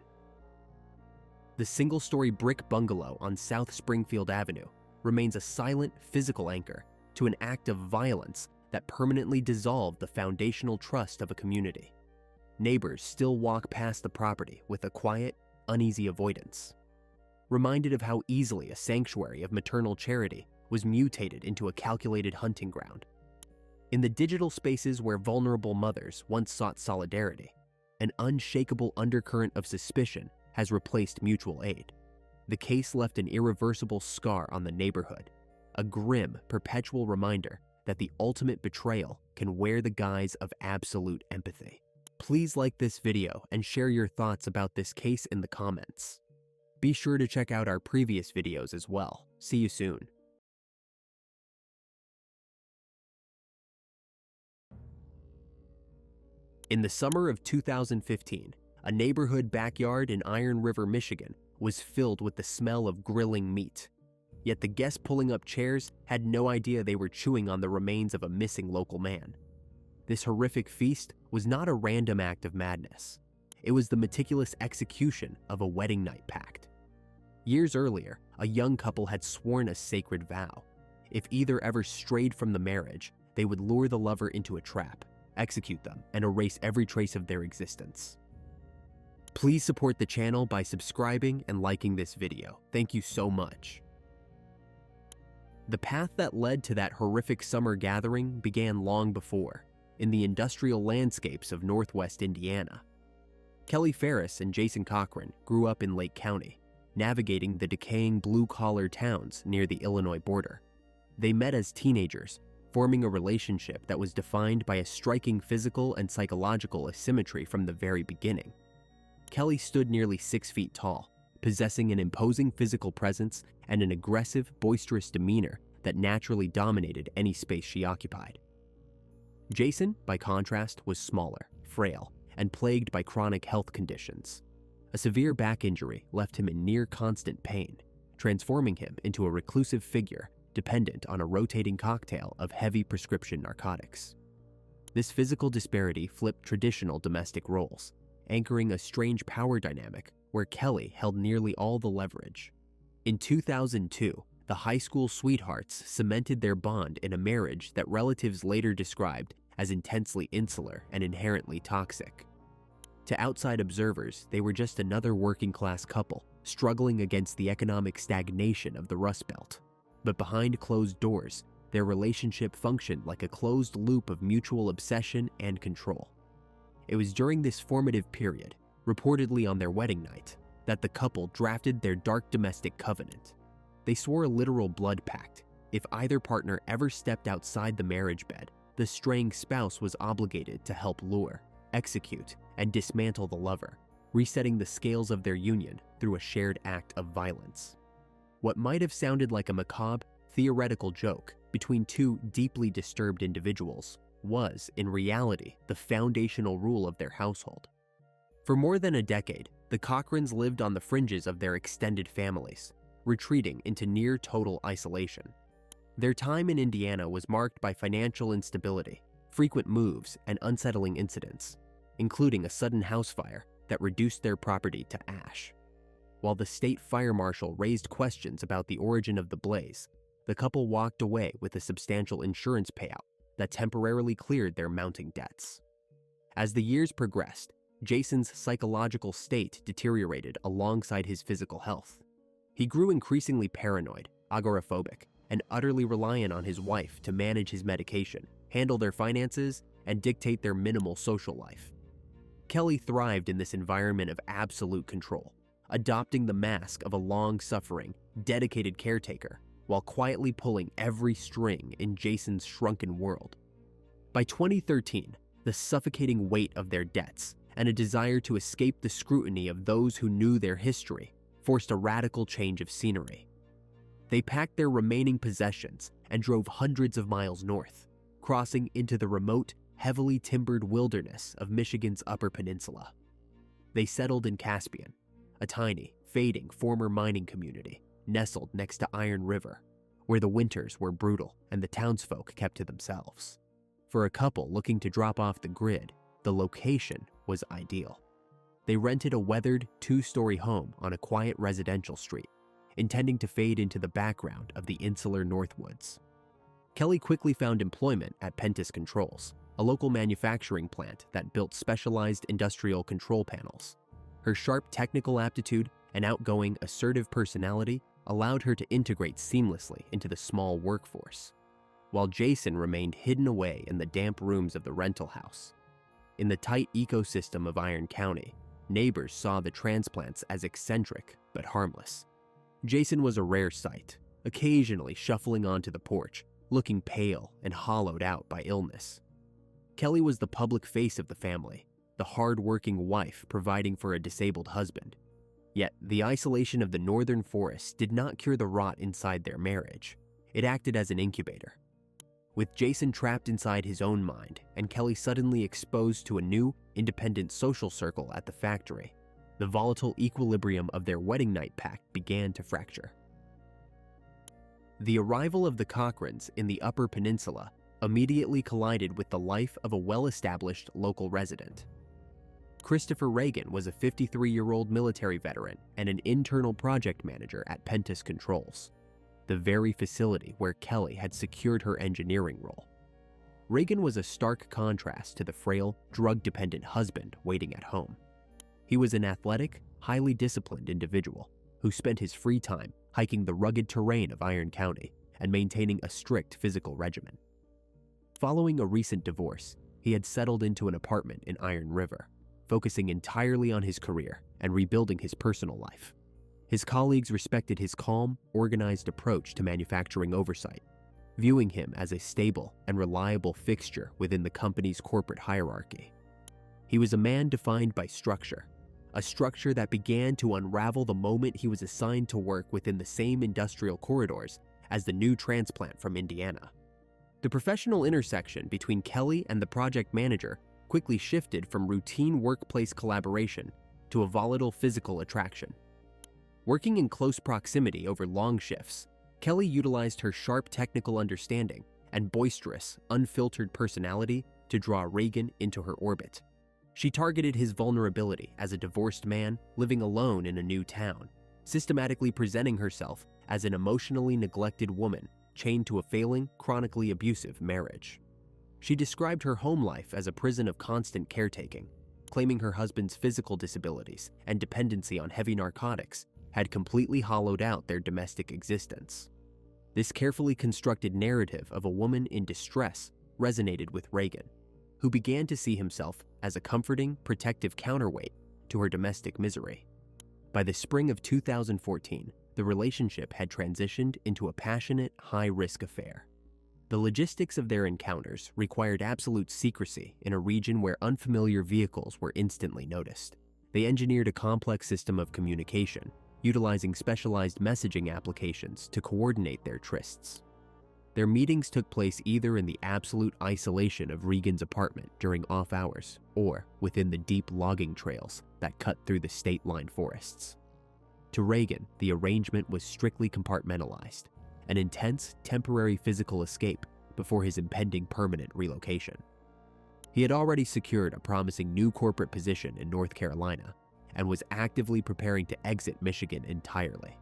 The single-story brick bungalow on South Springfield Avenue remains a silent physical anchor to an act of violence that permanently dissolved the foundational trust of a community. Neighbors still walk past the property with a quiet, uneasy avoidance, reminded of how easily a sanctuary of maternal charity was mutated into a calculated hunting ground. In the digital spaces where vulnerable mothers once sought solidarity, an unshakable undercurrent of suspicion has replaced mutual aid. The case left an irreversible scar on the neighborhood, a grim, perpetual reminder that the ultimate betrayal can wear the guise of absolute empathy. Please like this video and share your thoughts about this case in the comments. Be sure to check out our previous videos as well. See you soon. In the summer of 2015, a neighborhood backyard in Iron River, Michigan, was filled with the smell of grilling meat. Yet the guests pulling up chairs had no idea they were chewing on the remains of a missing local man. This horrific feast was not a random act of madness. It was the meticulous execution of a wedding night pact. Years earlier, a young couple had sworn a sacred vow. If either ever strayed from the marriage, they would lure the lover into a trap, execute them, and erase every trace of their existence. Please support the channel by subscribing and liking this video. Thank you so much. The path that led to that horrific summer gathering began long before, in the industrial landscapes of Northwest Indiana. Kelly Ferris and Jason Cochran grew up in Lake County, navigating the decaying blue-collar towns near the Illinois border. They met as teenagers, forming a relationship that was defined by a striking physical and psychological asymmetry from the very beginning. Kelly stood nearly 6 feet tall, possessing an imposing physical presence and an aggressive, boisterous demeanor that naturally dominated any space she occupied. Jason, by contrast, was smaller, frail, and plagued by chronic health conditions. A severe back injury left him in near constant pain, transforming him into a reclusive figure dependent on a rotating cocktail of heavy prescription narcotics. This physical disparity flipped traditional domestic roles, anchoring a strange power dynamic where Kelly held nearly all the leverage. In 2002, the high school sweethearts cemented their bond in a marriage that relatives later described as intensely insular and inherently toxic. To outside observers, they were just another working-class couple struggling against the economic stagnation of the Rust Belt. But behind closed doors, their relationship functioned like a closed loop of mutual obsession and control. It was during this formative period, reportedly on their wedding night, that the couple drafted their dark domestic covenant. They swore a literal blood pact. If either partner ever stepped outside the marriage bed, the straying spouse was obligated to help lure, execute, and dismantle the lover, resetting the scales of their union through a shared act of violence. What might have sounded like a macabre, theoretical joke between two deeply disturbed individuals was, in reality, the foundational rule of their household. For more than a decade, the Cochrans lived on the fringes of their extended families, retreating into near total isolation. Their time in Indiana was marked by financial instability, frequent moves, and unsettling incidents, including a sudden house fire that reduced their property to ash. While the state fire marshal raised questions about the origin of the blaze, the couple walked away with a substantial insurance payout that temporarily cleared their mounting debts. As the years progressed, Jason's psychological state deteriorated alongside his physical health. He grew increasingly paranoid, agoraphobic, and utterly reliant on his wife to manage his medication, handle their finances, and dictate their minimal social life. Kelly thrived in this environment of absolute control, adopting the mask of a long-suffering, dedicated caretaker while quietly pulling every string in Jason's shrunken world. By 2013, the suffocating weight of their debts and a desire to escape the scrutiny of those who knew their history forced a radical change of scenery. They packed their remaining possessions and drove hundreds of miles north, crossing into the remote, heavily timbered wilderness of Michigan's Upper Peninsula. They settled in Caspian, a tiny, fading former mining community nestled next to Iron River, where the winters were brutal and the townsfolk kept to themselves. For a couple looking to drop off the grid, the location was ideal. They rented a weathered 2-story home on a quiet residential street, intending to fade into the background of the insular Northwoods. Kelly quickly found employment at Pentis Controls, a local manufacturing plant that built specialized industrial control panels. Her sharp technical aptitude and outgoing, assertive personality allowed her to integrate seamlessly into the small workforce, while Jason remained hidden away in the damp rooms of the rental house. In the tight ecosystem of Iron County, neighbors saw the transplants as eccentric but harmless. Jason was a rare sight, occasionally shuffling onto the porch, looking pale and hollowed out by illness. Kelly was the public face of the family, the hard-working wife providing for a disabled husband. Yet, the isolation of the northern forests did not cure the rot inside their marriage. It acted as an incubator. With Jason trapped inside his own mind and Kelly suddenly exposed to a new, independent social circle at the factory, the volatile equilibrium of their wedding night pact began to fracture. The arrival of the Cochrans in the Upper Peninsula immediately collided with the life of a well-established local resident. Christopher Reagan was a 53-year-old military veteran and an internal project manager at Pentis Controls, the very facility where Kelly had secured her engineering role. Reagan was a stark contrast to the frail, drug-dependent husband waiting at home. He was an athletic, highly disciplined individual who spent his free time hiking the rugged terrain of Iron County and maintaining a strict physical regimen. Following a recent divorce, he had settled into an apartment in Iron River, focusing entirely on his career and rebuilding his personal life. His colleagues respected his calm, organized approach to manufacturing oversight, viewing him as a stable and reliable fixture within the company's corporate hierarchy. He was a man defined by structure, a structure that began to unravel the moment he was assigned to work within the same industrial corridors as the new transplant from Indiana. The professional intersection between Kelly and the project manager quickly shifted from routine workplace collaboration to a volatile physical attraction. Working in close proximity over long shifts, Kelly utilized her sharp technical understanding and boisterous, unfiltered personality to draw Reagan into her orbit. She targeted his vulnerability as a divorced man living alone in a new town, systematically presenting herself as an emotionally neglected woman chained to a failing, chronically abusive marriage. She described her home life as a prison of constant caretaking, claiming her husband's physical disabilities and dependency on heavy narcotics had completely hollowed out their domestic existence. This carefully constructed narrative of a woman in distress resonated with Reagan, who began to see himself as a comforting, protective counterweight to her domestic misery. By the spring of 2014, the relationship had transitioned into a passionate, high-risk affair. The logistics of their encounters required absolute secrecy in a region where unfamiliar vehicles were instantly noticed. They engineered a complex system of communication, utilizing specialized messaging applications to coordinate their trysts. Their meetings took place either in the absolute isolation of Reagan's apartment during off hours or within the deep logging trails that cut through the state-line forests. To Reagan, the arrangement was strictly compartmentalized, an intense, temporary physical escape before his impending permanent relocation. He had already secured a promising new corporate position in North Carolina and was actively preparing to exit Michigan entirely.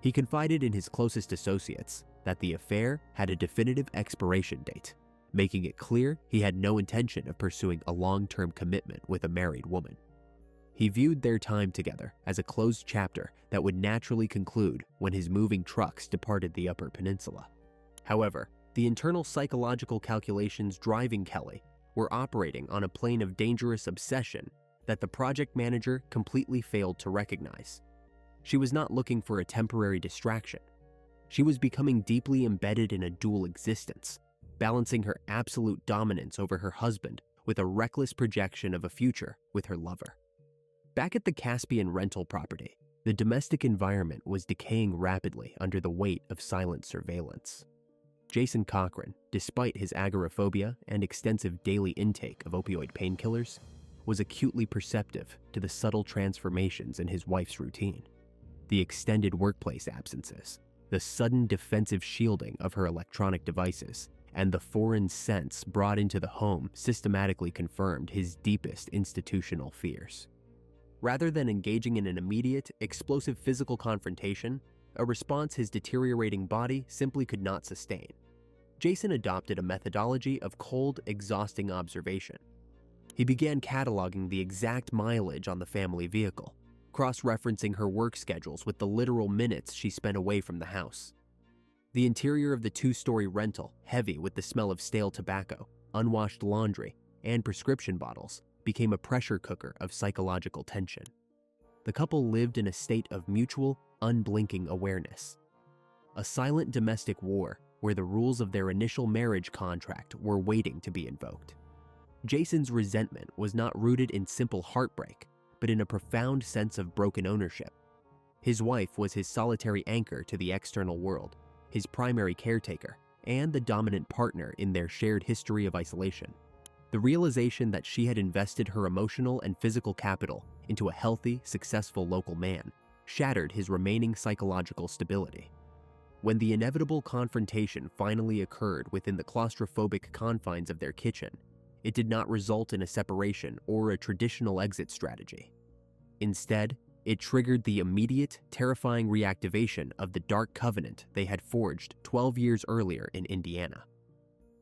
He confided in his closest associates that the affair had a definitive expiration date, making it clear he had no intention of pursuing a long-term commitment with a married woman. He viewed their time together as a closed chapter that would naturally conclude when his moving trucks departed the Upper Peninsula. However, the internal psychological calculations driving Kelly were operating on a plane of dangerous obsession that the project manager completely failed to recognize. She was not looking for a temporary distraction. She was becoming deeply embedded in a dual existence, balancing her absolute dominance over her husband with a reckless projection of a future with her lover. Back at the Caspian rental property, the domestic environment was decaying rapidly under the weight of silent surveillance. Jason Cochran, despite his agoraphobia and extensive daily intake of opioid painkillers, was acutely perceptive to the subtle transformations in his wife's routine. The extended workplace absences, the sudden defensive shielding of her electronic devices, and the foreign scents brought into the home systematically confirmed his deepest institutional fears. Rather than engaging in an immediate, explosive physical confrontation, a response his deteriorating body simply could not sustain, Jason adopted a methodology of cold, exhausting observation. He began cataloging the exact mileage on the family vehicle, cross-referencing her work schedules with the literal minutes she spent away from the house. The interior of the two-story rental, heavy with the smell of stale tobacco, unwashed laundry, and prescription bottles, became a pressure cooker of psychological tension. The couple lived in a state of mutual, unblinking awareness. A silent domestic war where the rules of their initial marriage contract were waiting to be invoked. Jason's resentment was not rooted in simple heartbreak, but in a profound sense of broken ownership. His wife was his solitary anchor to the external world, his primary caretaker, and the dominant partner in their shared history of isolation. The realization that she had invested her emotional and physical capital into a healthy, successful local man shattered his remaining psychological stability. When the inevitable confrontation finally occurred within the claustrophobic confines of their kitchen, it did not result in a separation or a traditional exit strategy. Instead, it triggered the immediate, terrifying reactivation of the dark covenant they had forged 12 years earlier in Indiana.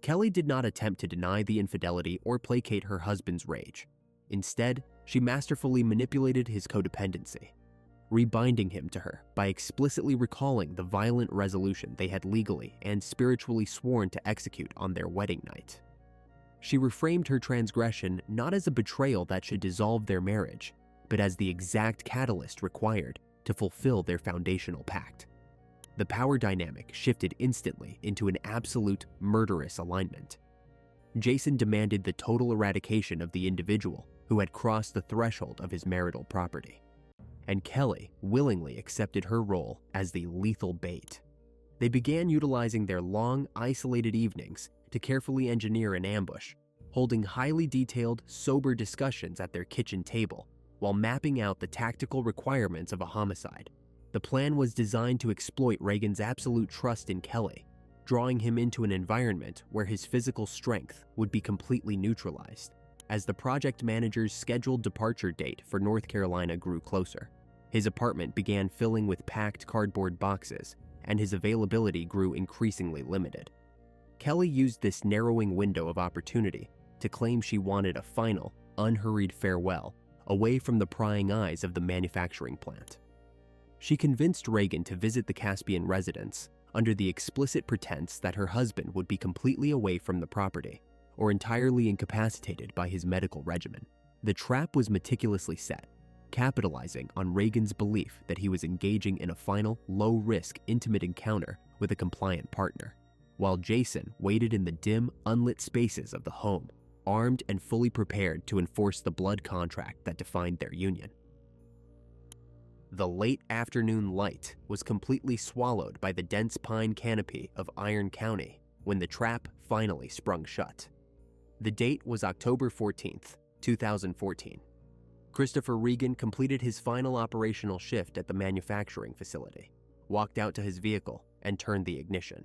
Kelly did not attempt to deny the infidelity or placate her husband's rage. Instead, she masterfully manipulated his codependency, rebinding him to her by explicitly recalling the violent resolution they had legally and spiritually sworn to execute on their wedding night. She reframed her transgression not as a betrayal that should dissolve their marriage, but as the exact catalyst required to fulfill their foundational pact. The power dynamic shifted instantly into an absolute murderous alignment. Jason demanded the total eradication of the individual who had crossed the threshold of his marital property, and Kelly willingly accepted her role as the lethal bait. They began utilizing their long, isolated evenings to carefully engineer an ambush, holding highly detailed, sober discussions at their kitchen table while mapping out the tactical requirements of a homicide. The plan was designed to exploit Reagan's absolute trust in Kelly, drawing him into an environment where his physical strength would be completely neutralized. As the project manager's scheduled departure date for North Carolina grew closer, his apartment began filling with packed cardboard boxes, and his availability grew increasingly limited. Kelly used this narrowing window of opportunity to claim she wanted a final, unhurried farewell away from the prying eyes of the manufacturing plant. She convinced Reagan to visit the Caspian residence under the explicit pretense that her husband would be completely away from the property or entirely incapacitated by his medical regimen. The trap was meticulously set, capitalizing on Reagan's belief that he was engaging in a final, low-risk, intimate encounter with a compliant partner, while Jason waited in the dim, unlit spaces of the home, armed and fully prepared to enforce the blood contract that defined their union. The late afternoon light was completely swallowed by the dense pine canopy of Iron County when the trap finally sprung shut. The date was October 14th, 2014. Christopher Regan completed his final operational shift at the manufacturing facility, walked out to his vehicle, and turned the ignition.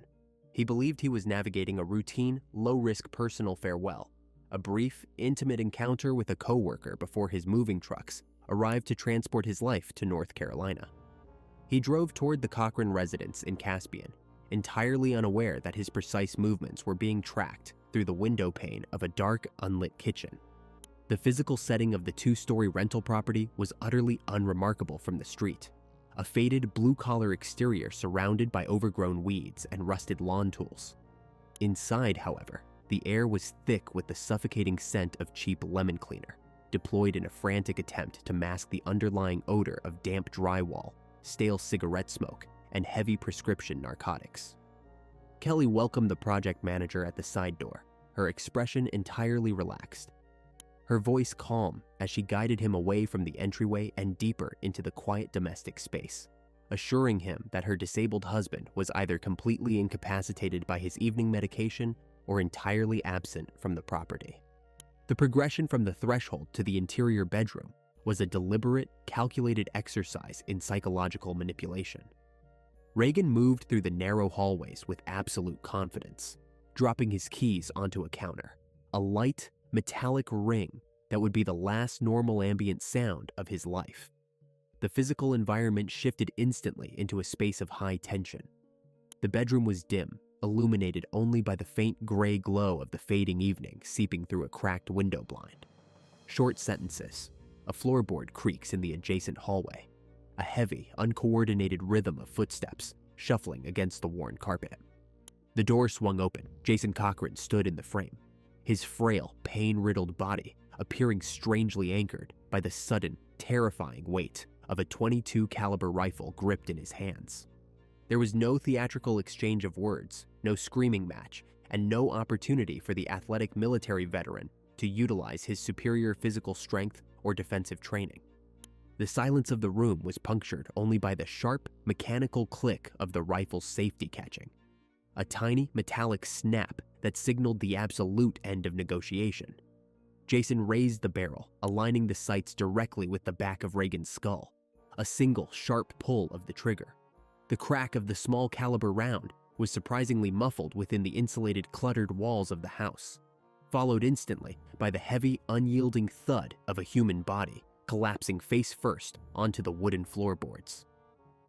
He believed he was navigating a routine, low-risk personal farewell, a brief, intimate encounter with a coworker before his moving trucks arrived to transport his life to North Carolina. He drove toward the Cochran residence in Caspian, entirely unaware that his precise movements were being tracked through the window pane of a dark, unlit kitchen. The physical setting of the two-story rental property was utterly unremarkable from the street, a faded blue-collar exterior surrounded by overgrown weeds and rusted lawn tools. Inside, however, the air was thick with the suffocating scent of cheap lemon cleaner, deployed in a frantic attempt to mask the underlying odor of damp drywall, stale cigarette smoke, and heavy prescription narcotics. Kelly welcomed the project manager at the side door, her expression entirely relaxed. Her voice calm as she guided him away from the entryway and deeper into the quiet domestic space, assuring him that her disabled husband was either completely incapacitated by his evening medication or entirely absent from the property. The progression from the threshold to the interior bedroom was a deliberate, calculated exercise in psychological manipulation. Reagan moved through the narrow hallways with absolute confidence, dropping his keys onto a counter, a light, metallic ring that would be the last normal ambient sound of his life. The physical environment shifted instantly into a space of high tension. The bedroom was dim, illuminated only by the faint gray glow of the fading evening seeping through a cracked window blind. Short sentences, a floorboard creaks in the adjacent hallway, a heavy, uncoordinated rhythm of footsteps shuffling against the worn carpet. The door swung open. Jason Cochran stood in the frame, his frail, pain-riddled body appearing strangely anchored by the sudden, terrifying weight of a .22 caliber rifle gripped in his hands. There was no theatrical exchange of words, no screaming match, and no opportunity for the athletic military veteran to utilize his superior physical strength or defensive training. The silence of the room was punctured only by the sharp, mechanical click of the rifle's safety catching, a tiny metallic snap that signaled the absolute end of negotiation. Jason raised the barrel, aligning the sights directly with the back of Reagan's skull. A single, sharp pull of the trigger. The crack of the small caliber round was surprisingly muffled within the insulated, cluttered walls of the house, followed instantly by the heavy, unyielding thud of a human body collapsing face first onto the wooden floorboards.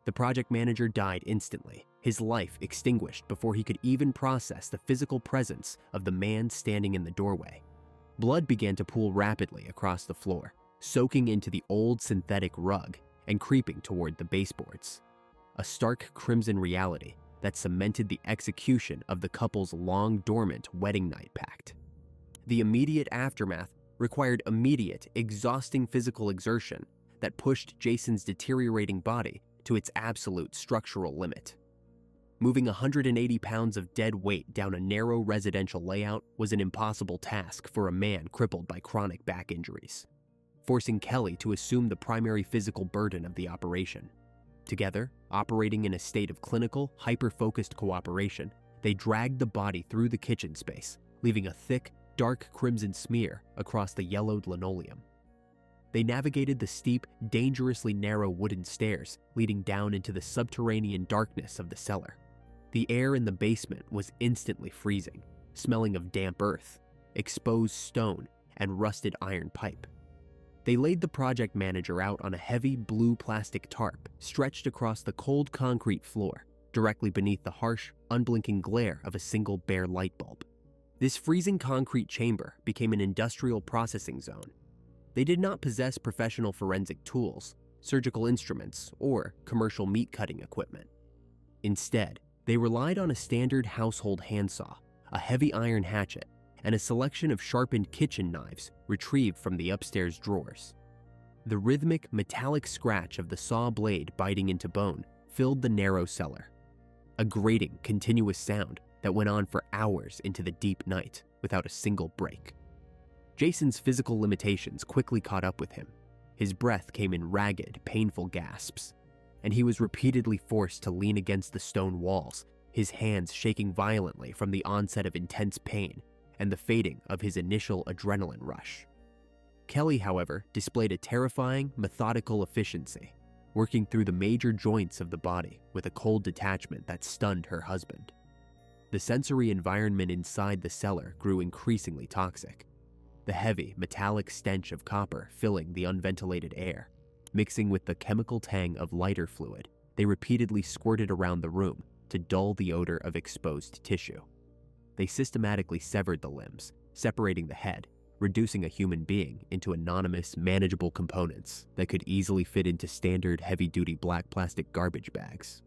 The project manager died instantly, his life extinguished before he could even process the physical presence of the man standing in the doorway. Blood began to pool rapidly across the floor, soaking into the old synthetic rug and creeping toward the baseboards. A stark crimson reality that cemented the execution of the couple's long-dormant wedding night pact. The immediate aftermath required immediate, exhausting physical exertion that pushed Jason's deteriorating body to its absolute structural limit. Moving 180 pounds of dead weight down a narrow residential layout was an impossible task for a man crippled by chronic back injuries, forcing Kelly to assume the primary physical burden of the operation. Together, operating in a state of clinical, hyper-focused cooperation, they dragged the body through the kitchen space, leaving a thick, dark crimson smear across the yellowed linoleum. They navigated the steep, dangerously narrow wooden stairs leading down into the subterranean darkness of the cellar. The air in the basement was instantly freezing, smelling of damp earth, exposed stone, and rusted iron pipe. They laid the project manager out on a heavy blue plastic tarp stretched across the cold concrete floor, directly beneath the harsh, unblinking glare of a single bare light bulb. This freezing concrete chamber became an industrial processing zone. They did not possess professional forensic tools, surgical instruments, or commercial meat-cutting equipment. Instead, they relied on a standard household handsaw, a heavy iron hatchet, and a selection of sharpened kitchen knives retrieved from the upstairs drawers. The rhythmic, metallic scratch of the saw blade biting into bone filled the narrow cellar, a grating, continuous sound that went on for hours into the deep night without a single break. Jason's physical limitations quickly caught up with him. His breath came in ragged, painful gasps, and he was repeatedly forced to lean against the stone walls, his hands shaking violently from the onset of intense pain and the fading of his initial adrenaline rush. Kelly, however, displayed a terrifying, methodical efficiency, working through the major joints of the body with a cold detachment that stunned her husband. The sensory environment inside the cellar grew increasingly toxic, the heavy, metallic stench of copper filling the unventilated air. Mixing with the chemical tang of lighter fluid, they repeatedly squirted around the room to dull the odor of exposed tissue. They systematically severed the limbs, separating the head, reducing a human being into anonymous, manageable components that could easily fit into standard heavy-duty black plastic garbage bags.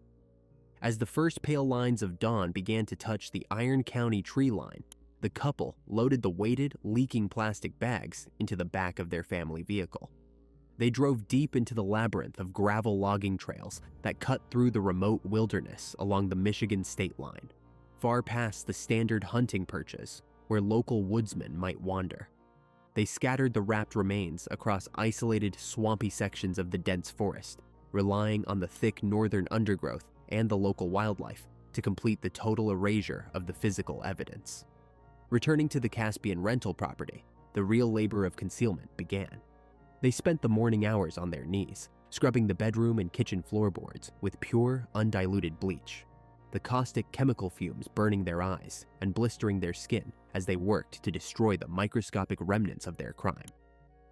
As the first pale lines of dawn began to touch the Iron County tree line, the couple loaded the weighted, leaking plastic bags into the back of their family vehicle. They drove deep into the labyrinth of gravel logging trails that cut through the remote wilderness along the Michigan state line, far past the standard hunting perches where local woodsmen might wander. They scattered the wrapped remains across isolated, swampy sections of the dense forest, relying on the thick northern undergrowth and the local wildlife to complete the total erasure of the physical evidence. Returning to the Caspian rental property, the real labor of concealment began. They spent the morning hours on their knees, scrubbing the bedroom and kitchen floorboards with pure, undiluted bleach, the caustic chemical fumes burning their eyes and blistering their skin as they worked to destroy the microscopic remnants of their crime.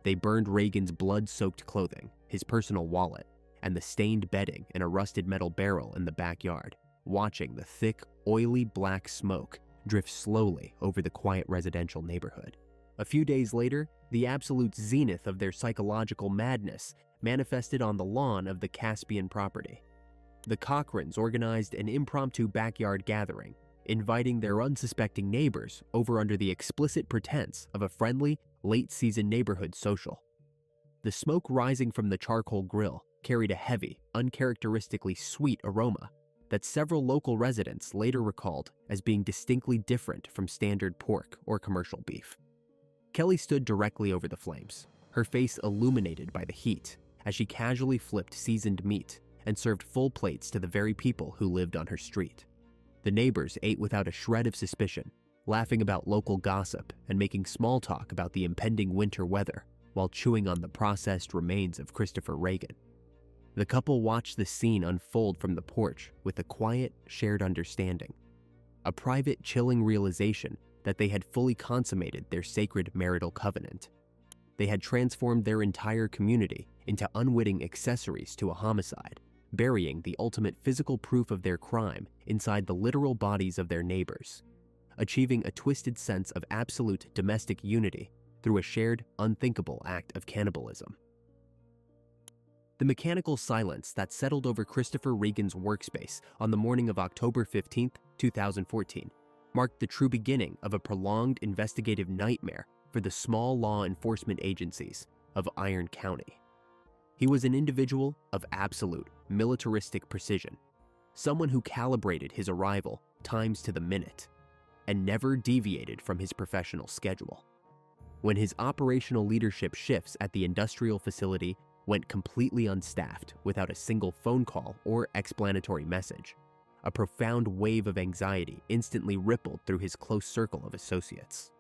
They burned Reagan's blood-soaked clothing, his personal wallet, and the stained bedding in a rusted metal barrel in the backyard, watching the thick, oily black smoke drift slowly over the quiet residential neighborhood. A few days later, the absolute zenith of their psychological madness manifested on the lawn of the Caspian property. The Cochrans organized an impromptu backyard gathering, inviting their unsuspecting neighbors over under the explicit pretense of a friendly, late-season neighborhood social. The smoke rising from the charcoal grill carried a heavy, uncharacteristically sweet aroma that several local residents later recalled as being distinctly different from standard pork or commercial beef. Kelly stood directly over the flames, her face illuminated by the heat, as she casually flipped seasoned meat and served full plates to the very people who lived on her street. The neighbors ate without a shred of suspicion, laughing about local gossip and making small talk about the impending winter weather while chewing on the processed remains of Christopher Reagan. The couple watched the scene unfold from the porch with a quiet, shared understanding, a private, chilling realization that they had fully consummated their sacred marital covenant. They had transformed their entire community into unwitting accessories to a homicide, burying the ultimate physical proof of their crime inside the literal bodies of their neighbors, achieving a twisted sense of absolute domestic unity through a shared, unthinkable act of cannibalism. The mechanical silence that settled over Christopher Reagan's workspace on the morning of October 15, 2014, marked the true beginning of a prolonged investigative nightmare for the small law enforcement agencies of Iron County. He was an individual of absolute, militaristic precision, someone who calibrated his arrival times to the minute, and never deviated from his professional schedule. When his operational leadership shifts at the industrial facility went completely unstaffed without a single phone call or explanatory message, a profound wave of anxiety instantly rippled through his close circle of associates.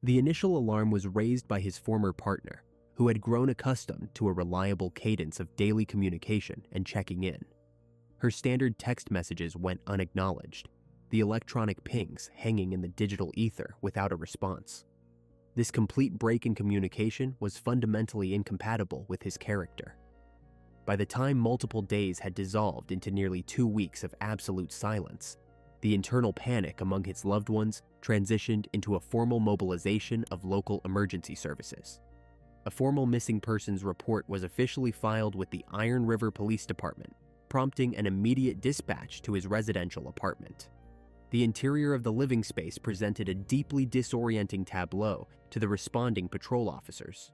The initial alarm was raised by his former partner, who had grown accustomed to a reliable cadence of daily communication and checking in. Her standard text messages went unacknowledged, the electronic pings hanging in the digital ether without a response. This complete break in communication was fundamentally incompatible with his character. By the time multiple days had dissolved into nearly 2 weeks of absolute silence, the internal panic among his loved ones transitioned into a formal mobilization of local emergency services. A formal missing persons report was officially filed with the Iron River Police Department, prompting an immediate dispatch to his residential apartment. The interior of the living space presented a deeply disorienting tableau to the responding patrol officers.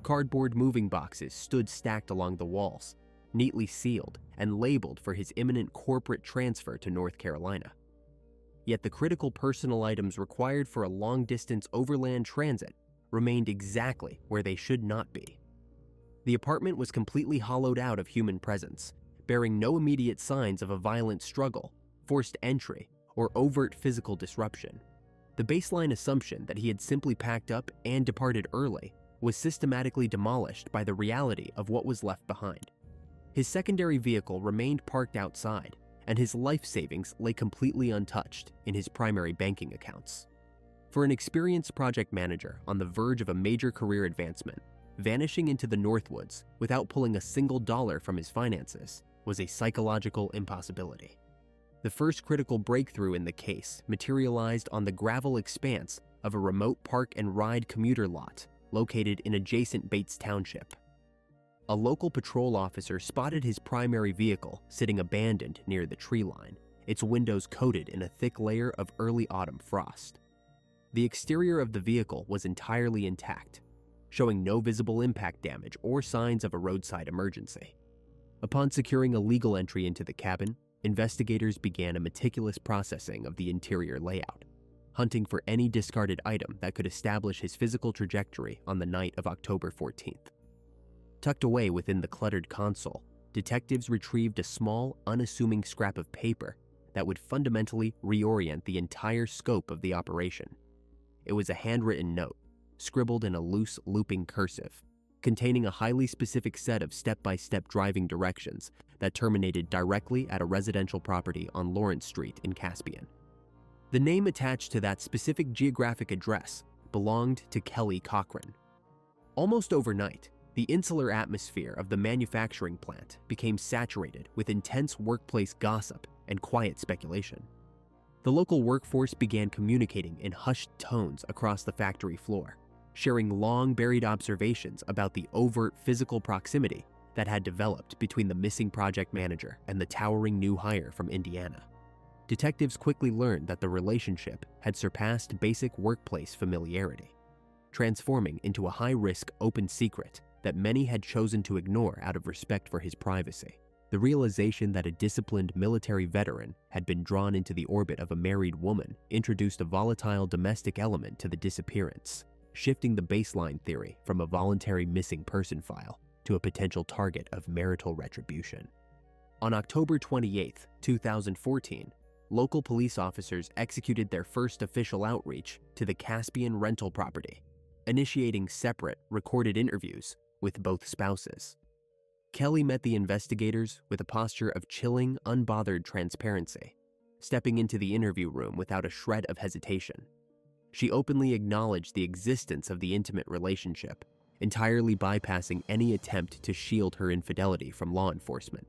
Cardboard moving boxes stood stacked along the walls, neatly sealed and labeled for his imminent corporate transfer to North Carolina. Yet the critical personal items required for a long-distance overland transit remained exactly where they should not be. The apartment was completely hollowed out of human presence, bearing no immediate signs of a violent struggle, forced entry, or overt physical disruption. The baseline assumption that he had simply packed up and departed early was systematically demolished by the reality of what was left behind. His secondary vehicle remained parked outside, and his life savings lay completely untouched in his primary banking accounts. For an experienced project manager on the verge of a major career advancement, vanishing into the Northwoods without pulling a single dollar from his finances was a psychological impossibility. The first critical breakthrough in the case materialized on the gravel expanse of a remote park and ride commuter lot located in adjacent Bates Township. A local patrol officer spotted his primary vehicle sitting abandoned near the tree line, its windows coated in a thick layer of early autumn frost. The exterior of the vehicle was entirely intact. showing no visible impact damage or signs of a roadside emergency. Upon securing a legal entry into the cabin, investigators began a meticulous processing of the interior layout, hunting for any discarded item that could establish his physical trajectory on the night of October 14th. Tucked away within the cluttered console, detectives retrieved a small, unassuming scrap of paper that would fundamentally reorient the entire scope of the operation. It was a handwritten note, scribbled in a loose, looping cursive, containing a highly specific set of step-by-step driving directions that terminated directly at a residential property on Lawrence Street in Caspian. The name attached to that specific geographic address belonged to Kelly Cochran. Almost overnight, the insular atmosphere of the manufacturing plant became saturated with intense workplace gossip and quiet speculation. The local workforce began communicating in hushed tones across the factory floor, sharing long-buried observations about the overt physical proximity that had developed between the missing project manager and the towering new hire from Indiana. Detectives quickly learned that the relationship had surpassed basic workplace familiarity, transforming into a high-risk open secret that many had chosen to ignore out of respect for his privacy. The realization that a disciplined military veteran had been drawn into the orbit of a married woman introduced a volatile domestic element to the disappearance, shifting the baseline theory from a voluntary missing person file to a potential target of marital retribution. On October 28, 2014, local police officers executed their first official outreach to the Caspian rental property, initiating separate, recorded interviews with both spouses. Kelly met the investigators with a posture of chilling, unbothered transparency, stepping into the interview room without a shred of hesitation. She openly acknowledged the existence of the intimate relationship, entirely bypassing any attempt to shield her infidelity from law enforcement.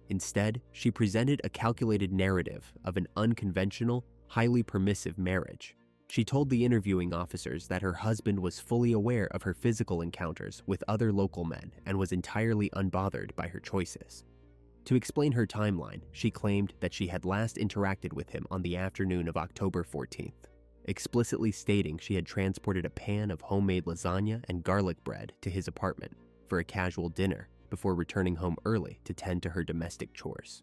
Instead, she presented a calculated narrative of an unconventional, highly permissive marriage. She told the interviewing officers that her husband was fully aware of her physical encounters with other local men and was entirely unbothered by her choices. To explain her timeline, she claimed that she had last interacted with him on the afternoon of October 14th, explicitly stating she had transported a pan of homemade lasagna and garlic bread to his apartment for a casual dinner before returning home early to tend to her domestic chores.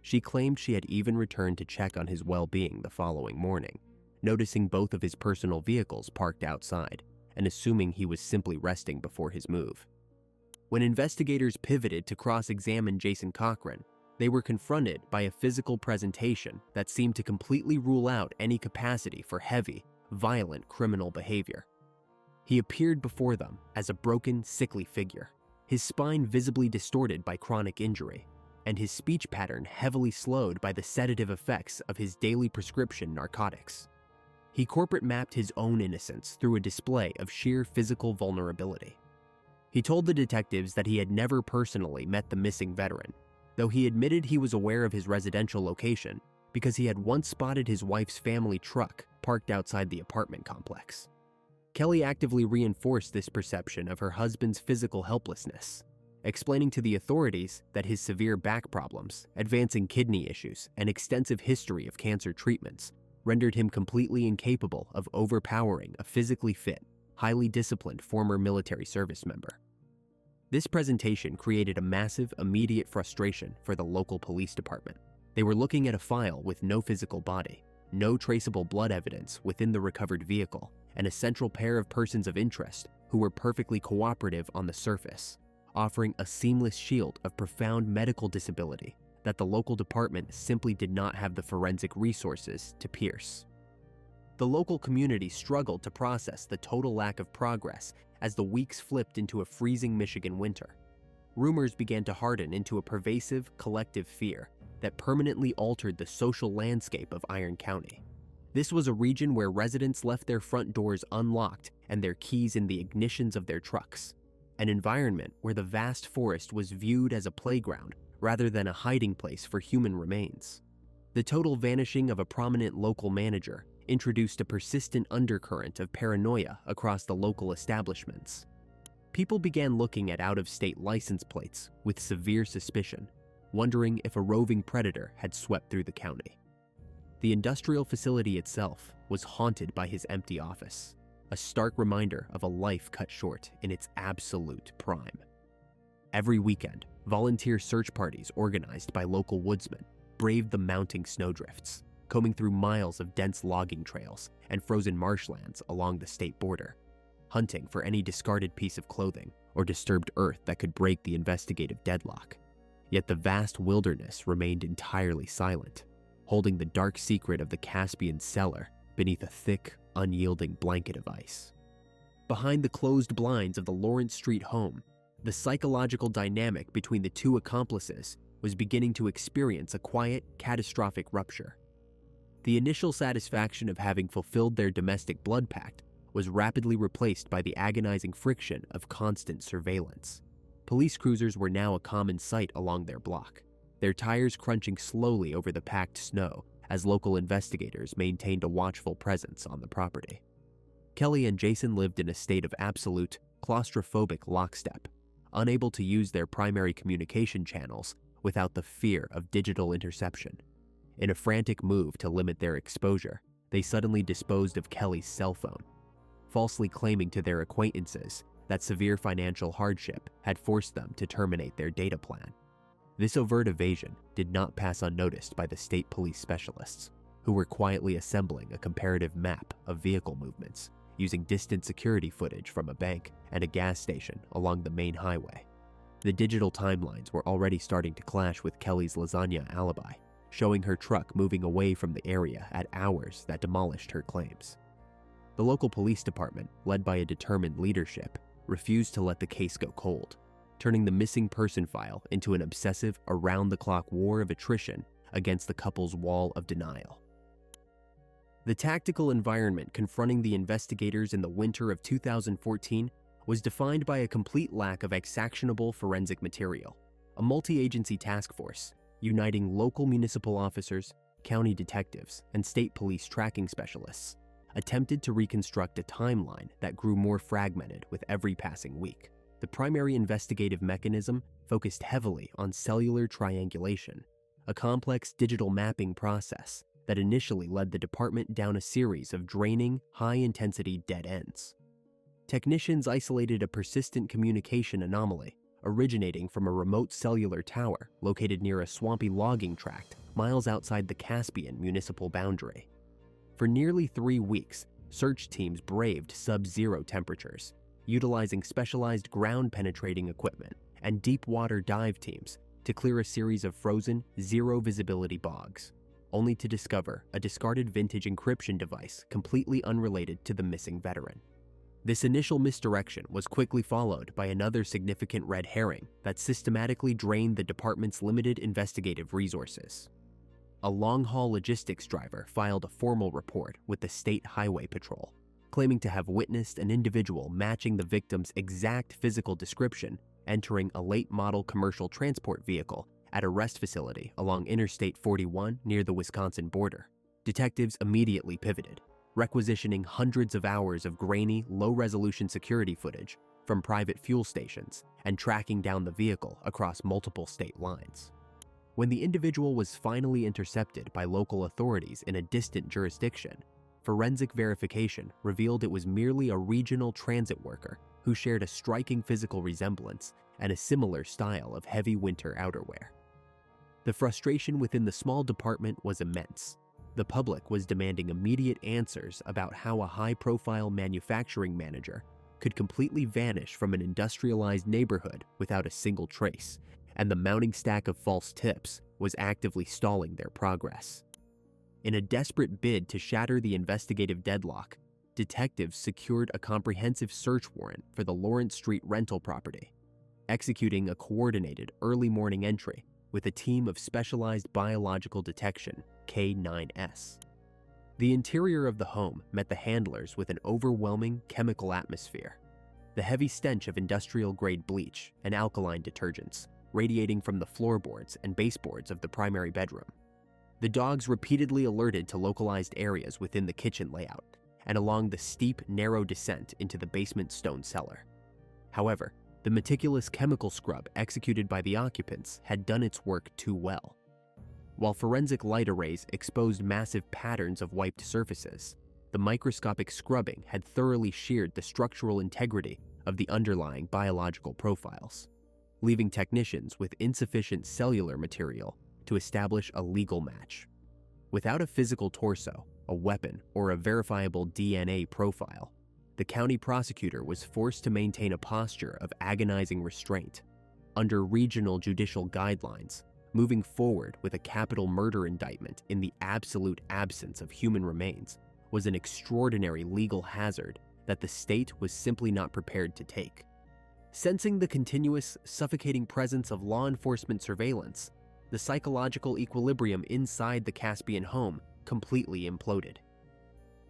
She claimed she had even returned to check on his well-being the following morning, noticing both of his personal vehicles parked outside and assuming he was simply resting before his move. When investigators pivoted to cross-examine Jason Cochran, they were confronted by a physical presentation that seemed to completely rule out any capacity for heavy, violent criminal behavior. He appeared before them as a broken, sickly figure, his spine visibly distorted by chronic injury, and his speech pattern heavily slowed by the sedative effects of his daily prescription narcotics. He corporate mapped his own innocence through a display of sheer physical vulnerability. He told the detectives that he had never personally met the missing veteran, though he admitted he was aware of his residential location because he had once spotted his wife's family truck parked outside the apartment complex. Kelly actively reinforced this perception of her husband's physical helplessness, explaining to the authorities that his severe back problems, advancing kidney issues, and extensive history of cancer treatments rendered him completely incapable of overpowering a physically fit, highly disciplined former military service member. This presentation created a massive, immediate frustration for the local police department. They were looking at a file with no physical body, no traceable blood evidence within the recovered vehicle, and a central pair of persons of interest who were perfectly cooperative on the surface, offering a seamless shield of profound medical disability that the local department simply did not have the forensic resources to pierce. The local community struggled to process the total lack of progress as the weeks flipped into a freezing Michigan winter. Rumors began to harden into a pervasive, collective fear that permanently altered the social landscape of Iron County. This was a region where residents left their front doors unlocked and their keys in the ignitions of their trucks, an environment where the vast forest was viewed as a playground rather than a hiding place for human remains. The total vanishing of a prominent local manager introduced a persistent undercurrent of paranoia across the local establishments. People began looking at out-of-state license plates with severe suspicion, wondering if a roving predator had swept through the county. The industrial facility itself was haunted by his empty office, a stark reminder of a life cut short in its absolute prime. Every weekend, volunteer search parties organized by local woodsmen braved the mounting snowdrifts, combing through miles of dense logging trails and frozen marshlands along the state border, hunting for any discarded piece of clothing or disturbed earth that could break the investigative deadlock. Yet the vast wilderness remained entirely silent, holding the dark secret of the Caspian cellar beneath a thick, unyielding blanket of ice. Behind the closed blinds of the Lawrence Street home, the psychological dynamic between the two accomplices was beginning to experience a quiet, catastrophic rupture. The initial satisfaction of having fulfilled their domestic blood pact was rapidly replaced by the agonizing friction of constant surveillance. Police cruisers were now a common sight along their block, their tires crunching slowly over the packed snow as local investigators maintained a watchful presence on the property. Kelly and Jason lived in a state of absolute, claustrophobic lockstep, unable to use their primary communication channels without the fear of digital interception. In a frantic move to limit their exposure, they suddenly disposed of Kelly's cell phone, falsely claiming to their acquaintances that severe financial hardship had forced them to terminate their data plan. This overt evasion did not pass unnoticed by the state police specialists, who were quietly assembling a comparative map of vehicle movements using distant security footage from a bank and a gas station along the main highway. The digital timelines were already starting to clash with Kelly's lasagna alibi, showing her truck moving away from the area at hours that demolished her claims. The local police department, led by a determined leadership, refused to let the case go cold, turning the missing person file into an obsessive, around-the-clock war of attrition against the couple's wall of denial. The tactical environment confronting the investigators in the winter of 2014 was defined by a complete lack of actionable forensic material. A multi-agency task force, uniting local municipal officers, county detectives, and state police tracking specialists, attempted to reconstruct a timeline that grew more fragmented with every passing week. The primary investigative mechanism focused heavily on cellular triangulation, a complex digital mapping process that initially led the department down a series of draining, high-intensity dead ends. Technicians isolated a persistent communication anomaly originating from a remote cellular tower located near a swampy logging tract miles outside the Caspian municipal boundary. For nearly 3 weeks, search teams braved sub-zero temperatures, utilizing specialized ground-penetrating equipment and deep-water dive teams to clear a series of frozen, zero-visibility bogs, only to discover a discarded vintage encryption device completely unrelated to the missing veteran. This initial misdirection was quickly followed by another significant red herring that systematically drained the department's limited investigative resources. A long-haul logistics driver filed a formal report with the State Highway Patrol, claiming to have witnessed an individual matching the victim's exact physical description entering a late-model commercial transport vehicle at a rest facility along Interstate 41 near the Wisconsin border. Detectives immediately pivoted, requisitioning hundreds of hours of grainy, low-resolution security footage from private fuel stations and tracking down the vehicle across multiple state lines. When the individual was finally intercepted by local authorities in a distant jurisdiction, forensic verification revealed it was merely a regional transit worker who shared a striking physical resemblance and a similar style of heavy winter outerwear. The frustration within the small department was immense. The public was demanding immediate answers about how a high-profile manufacturing manager could completely vanish from an industrialized neighborhood without a single trace, and the mounting stack of false tips was actively stalling their progress. In a desperate bid to shatter the investigative deadlock, detectives secured a comprehensive search warrant for the Lawrence Street rental property, executing a coordinated early morning entry with a team of specialized biological detection, K9S. The interior of the home met the handlers with an overwhelming chemical atmosphere, the heavy stench of industrial-grade bleach and alkaline detergents radiating from the floorboards and baseboards of the primary bedroom. The dogs repeatedly alerted to localized areas within the kitchen layout and along the steep, narrow descent into the basement stone cellar. However, the meticulous chemical scrub executed by the occupants had done its work too well. While forensic light arrays exposed massive patterns of wiped surfaces, the microscopic scrubbing had thoroughly sheared the structural integrity of the underlying biological profiles, leaving technicians with insufficient cellular material to establish a legal match. Without a physical torso, a weapon, or a verifiable DNA profile, the county prosecutor was forced to maintain a posture of agonizing restraint. Under regional judicial guidelines, moving forward with a capital murder indictment in the absolute absence of human remains was an extraordinary legal hazard that the state was simply not prepared to take. Sensing the continuous, suffocating presence of law enforcement surveillance, the psychological equilibrium inside the Caspian home completely imploded.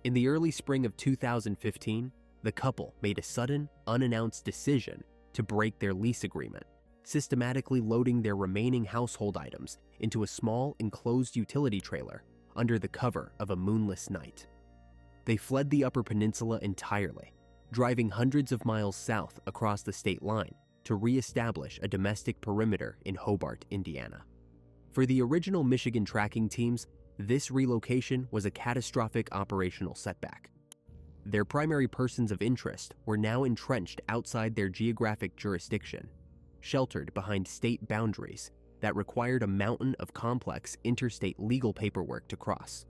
In the early spring of 2015, the couple made a sudden, unannounced decision to break their lease agreement, systematically loading their remaining household items into a small, enclosed utility trailer under the cover of a moonless night. They fled the Upper Peninsula entirely, driving hundreds of miles south across the state line to re-establish a domestic perimeter in Hobart, Indiana. For the original Michigan tracking teams, this relocation was a catastrophic operational setback. Their primary persons of interest were now entrenched outside their geographic jurisdiction, sheltered behind state boundaries that required a mountain of complex interstate legal paperwork to cross,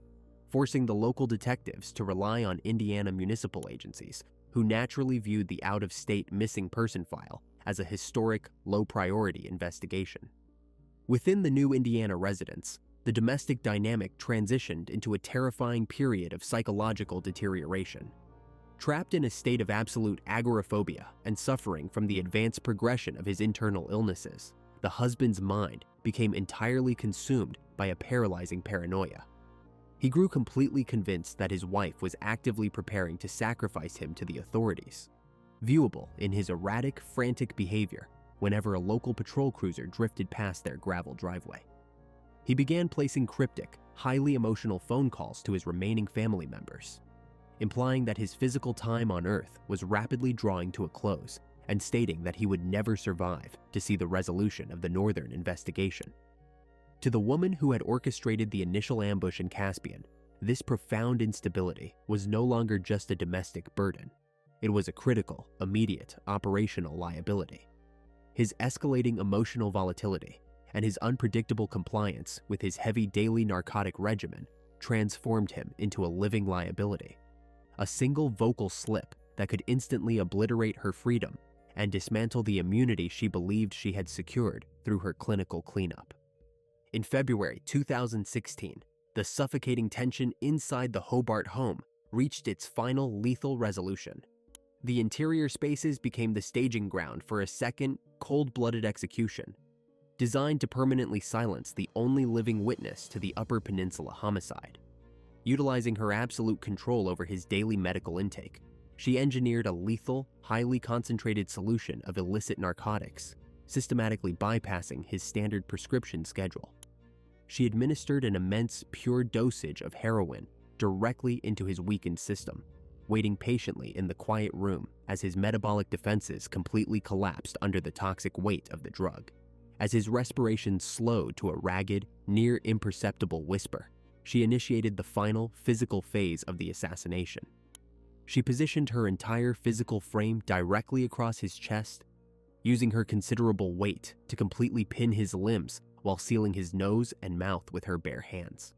forcing the local detectives to rely on Indiana municipal agencies who naturally viewed the out-of-state missing person file as a historic, low-priority investigation. Within the new Indiana residence, the domestic dynamic transitioned into a terrifying period of psychological deterioration. Trapped in a state of absolute agoraphobia and suffering from the advanced progression of his internal illnesses, the husband's mind became entirely consumed by a paralyzing paranoia. He grew completely convinced that his wife was actively preparing to sacrifice him to the authorities, viewable in his erratic, frantic behavior whenever a local patrol cruiser drifted past their gravel driveway. He began placing cryptic, highly emotional phone calls to his remaining family members, implying that his physical time on Earth was rapidly drawing to a close and stating that he would never survive to see the resolution of the Northern investigation. To the woman who had orchestrated the initial ambush in Caspian, this profound instability was no longer just a domestic burden. It was a critical, immediate, operational liability. His escalating emotional volatility and his unpredictable compliance with his heavy daily narcotic regimen transformed him into a living liability. A single vocal slip that could instantly obliterate her freedom and dismantle the immunity she believed she had secured through her clinical cleanup. In February 2016, the suffocating tension inside the Hobart home reached its final lethal resolution. The interior spaces became the staging ground for a second, cold-blooded execution, designed to permanently silence the only living witness to the Upper Peninsula homicide. Utilizing her absolute control over his daily medical intake, she engineered a lethal, highly concentrated solution of illicit narcotics, systematically bypassing his standard prescription schedule. She administered an immense, pure dosage of heroin directly into his weakened system, waiting patiently in the quiet room as his metabolic defenses completely collapsed under the toxic weight of the drug. As his respiration slowed to a ragged, near imperceptible whisper, she initiated the final physical phase of the assassination. She positioned her entire physical frame directly across his chest, using her considerable weight to completely pin his limbs while sealing his nose and mouth with her bare hands.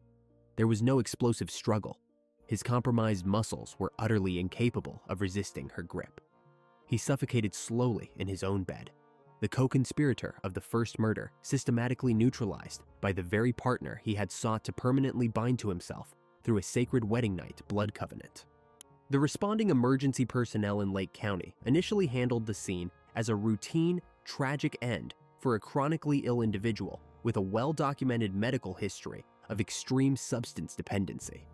There was no explosive struggle. His compromised muscles were utterly incapable of resisting her grip. He suffocated slowly in his own bed, the co-conspirator of the first murder systematically neutralized by the very partner he had sought to permanently bind to himself through a sacred wedding night blood covenant. The responding emergency personnel in Lake County initially handled the scene as a routine, tragic end for a chronically ill individual with a well-documented medical history of extreme substance dependency.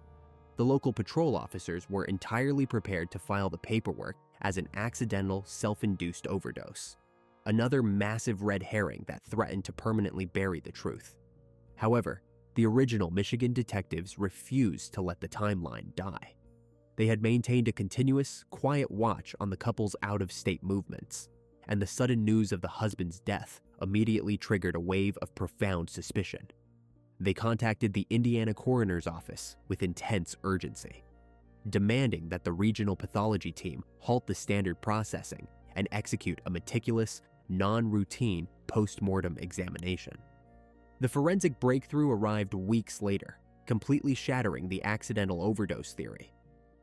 The local patrol officers were entirely prepared to file the paperwork as an accidental, self-induced overdose, another massive red herring that threatened to permanently bury the truth. However, the original Michigan detectives refused to let the timeline die. They had maintained a continuous, quiet watch on the couple's out-of-state movements, and the sudden news of the husband's death immediately triggered a wave of profound suspicion. They contacted the Indiana coroner's office with intense urgency. demanding that the regional pathology team halt the standard processing and execute a meticulous, non-routine post-mortem examination. The forensic breakthrough arrived weeks later, completely shattering the accidental overdose theory.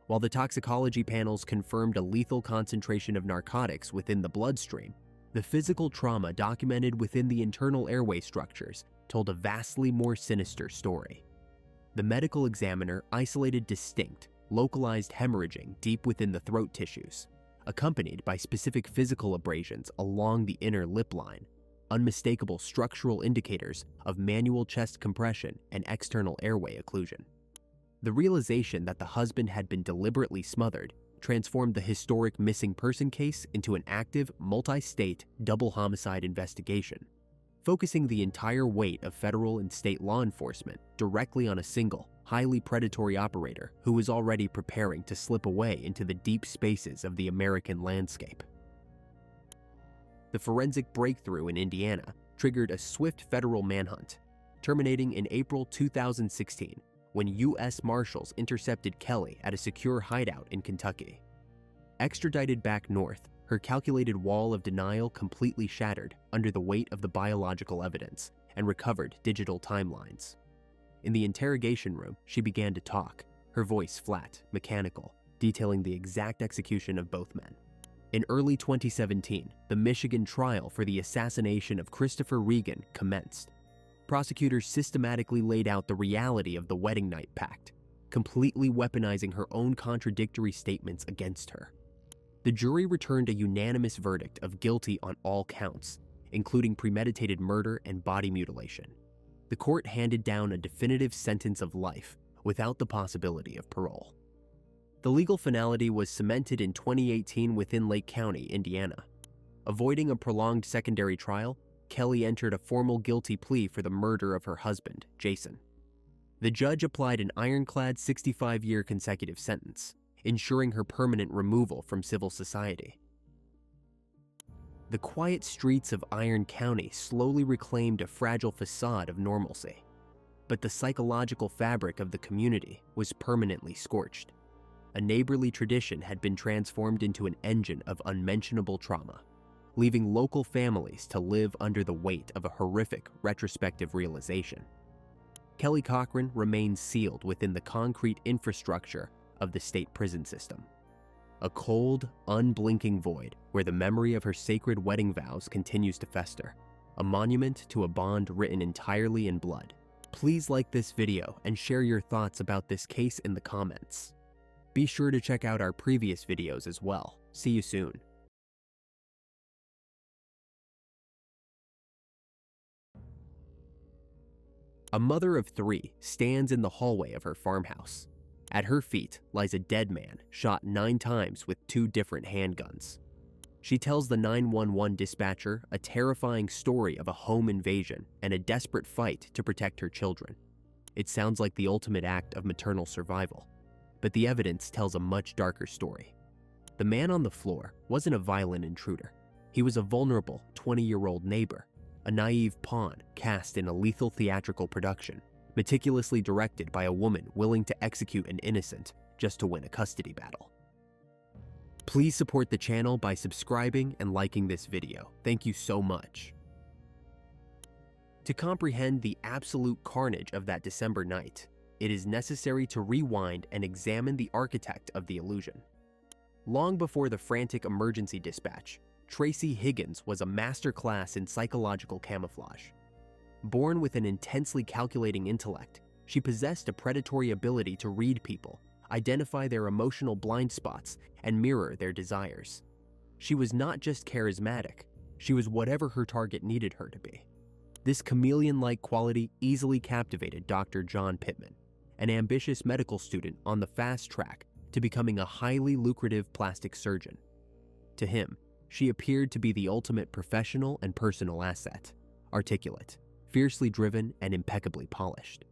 While the toxicology panels confirmed a lethal concentration of narcotics within the bloodstream, the physical trauma documented within the internal airway structures told a vastly more sinister story. The medical examiner isolated distinct, localized hemorrhaging deep within the throat tissues, accompanied by specific physical abrasions along the inner lip line, unmistakable structural indicators of manual chest compression and external airway occlusion. The realization that the husband had been deliberately smothered transformed the historic missing person case into an active, multi-state, double homicide investigation, focusing the entire weight of federal and state law enforcement directly on a single, highly predatory operator who was already preparing to slip away into the deep spaces of the American landscape. The forensic breakthrough in Indiana triggered a swift federal manhunt, terminating in April 2016 when U.S. Marshals intercepted Kelly at a secure hideout in Kentucky. Extradited back north, her calculated wall of denial completely shattered under the weight of the biological evidence and recovered digital timelines. In the interrogation room, she began to talk, her voice flat, mechanical, detailing the exact execution of both men. In early 2017, the Michigan trial for the assassination of Christopher Regan commenced. Prosecutors systematically laid out the reality of the wedding night pact, completely weaponizing her own contradictory statements against her. The jury returned a unanimous verdict of guilty on all counts, including premeditated murder and body mutilation. The court handed down a definitive sentence of life without the possibility of parole. The legal finality was cemented in 2018 within Lake County, Indiana. Avoiding a prolonged secondary trial, Kelly entered a formal guilty plea for the murder of her husband, Jason. The judge applied an ironclad 65-year consecutive sentence, ensuring her permanent removal from civil society. The quiet streets of Iron County slowly reclaimed a fragile facade of normalcy, but the psychological fabric of the community was permanently scorched. A neighborly tradition had been transformed into an engine of unmentionable trauma, leaving local families to live under the weight of a horrific retrospective realization. Kelly Cochran remains sealed within the concrete infrastructure of the state prison system. A cold, unblinking void where the memory of her sacred wedding vows continues to fester, a monument to a bond written entirely in blood. Please like this video and share your thoughts about this case in the comments. Be sure to check out our previous videos as well. See you soon. A mother of three stands in the hallway of her farmhouse. At her feet lies a dead man shot 9 times with 2 different handguns. She tells the 911 dispatcher a terrifying story of a home invasion and a desperate fight to protect her children. It sounds like the ultimate act of maternal survival, but the evidence tells a much darker story. The man on the floor wasn't a violent intruder. He was a vulnerable 20-year-old neighbor, a naive pawn cast in a lethal theatrical production, meticulously directed by a woman willing to execute an innocent just to win a custody battle. Please support the channel by subscribing and liking this video. Thank you so much. To comprehend the absolute carnage of that December night, it is necessary to rewind and examine the architect of the illusion. Long before the frantic emergency dispatch, Tracy Higgins was a masterclass in psychological camouflage. Born with an intensely calculating intellect, she possessed a predatory ability to read people, identify their emotional blind spots, and mirror their desires. She was not just charismatic, she was whatever her target needed her to be. This chameleon-like quality easily captivated Dr. John Pittman, an ambitious medical student on the fast track to becoming a highly lucrative plastic surgeon. To him, she appeared to be the ultimate professional and personal asset, articulate, fiercely driven, and impeccably polished.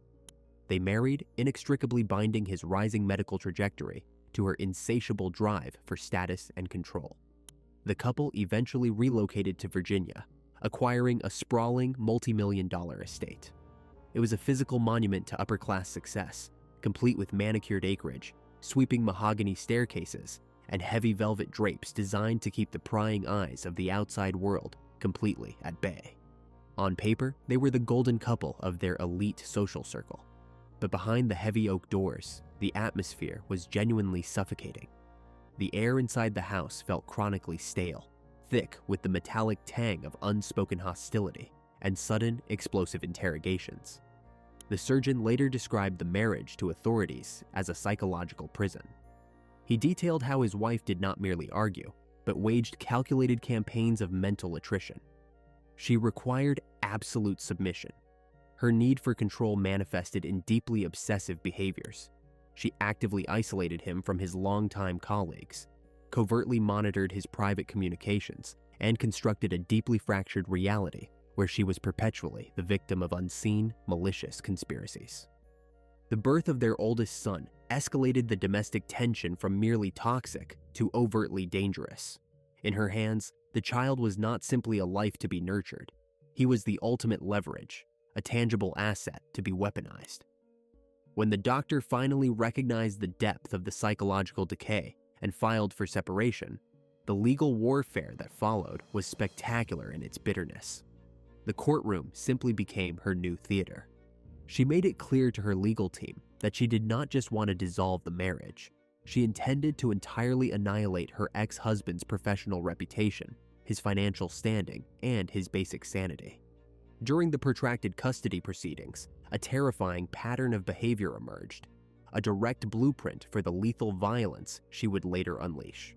They married, inextricably binding his rising medical trajectory to her insatiable drive for status and control. The couple eventually relocated to Virginia, acquiring a sprawling multi-million-dollar estate. It was a physical monument to upper-class success, complete with manicured acreage, sweeping mahogany staircases, and heavy velvet drapes designed to keep the prying eyes of the outside world completely at bay. On paper, they were the golden couple of their elite social circle. But behind the heavy oak doors, the atmosphere was genuinely suffocating. The air inside the house felt chronically stale, thick with the metallic tang of unspoken hostility and sudden explosive interrogations. The surgeon later described the marriage to authorities as a psychological prison. He detailed how his wife did not merely argue, but waged calculated campaigns of mental attrition. She required absolute submission. Her need for control manifested in deeply obsessive behaviors. She actively isolated him from his longtime colleagues, covertly monitored his private communications, and constructed a deeply fractured reality where she was perpetually the victim of unseen, malicious conspiracies. The birth of their oldest son escalated the domestic tension from merely toxic to overtly dangerous. In her hands, the child was not simply a life to be nurtured. He was the ultimate leverage, a tangible asset to be weaponized. When the doctor finally recognized the depth of the psychological decay and filed for separation, the legal warfare that followed was spectacular in its bitterness. The courtroom simply became her new theater. She made it clear to her legal team that she did not just want to dissolve the marriage. She intended to entirely annihilate her ex-husband's professional reputation, his financial standing, and his basic sanity. During the protracted custody proceedings, a terrifying pattern of behavior emerged, a direct blueprint for the lethal violence she would later unleash.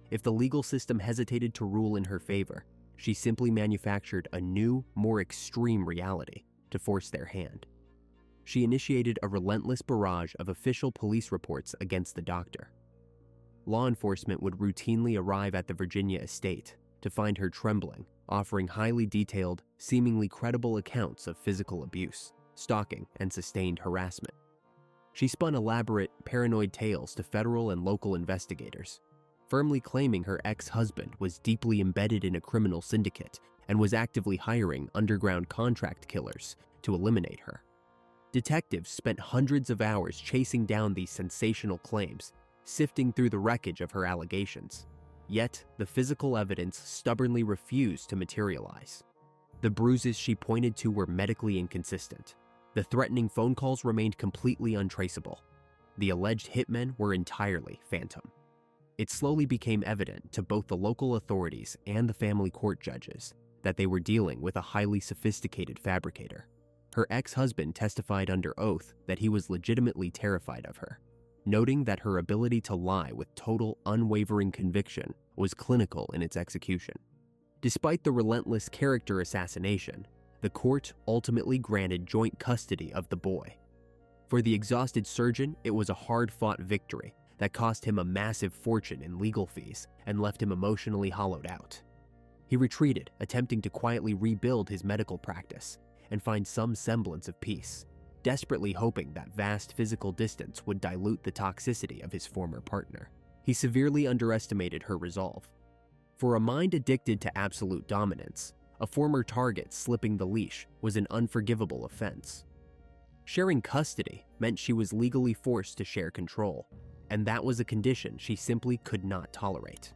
If the legal system hesitated to rule in her favor, she simply manufactured a new, more extreme reality to force their hand. She initiated a relentless barrage of official police reports against the doctor. Law enforcement would routinely arrive at the Virginia estate to find her trembling, offering highly detailed, seemingly credible accounts of physical abuse, stalking, and sustained harassment. She spun elaborate, paranoid tales to federal and local investigators, firmly claiming her ex-husband was deeply embedded in a criminal syndicate and was actively hiring underground contract killers to eliminate her. Detectives spent hundreds of hours chasing down these sensational claims, sifting through the wreckage of her allegations. Yet, the physical evidence stubbornly refused to materialize. The bruises she pointed to were medically inconsistent. The threatening phone calls remained completely untraceable. The alleged hitmen were entirely phantom. It slowly became evident to both the local authorities and the family court judges that they were dealing with a highly sophisticated fabricator. Her ex-husband testified under oath that he was legitimately terrified of her, noting that her ability to lie with total, unwavering conviction was clinical in its execution. Despite the relentless character assassination, the court ultimately granted joint custody of the boy. For the exhausted surgeon, it was a hard-fought victory that cost him a massive fortune in legal fees and left him emotionally hollowed out. He retreated, attempting to quietly rebuild his medical practice and find some semblance of peace, desperately hoping that vast physical distance would dilute the toxicity of his former partner. He severely underestimated her resolve. For a mind addicted to absolute dominance, a former target slipping the leash was an unforgivable offense. Sharing custody meant she was legally forced to share control, and that was a condition she simply could not tolerate.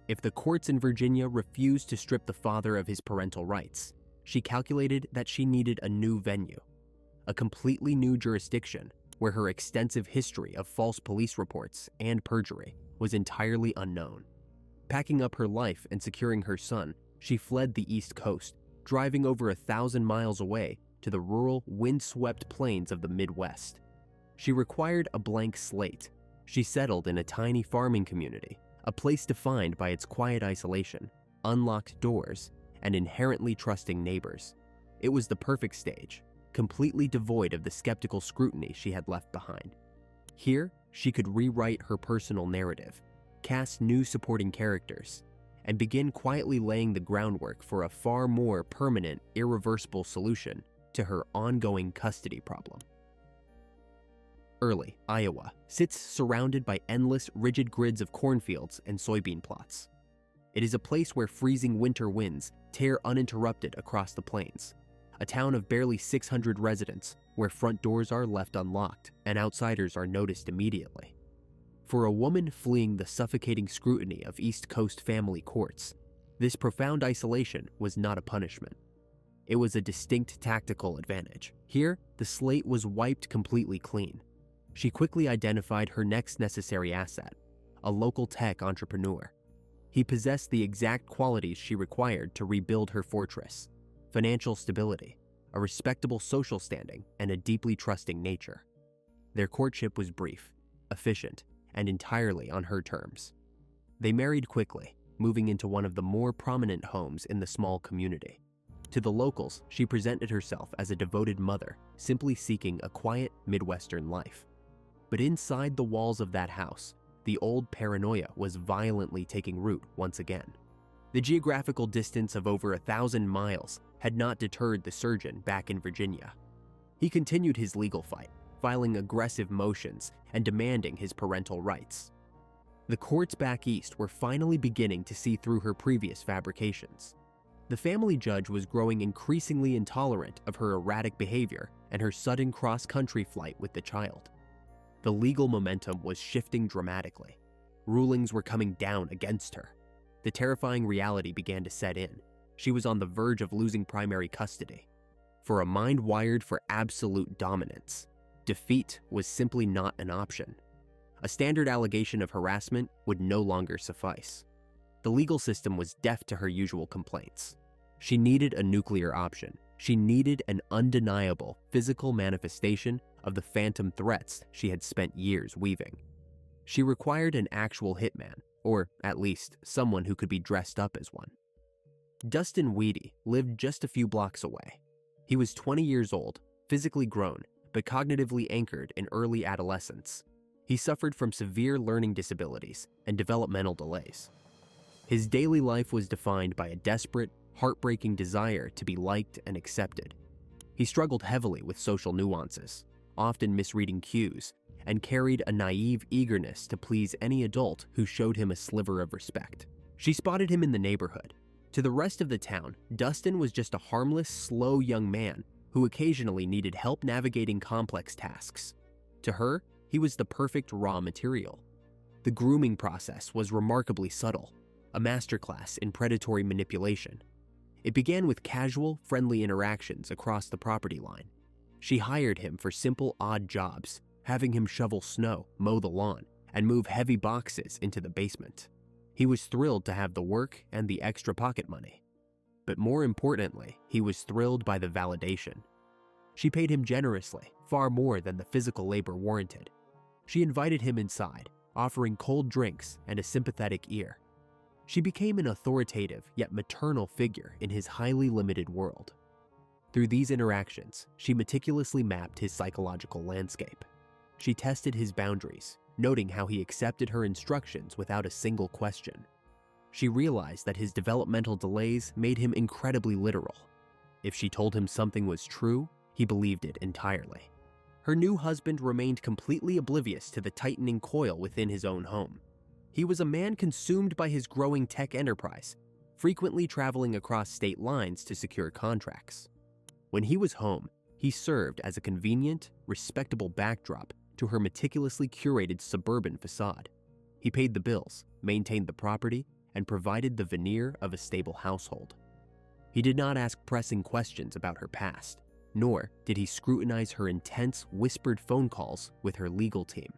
If the courts in Virginia refused to strip the father of his parental rights, she calculated that she needed a new venue, a completely new jurisdiction where her extensive history of false police reports and perjury was entirely unknown. Packing up her life and securing her son, she fled the East Coast, driving over 1,000 miles away to the rural, windswept plains of the Midwest. She required a blank slate. She settled in a tiny farming community, a place defined by its quiet isolation, unlocked doors, and inherently trusting neighbors. It was the perfect stage, completely devoid of the skeptical scrutiny she had left behind. Here, she could rewrite her personal narrative, cast new supporting characters, and begin quietly laying the groundwork for a far more permanent, irreversible solution to her ongoing custody problem. Early, Iowa sits surrounded by endless, rigid grids of cornfields and soybean plots. It is a place where freezing winter winds tear uninterrupted across the plains, a town of barely 600 residents where front doors are left unlocked and outsiders are noticed immediately. For a woman fleeing the suffocating scrutiny of East Coast family courts, this profound isolation was not a punishment. It was a distinct tactical advantage. Here, the slate was wiped completely clean. She quickly identified her next necessary asset, a local tech entrepreneur. He possessed the exact qualities she required to rebuild her fortress: financial stability, a respectable social standing, and a deeply trusting nature. Their courtship was brief, efficient, and entirely on her terms. They married quickly, moving into one of the more prominent homes in the small community. To the locals, she presented herself as a devoted mother, simply seeking a quiet Midwestern life. But inside the walls of that house, the old paranoia was violently taking root once again. The geographical distance of over 1,000 miles had not deterred the surgeon back in Virginia. He continued his legal fight, filing aggressive motions and demanding his parental rights. The courts back east were finally beginning to see through her previous fabrications. The family judge was growing increasingly intolerant of her erratic behavior and her sudden cross-country flight with the child. The legal momentum was shifting dramatically. Rulings were coming down against her. The terrifying reality began to set in. She was on the verge of losing primary custody. For a mind wired for absolute dominance, defeat was simply not an option. A standard allegation of harassment would no longer suffice. The legal system was deaf to her usual complaints. She needed a nuclear option. She needed an undeniable physical manifestation of the phantom threats she had spent years weaving. She required an actual hitman, or at least someone who could be dressed up as one. Dustin Weedy lived just a few blocks away. He was 20 years old, physically grown, but cognitively anchored in early adolescence. He suffered from severe learning disabilities and developmental delays. His daily life was defined by a desperate, heartbreaking desire to be liked and accepted. He struggled heavily with social nuances, often misreading cues, and carried a naive eagerness to please any adult who showed him a sliver of respect. She spotted him in the neighborhood. To the rest of the town, Dustin was just a harmless, slow young man who occasionally needed help navigating complex tasks. To her, he was the perfect raw material. The grooming process was remarkably subtle, a masterclass in predatory manipulation. It began with casual, friendly interactions across the property line. She hired him for simple, odd jobs, having him shovel snow, mow the lawn, and move heavy boxes into the basement. He was thrilled to have the work and the extra pocket money. But more importantly, he was thrilled by the validation. She paid him generously, far more than the physical labor warranted. She invited him inside, offering cold drinks and a sympathetic ear. She became an authoritative yet maternal figure in his highly limited world. Through these interactions, she meticulously mapped his psychological landscape. She tested his boundaries, noting how he accepted her instructions without a single question. She realized that his developmental delays made him incredibly literal. If she told him something was true, he believed it entirely. Her new husband remained completely oblivious to the tightening coil within his own home. He was a man consumed by his growing tech enterprise, frequently traveling across state lines to secure contracts. When he was home, he served as a convenient, respectable backdrop to her meticulously curated suburban facade. He paid the bills, maintained the property, and provided the veneer of a stable household. He did not ask pressing questions about her past, nor did he scrutinize her intense, whispered phone calls with her legal team.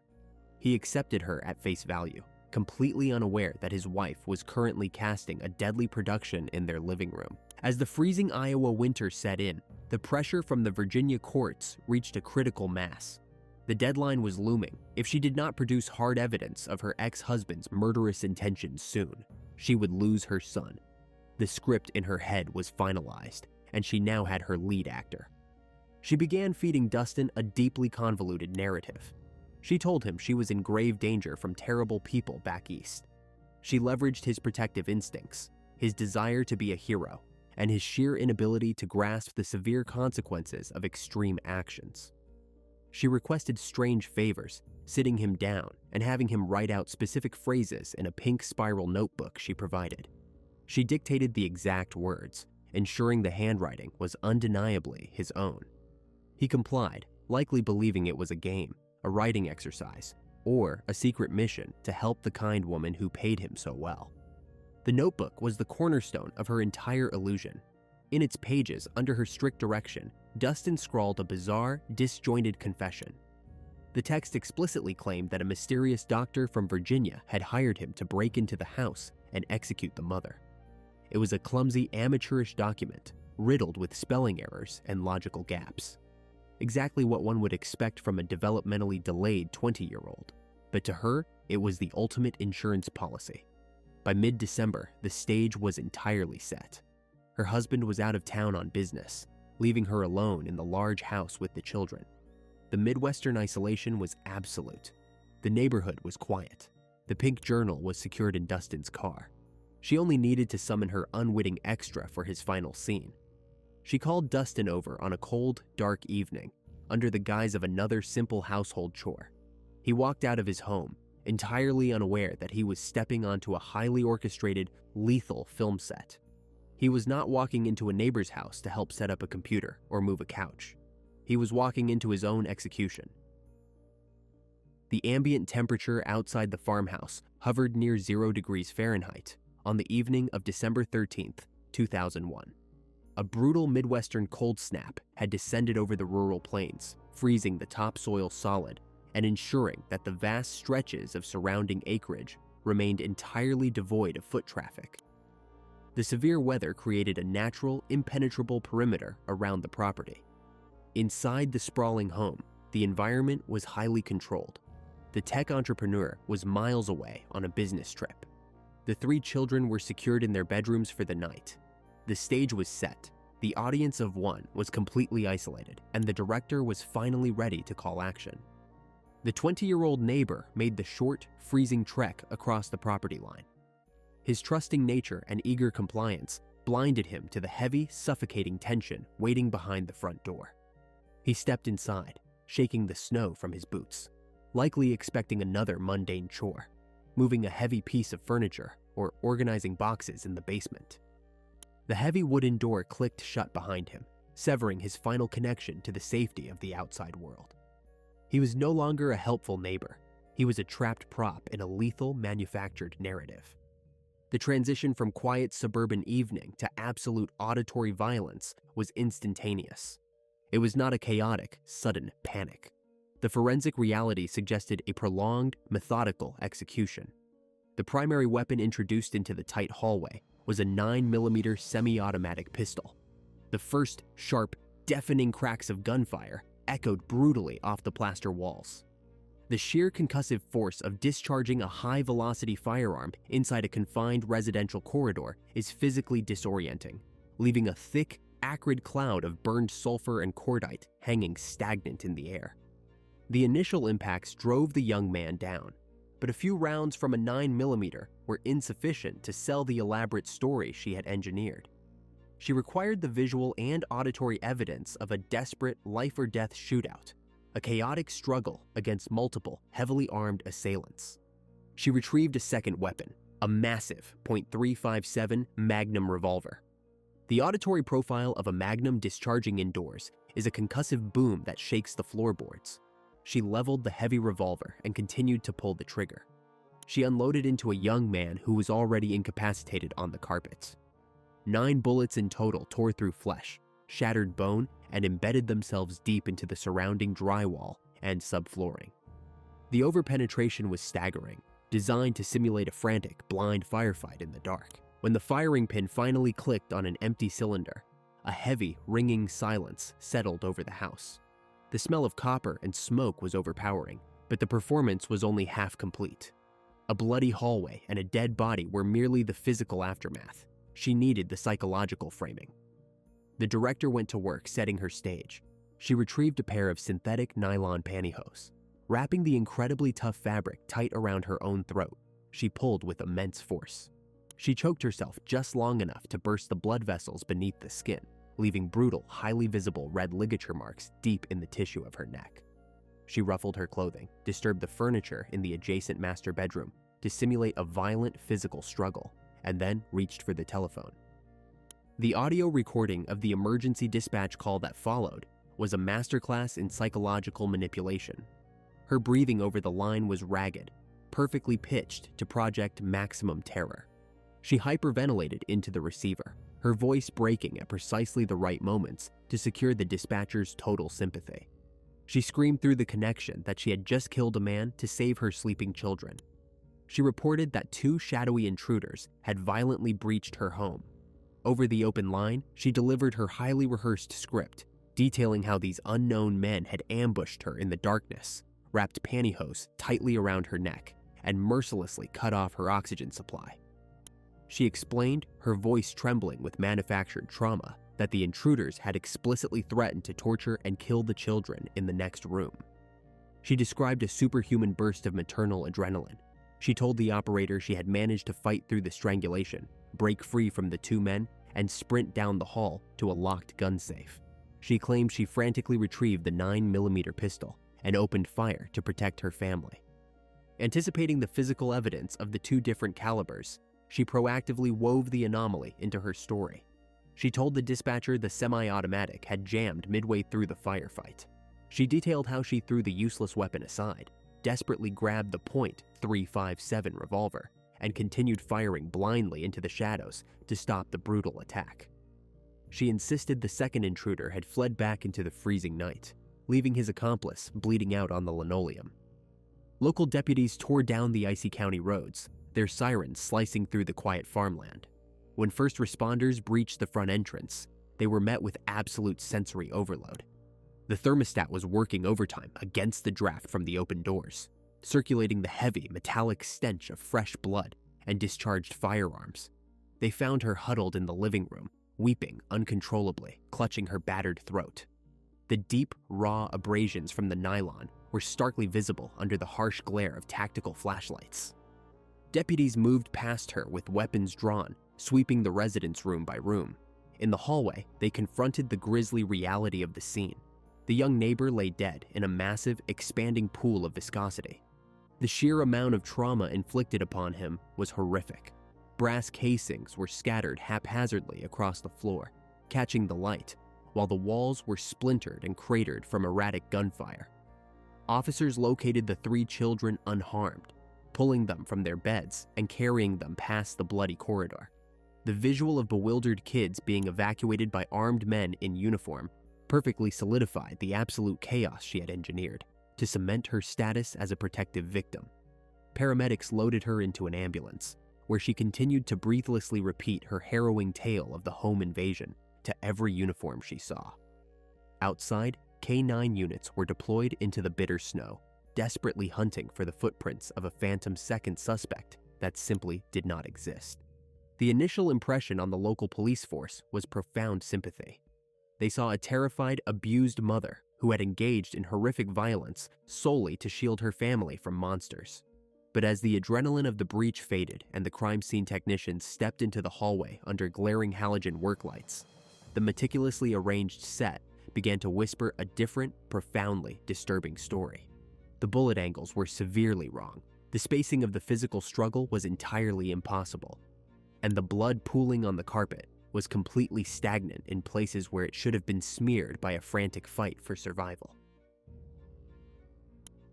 He accepted her at face value, completely unaware that his wife was currently casting a deadly production in their living room. As the freezing Iowa winter set in, the pressure from the Virginia courts reached a critical mass. The deadline was looming. If she did not produce hard evidence of her ex-husband's murderous intentions soon, she would lose her son. The script in her head was finalized, and she now had her lead actor. She began feeding Dustin a deeply convoluted narrative. She told him she was in grave danger from terrible people back east. She leveraged his protective instincts, his desire to be a hero, and his sheer inability to grasp the severe consequences of extreme actions. She requested strange favors, sitting him down and having him write out specific phrases in a pink spiral notebook she provided. She dictated the exact words, ensuring the handwriting was undeniably his own. He complied, likely believing it was a game, a writing exercise, or a secret mission to help the kind woman who paid him so well. The notebook was the cornerstone of her entire illusion. In its pages, under her strict direction, Dustin scrawled a bizarre, disjointed confession. The text explicitly claimed that a mysterious doctor from Virginia had hired him to break into the house and execute the mother. It was a clumsy, amateurish document, riddled with spelling errors and logical gaps. Exactly what one would expect from a developmentally delayed 20-year-old. But to her, it was the ultimate insurance policy. By mid-December, the stage was entirely set. Her husband was out of town on business, leaving her alone in the large house with the children. The Midwestern isolation was absolute. The neighborhood was quiet. The pink journal was secured in Dustin's car. She only needed to summon her unwitting extra for his final scene. She called Dustin over on a cold, dark evening, under the guise of another simple household chore. He walked out of his home, entirely unaware that he was stepping onto a highly orchestrated, lethal film set. He was not walking into a neighbor's house to help set up a computer or move a couch. He was walking into his own execution. The ambient temperature outside the farmhouse hovered near 0 degrees Fahrenheit on the evening of December 13th, 2001. A brutal Midwestern cold snap had descended over the rural plains, freezing the topsoil solid and ensuring that the vast stretches of surrounding acreage remained entirely devoid of foot traffic. The severe weather created a natural, impenetrable perimeter around the property. Inside the sprawling home, the environment was highly controlled. The tech entrepreneur was miles away on a business trip. The 3 children were secured in their bedrooms for the night. The stage was set. The audience of one was completely isolated, and the director was finally ready to call action. The 20-year-old neighbor made the short, freezing trek across the property line. His trusting nature and eager compliance blinded him to the heavy, suffocating tension waiting behind the front door. He stepped inside, shaking the snow from his boots, likely expecting another mundane chore, moving a heavy piece of furniture or organizing boxes in the basement. The heavy wooden door clicked shut behind him, severing his final connection to the safety of the outside world. He was no longer a helpful neighbor. He was a trapped prop in a lethal manufactured narrative. The transition from quiet suburban evening to absolute auditory violence was instantaneous. It was not a chaotic, sudden panic. The forensic reality suggested a prolonged, methodical execution. The primary weapon introduced into the tight hallway was a 9mm semi-automatic pistol. The first sharp, deafening cracks of gunfire echoed brutally off the plaster walls. The sheer concussive force of discharging a high-velocity firearm inside a confined residential corridor is physically disorienting, leaving a thick, acrid cloud of burned sulfur and cordite hanging stagnant in the air. The initial impacts drove the young man down, but a few rounds from a 9mm were insufficient to sell the elaborate story she had engineered. She required the visual and auditory evidence of a desperate life-or-death shootout, a chaotic struggle against multiple, heavily armed assailants. She retrieved a second weapon, a massive .357 Magnum revolver. The auditory profile of a Magnum discharging indoors is a concussive boom that shakes the floorboards. She leveled the heavy revolver and continued to pull the trigger. She unloaded into a young man who was already incapacitated on the carpet. 9 bullets in total tore through flesh, shattered bone, and embedded themselves deep into the surrounding drywall and subflooring. The overpenetration was staggering, designed to simulate a frantic, blind firefight in the dark. When the firing pin finally clicked on an empty cylinder, a heavy, ringing silence settled over the house. The smell of copper and smoke was overpowering, but the performance was only half complete. A bloody hallway and a dead body were merely the physical aftermath. She needed the psychological framing. The director went to work setting her stage. She retrieved a pair of synthetic nylon pantyhose. Wrapping the incredibly tough fabric tight around her own throat, she pulled with immense force. She choked herself just long enough to burst the blood vessels beneath the skin, leaving brutal, highly visible red ligature marks deep in the tissue of her neck. She ruffled her clothing, disturbed the furniture in the adjacent master bedroom to simulate a violent physical struggle, and then reached for the telephone. The audio recording of the emergency dispatch call that followed was a masterclass in psychological manipulation. Her breathing over the line was ragged, perfectly pitched to project maximum terror. She hyperventilated into the receiver, her voice breaking at precisely the right moments to secure the dispatcher's total sympathy. She screamed through the connection that she had just killed a man to save her sleeping children. She reported that 2 shadowy intruders had violently breached her home. Over the open line, she delivered her highly rehearsed script, detailing how these unknown men had ambushed her in the darkness, wrapped pantyhose tightly around her neck, and mercilessly cut off her oxygen supply. She explained, her voice trembling with manufactured trauma, that the intruders had explicitly threatened to torture and kill the children in the next room. She described a superhuman burst of maternal adrenaline. She told the operator she had managed to fight through the strangulation, break free from the 2 men, and sprint down the hall to a locked gun safe. She claimed she frantically retrieved the 9mm pistol and opened fire to protect her family. Anticipating the physical evidence of the 2 different calibers, she proactively wove the anomaly into her story. She told the dispatcher the semi-automatic had jammed midway through the firefight. She detailed how she threw the useless weapon aside, desperately grabbed the .357 revolver, and continued firing blindly into the shadows to stop the brutal attack. She insisted the second intruder had fled back into the freezing night, leaving his accomplice bleeding out on the linoleum. Local deputies tore down the icy county roads, their sirens slicing through the quiet farmland. When first responders breached the front entrance, they were met with absolute sensory overload. The thermostat was working overtime against the draft from the open doors, circulating the heavy, metallic stench of fresh blood and discharged firearms. They found her huddled in the living room, weeping uncontrollably, clutching her battered throat. The deep, raw abrasions from the nylon were starkly visible under the harsh glare of tactical flashlights. Deputies moved past her with weapons drawn, sweeping the residence room by room. In the hallway, they confronted the grisly reality of the scene. The young neighbor lay dead in a massive, expanding pool of viscosity. The sheer amount of trauma inflicted upon him was horrific. Brass casings were scattered haphazardly across the floor, catching the light, while the walls were splintered and cratered from erratic gunfire. Officers located the 3 children unharmed, pulling them from their beds and carrying them past the bloody corridor. The visual of bewildered kids being evacuated by armed men in uniform perfectly solidified the absolute chaos she had engineered to cement her status as a protective victim. Paramedics loaded her into an ambulance, where she continued to breathlessly repeat her harrowing tale of the home invasion to every uniform she saw. Outside, K9 units were deployed into the bitter snow, desperately hunting for the footprints of a phantom second suspect that simply did not exist. The initial impression on the local police force was profound sympathy. They saw a terrified, abused mother who had engaged in horrific violence solely to shield her family from monsters. But as the adrenaline of the breach faded and the crime scene technicians stepped into the hallway under glaring halogen work lights, the meticulously arranged set began to whisper a different, profoundly disturbing story. The bullet angles were severely wrong. The spacing of the physical struggle was entirely impossible. And the blood pooling on the carpet was completely stagnant in places where it should have been smeared by a frantic fight for survival.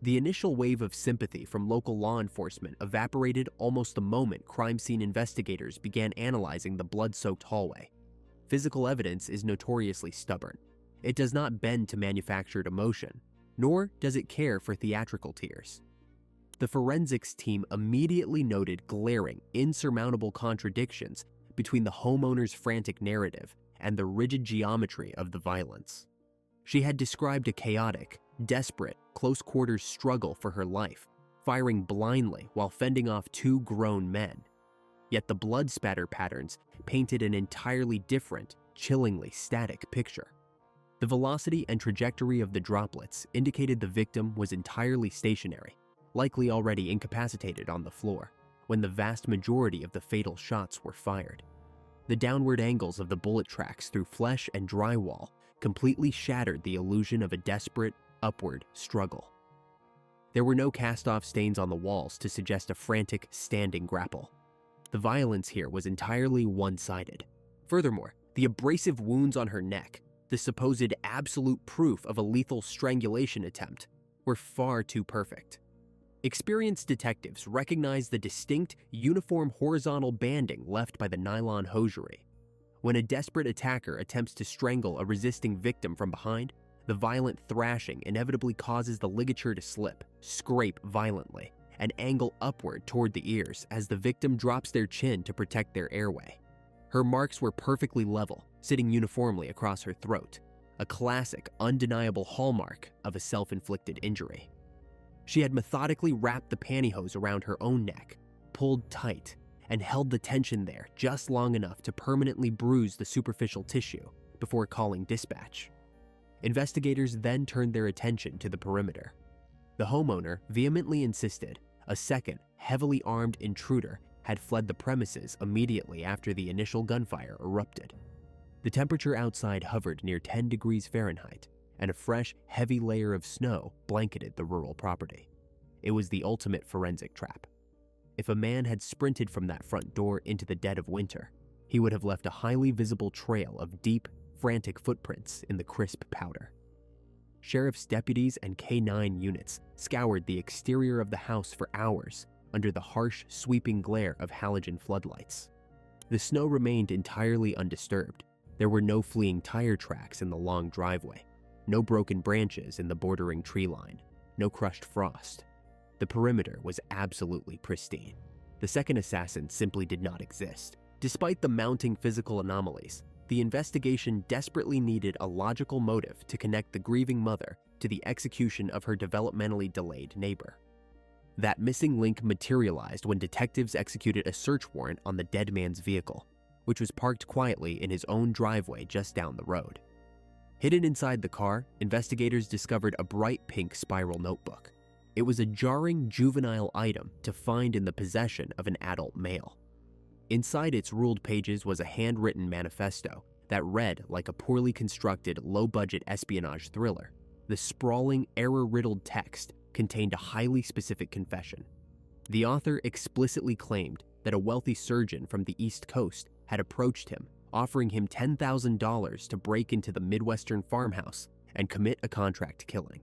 The initial wave of sympathy from local law enforcement evaporated almost the moment crime scene investigators began analyzing the blood-soaked hallway. Physical evidence is notoriously stubborn. It does not bend to manufactured emotion, nor does it care for theatrical tears. The forensics team immediately noted glaring, insurmountable contradictions between the homeowner's frantic narrative and the rigid geometry of the violence. She had described a chaotic, desperate, close-quarters struggle for her life, firing blindly while fending off 2 grown men. Yet the blood spatter patterns painted an entirely different, chillingly static picture. The velocity and trajectory of the droplets indicated the victim was entirely stationary, likely already incapacitated on the floor, when the vast majority of the fatal shots were fired. The downward angles of the bullet tracks through flesh and drywall completely shattered the illusion of a desperate, upward struggle. There were no cast-off stains on the walls to suggest a frantic, standing grapple. The violence here was entirely one-sided. Furthermore, the abrasive wounds on her neck, the supposed absolute proof of a lethal strangulation attempt, were far too perfect. Experienced detectives recognized the distinct, uniform horizontal banding left by the nylon hosiery. When a desperate attacker attempts to strangle a resisting victim from behind, the violent thrashing inevitably causes the ligature to slip, scrape violently, and angle upward toward the ears as the victim drops their chin to protect their airway. Her marks were perfectly level, sitting uniformly across her throat, a classic, undeniable hallmark of a self-inflicted injury. She had methodically wrapped the pantyhose around her own neck, pulled tight, and held the tension there just long enough to permanently bruise the superficial tissue before calling dispatch. Investigators then turned their attention to the perimeter. The homeowner vehemently insisted a second, heavily armed intruder had fled the premises immediately after the initial gunfire erupted. The temperature outside hovered near 10 degrees Fahrenheit, and a fresh, heavy layer of snow blanketed the rural property. It was the ultimate forensic trap. If a man had sprinted from that front door into the dead of winter, he would have left a highly visible trail of deep, frantic footprints in the crisp powder. Sheriff's deputies and K-9 units scoured the exterior of the house for hours under the harsh, sweeping glare of halogen floodlights. The snow remained entirely undisturbed. There were no fleeing tire tracks in the long driveway, no broken branches in the bordering tree line, no crushed frost. The perimeter was absolutely pristine. The second assassin simply did not exist. Despite the mounting physical anomalies, the investigation desperately needed a logical motive to connect the grieving mother to the execution of her developmentally delayed neighbor. That missing link materialized when detectives executed a search warrant on the dead man's vehicle, which was parked quietly in his own driveway just down the road. Hidden inside the car, investigators discovered a bright pink spiral notebook. It was a jarring juvenile item to find in the possession of an adult male. Inside its ruled pages was a handwritten manifesto that read like a poorly constructed, low-budget espionage thriller. The sprawling, error-riddled text contained a highly specific confession. The author explicitly claimed that a wealthy surgeon from the East Coast had approached him, offering him $10,000 to break into the Midwestern farmhouse and commit a contract killing.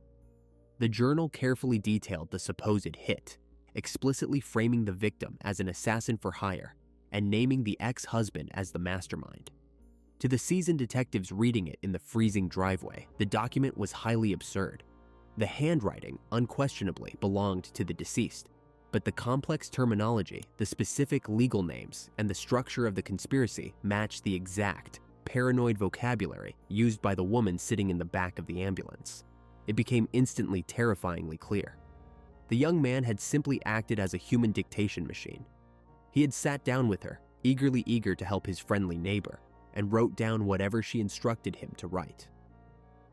The journal carefully detailed the supposed hit, explicitly framing the victim as an assassin for hire and naming the ex-husband as the mastermind. To the seasoned detectives reading it in the freezing driveway, the document was highly absurd. The handwriting unquestionably belonged to the deceased, but the complex terminology, the specific legal names, and the structure of the conspiracy matched the exact, paranoid vocabulary used by the woman sitting in the back of the ambulance. It became instantly terrifyingly clear. The young man had simply acted as a human dictation machine. He had sat down with her, eager to help his friendly neighbor, and wrote down whatever she instructed him to write.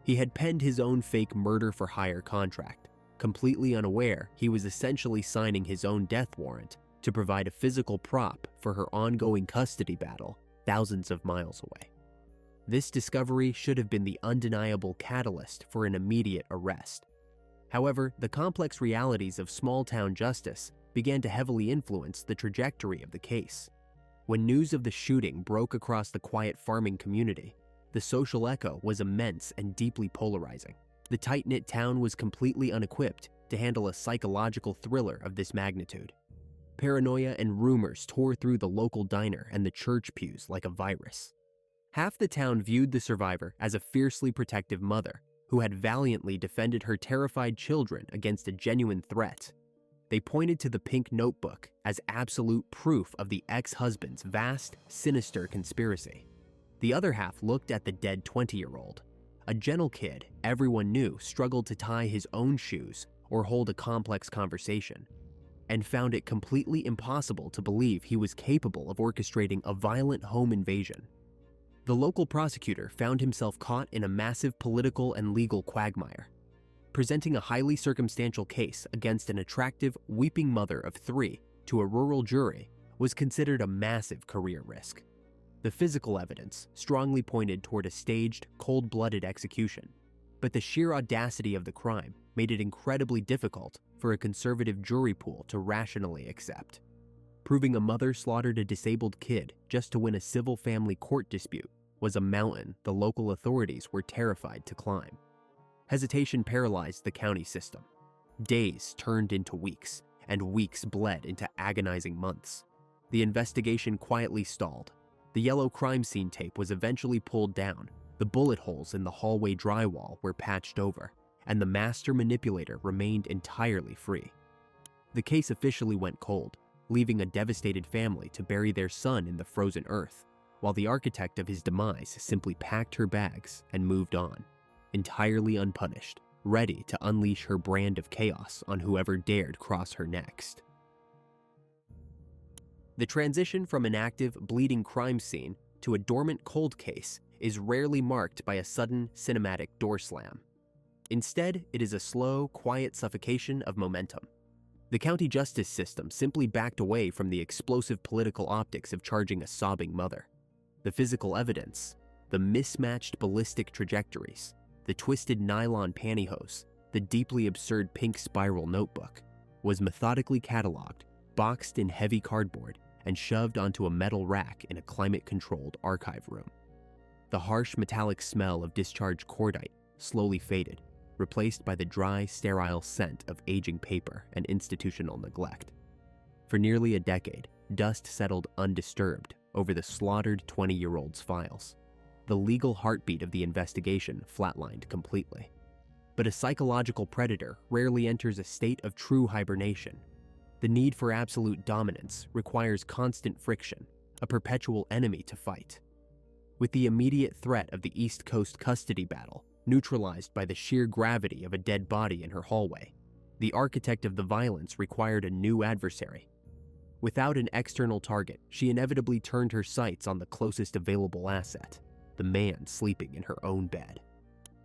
He had penned his own fake murder-for-hire contract, completely unaware he was essentially signing his own death warrant to provide a physical prop for her ongoing custody battle thousands of miles away. This discovery should have been the undeniable catalyst for an immediate arrest. However, the complex realities of small-town justice began to heavily influence the trajectory of the case. When news of the shooting broke across the quiet farming community, the social echo was immense and deeply polarizing. The tight-knit town was completely unequipped to handle a psychological thriller of this magnitude. Paranoia and rumors tore through the local diner and the church pews like a virus. Half the town viewed the survivor as a fiercely protective mother who had valiantly defended her terrified children against a genuine threat. They pointed to the pink notebook as absolute proof of the ex-husband's vast, sinister conspiracy. The other half looked at the dead 20-year-old, a gentle kid everyone knew struggled to tie his own shoes or hold a complex conversation, and found it completely impossible to believe he was capable of orchestrating a violent home invasion. The local prosecutor found himself caught in a massive political and legal quagmire. Presenting a highly circumstantial case against an attractive, weeping mother of 3 to a rural jury was considered a massive career risk. The physical evidence strongly pointed toward a staged, cold-blooded execution, but the sheer audacity of the crime made it incredibly difficult for a conservative jury pool to rationally accept. Proving a mother slaughtered a disabled kid just to win a civil family court dispute was a mountain the local authorities were terrified to climb. Hesitation paralyzed the county system. Days turned into weeks, and weeks bled into agonizing months. The investigation quietly stalled. The yellow crime scene tape was eventually pulled down, the bullet holes in the hallway drywall were patched over, and the master manipulator remained entirely free. The case officially went cold, leaving a devastated family to bury their son in the frozen earth, while the architect of his demise simply packed her bags and moved on, entirely unpunished, ready to unleash her brand of chaos on whoever dared cross her next. The transition from an active, bleeding crime scene to a dormant cold case is rarely marked by a sudden cinematic door slam. Instead, it is a slow, quiet suffocation of momentum. The county justice system simply backed away from the explosive political optics of charging a sobbing mother. The physical evidence, the mismatched ballistic trajectories, the twisted nylon pantyhose, the deeply absurd pink spiral notebook, was methodically cataloged, boxed in heavy cardboard, and shoved onto a metal rack in a climate-controlled archive room. The harsh metallic smell of discharged cordite slowly faded, replaced by the dry, sterile scent of aging paper and institutional neglect. For nearly a decade, dust settled undisturbed over the slaughtered 20-year-old's files. The legal heartbeat of the investigation flatlined completely. But a psychological predator rarely enters a state of true hibernation. The need for absolute dominance requires constant friction, a perpetual enemy to fight. With the immediate threat of the East Coast custody battle neutralized by the sheer gravity of a dead body in her hallway, the architect of the violence required a new adversary. Without an external target, she inevitably turned her sights on the closest available asset, the man sleeping in her own bed.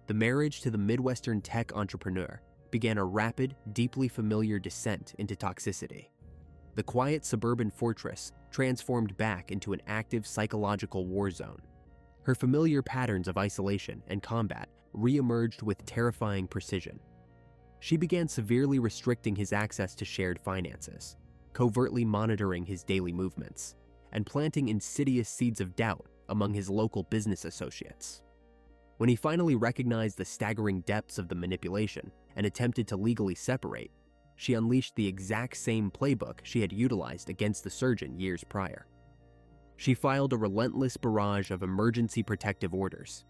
The marriage to the Midwestern tech entrepreneur began a rapid, deeply familiar descent into toxicity. The quiet suburban fortress transformed back into an active psychological war zone. Her familiar patterns of isolation and combat re-emerged with terrifying precision. She began severely restricting his access to shared finances, covertly monitoring his daily movements, and planting insidious seeds of doubt among his local business associates. When he finally recognized the staggering depths of the manipulation and attempted to legally separate, she unleashed the exact same playbook she had utilized against the surgeon years prior. She filed a relentless barrage of emergency protective orders.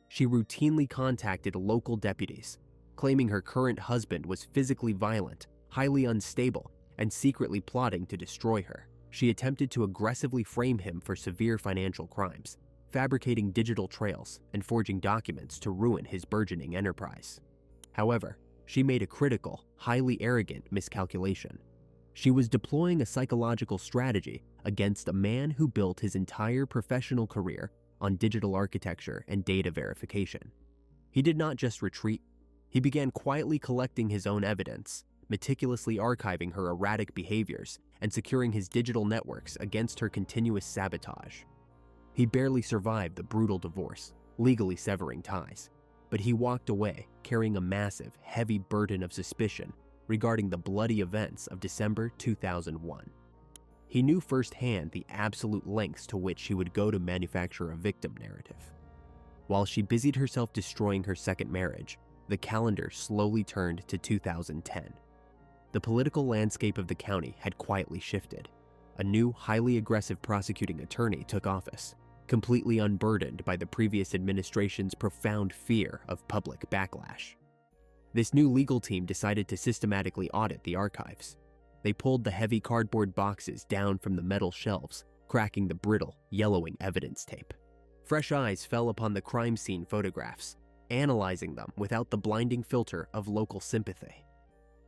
She routinely contacted local deputies, claiming her current husband was physically violent, highly unstable, and secretly plotting to destroy her. She attempted to aggressively frame him for severe financial crimes, fabricating digital trails and forging documents to ruin his burgeoning enterprise. However, she made a critical, highly arrogant miscalculation. She was deploying a psychological strategy against a man who built his entire professional career on digital architecture and data verification. He did not just retreat, he began quietly collecting his own evidence, meticulously archiving her erratic behaviors and securing his digital networks against her continuous sabotage. He barely survived the brutal divorce, legally severing ties, but he walked away carrying a massive, heavy burden of suspicion regarding the bloody events of December 2001. He knew firsthand the absolute lengths to which she would go to manufacture a victim narrative. While she busied herself destroying her second marriage, the calendar slowly turned to 2010. The political landscape of the county had quietly shifted. A new, highly aggressive prosecuting attorney took office, completely unburdened by the previous administration's profound fear of public backlash. This new legal team decided to systematically audit the archives. They pulled the heavy cardboard boxes down from the metal shelves, cracking the brittle, yellowing evidence tape. Fresh eyes fell upon the crime scene photographs, analyzing them without the blinding filter of local sympathy.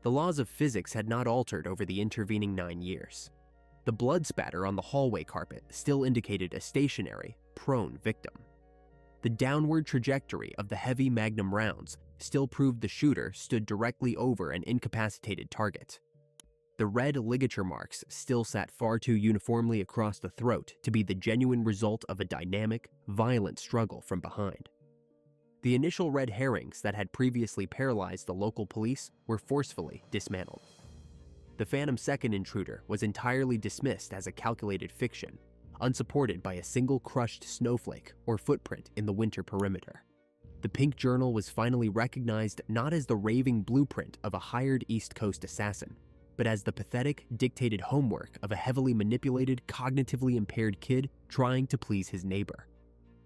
The laws of physics had not altered over the intervening 9 years. The blood spatter on the hallway carpet still indicated a stationary, prone victim. The downward trajectory of the heavy Magnum rounds still proved the shooter stood directly over an incapacitated target. The red ligature marks still sat far too uniformly across the throat to be the genuine result of a dynamic, violent struggle from behind. The initial red herrings that had previously paralyzed the local police were forcefully dismantled. The phantom second intruder was entirely dismissed as a calculated fiction, unsupported by a single crushed snowflake or footprint in the winter perimeter. The pink journal was finally recognized not as the raving blueprint of a hired East Coast assassin, but as the pathetic, dictated homework of a heavily manipulated, cognitively impaired kid trying to please his neighbor.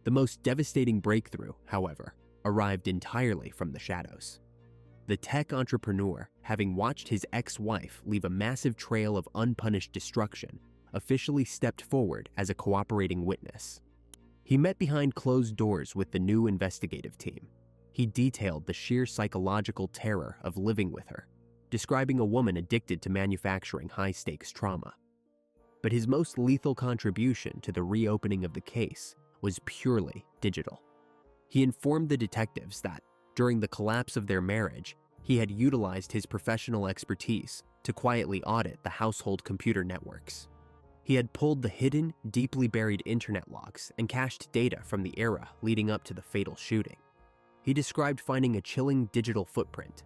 The most devastating breakthrough, however, arrived entirely from the shadows. The tech entrepreneur, having watched his ex-wife leave a massive trail of unpunished destruction, officially stepped forward as a cooperating witness. He met behind closed doors with the new investigative team. He detailed the sheer psychological terror of living with her, describing a woman addicted to manufacturing high-stakes trauma. But his most lethal contribution to the reopening of the case was purely digital. He informed the detectives that, during the collapse of their marriage, he had utilized his professional expertise to quietly audit the household computer networks. He had pulled the hidden, deeply buried internet logs and cached data from the era leading up to the fatal shooting. He described finding a chilling digital footprint.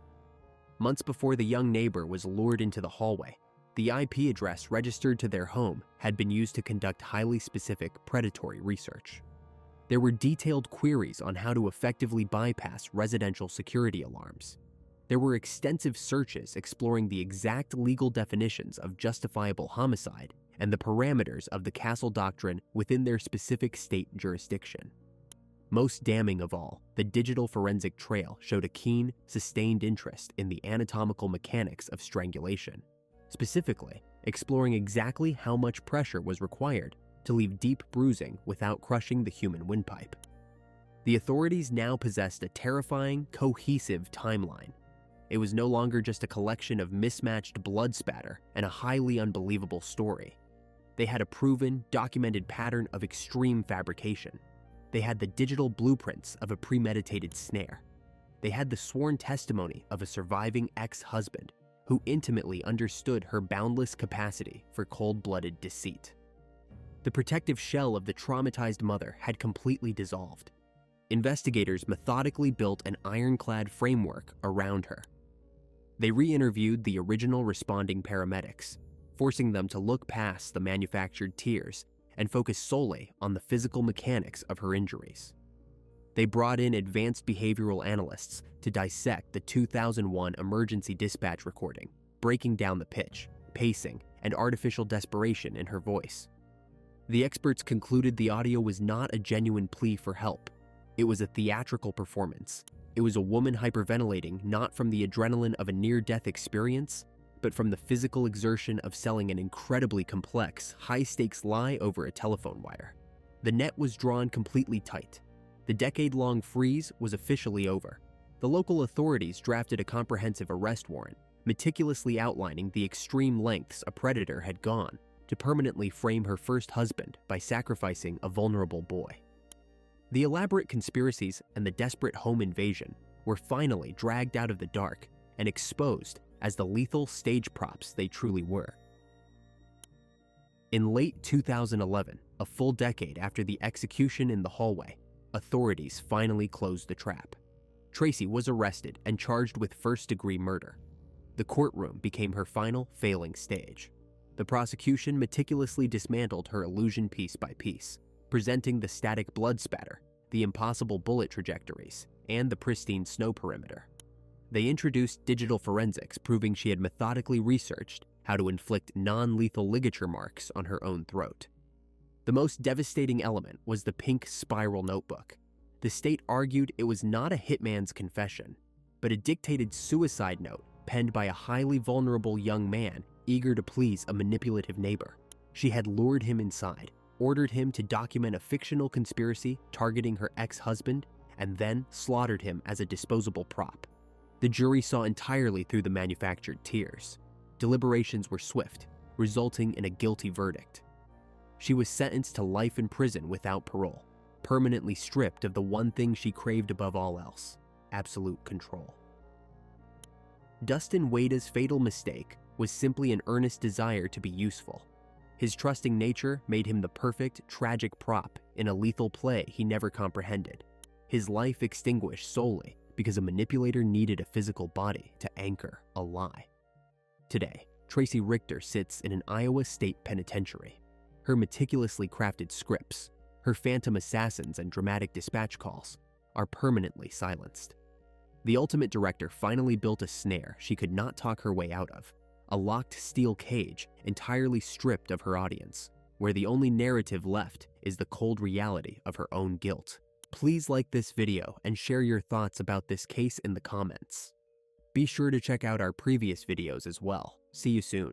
Months before the young neighbor was lured into the hallway, the IP address registered to their home had been used to conduct highly specific predatory research. There were detailed queries on how to effectively bypass residential security alarms. There were extensive searches exploring the exact legal definitions of justifiable homicide and the parameters of the Castle Doctrine within their specific state jurisdiction. Most damning of all, the digital forensic trail showed a keen, sustained interest in the anatomical mechanics of strangulation, specifically exploring exactly how much pressure was required to leave deep bruising without crushing the human windpipe. The authorities now possessed a terrifying, cohesive timeline. It was no longer just a collection of mismatched blood spatter and a highly unbelievable story. They had a proven, documented pattern of extreme fabrication. They had the digital blueprints of a premeditated snare. They had the sworn testimony of a surviving ex-husband who intimately understood her boundless capacity for cold-blooded deceit. The protective shell of the traumatized mother had completely dissolved. Investigators methodically built an ironclad framework around her. They re-interviewed the original responding paramedics, forcing them to look past the manufactured tears and focus solely on the physical mechanics of her injuries. They brought in advanced behavioral analysts to dissect the 2001 emergency dispatch recording, breaking down the pitch, pacing, and artificial desperation in her voice. The experts concluded the audio was not a genuine plea for help. It was a theatrical performance. It was a woman hyperventilating not from the adrenaline of a near-death experience, but from the physical exertion of selling an incredibly complex, high-stakes lie over a telephone wire. The net was drawn completely tight. The decade-long freeze was officially over. The local authorities drafted a comprehensive arrest warrant, meticulously outlining the extreme lengths a predator had gone to permanently frame her first husband by sacrificing a vulnerable boy. The elaborate conspiracies and the desperate home invasion were finally dragged out of the dark and exposed as the lethal stage props they truly were. In late 2011, a full decade after the execution in the hallway, authorities finally closed the trap. Tracy was arrested and charged with first-degree murder. The courtroom became her final failing stage. The prosecution meticulously dismantled her illusion piece by piece, presenting the static blood spatter, the impossible bullet trajectories, and the pristine snow perimeter. They introduced digital forensics, proving she had methodically researched how to inflict non-lethal ligature marks on her own throat. The most devastating element was the pink spiral notebook. The state argued it was not a hitman's confession, but a dictated suicide note penned by a highly vulnerable young man eager to please a manipulative neighbor. She had lured him inside, ordered him to document a fictional conspiracy targeting her ex-husband, and then slaughtered him as a disposable prop. The jury saw entirely through the manufactured tears. Deliberations were swift, resulting in a guilty verdict. She was sentenced to life in prison without parole, permanently stripped of the one thing she craved above all else: absolute control. Dustin Wada's fatal mistake was simply an earnest desire to be useful. His trusting nature made him the perfect, tragic prop in a lethal play he never comprehended. His life extinguished solely because a manipulator needed a physical body to anchor a lie. Today, Tracy Richter sits in an Iowa state penitentiary. Her meticulously crafted scripts, her phantom assassins and dramatic dispatch calls are permanently silenced. The Ultimate Director finally built a snare she could not talk her way out of, a locked steel cage entirely stripped of her audience, where the only narrative left is the cold reality of her own guilt. Please like this video and share your thoughts about this case in the comments. Be sure to check out our previous videos as well. See you soon.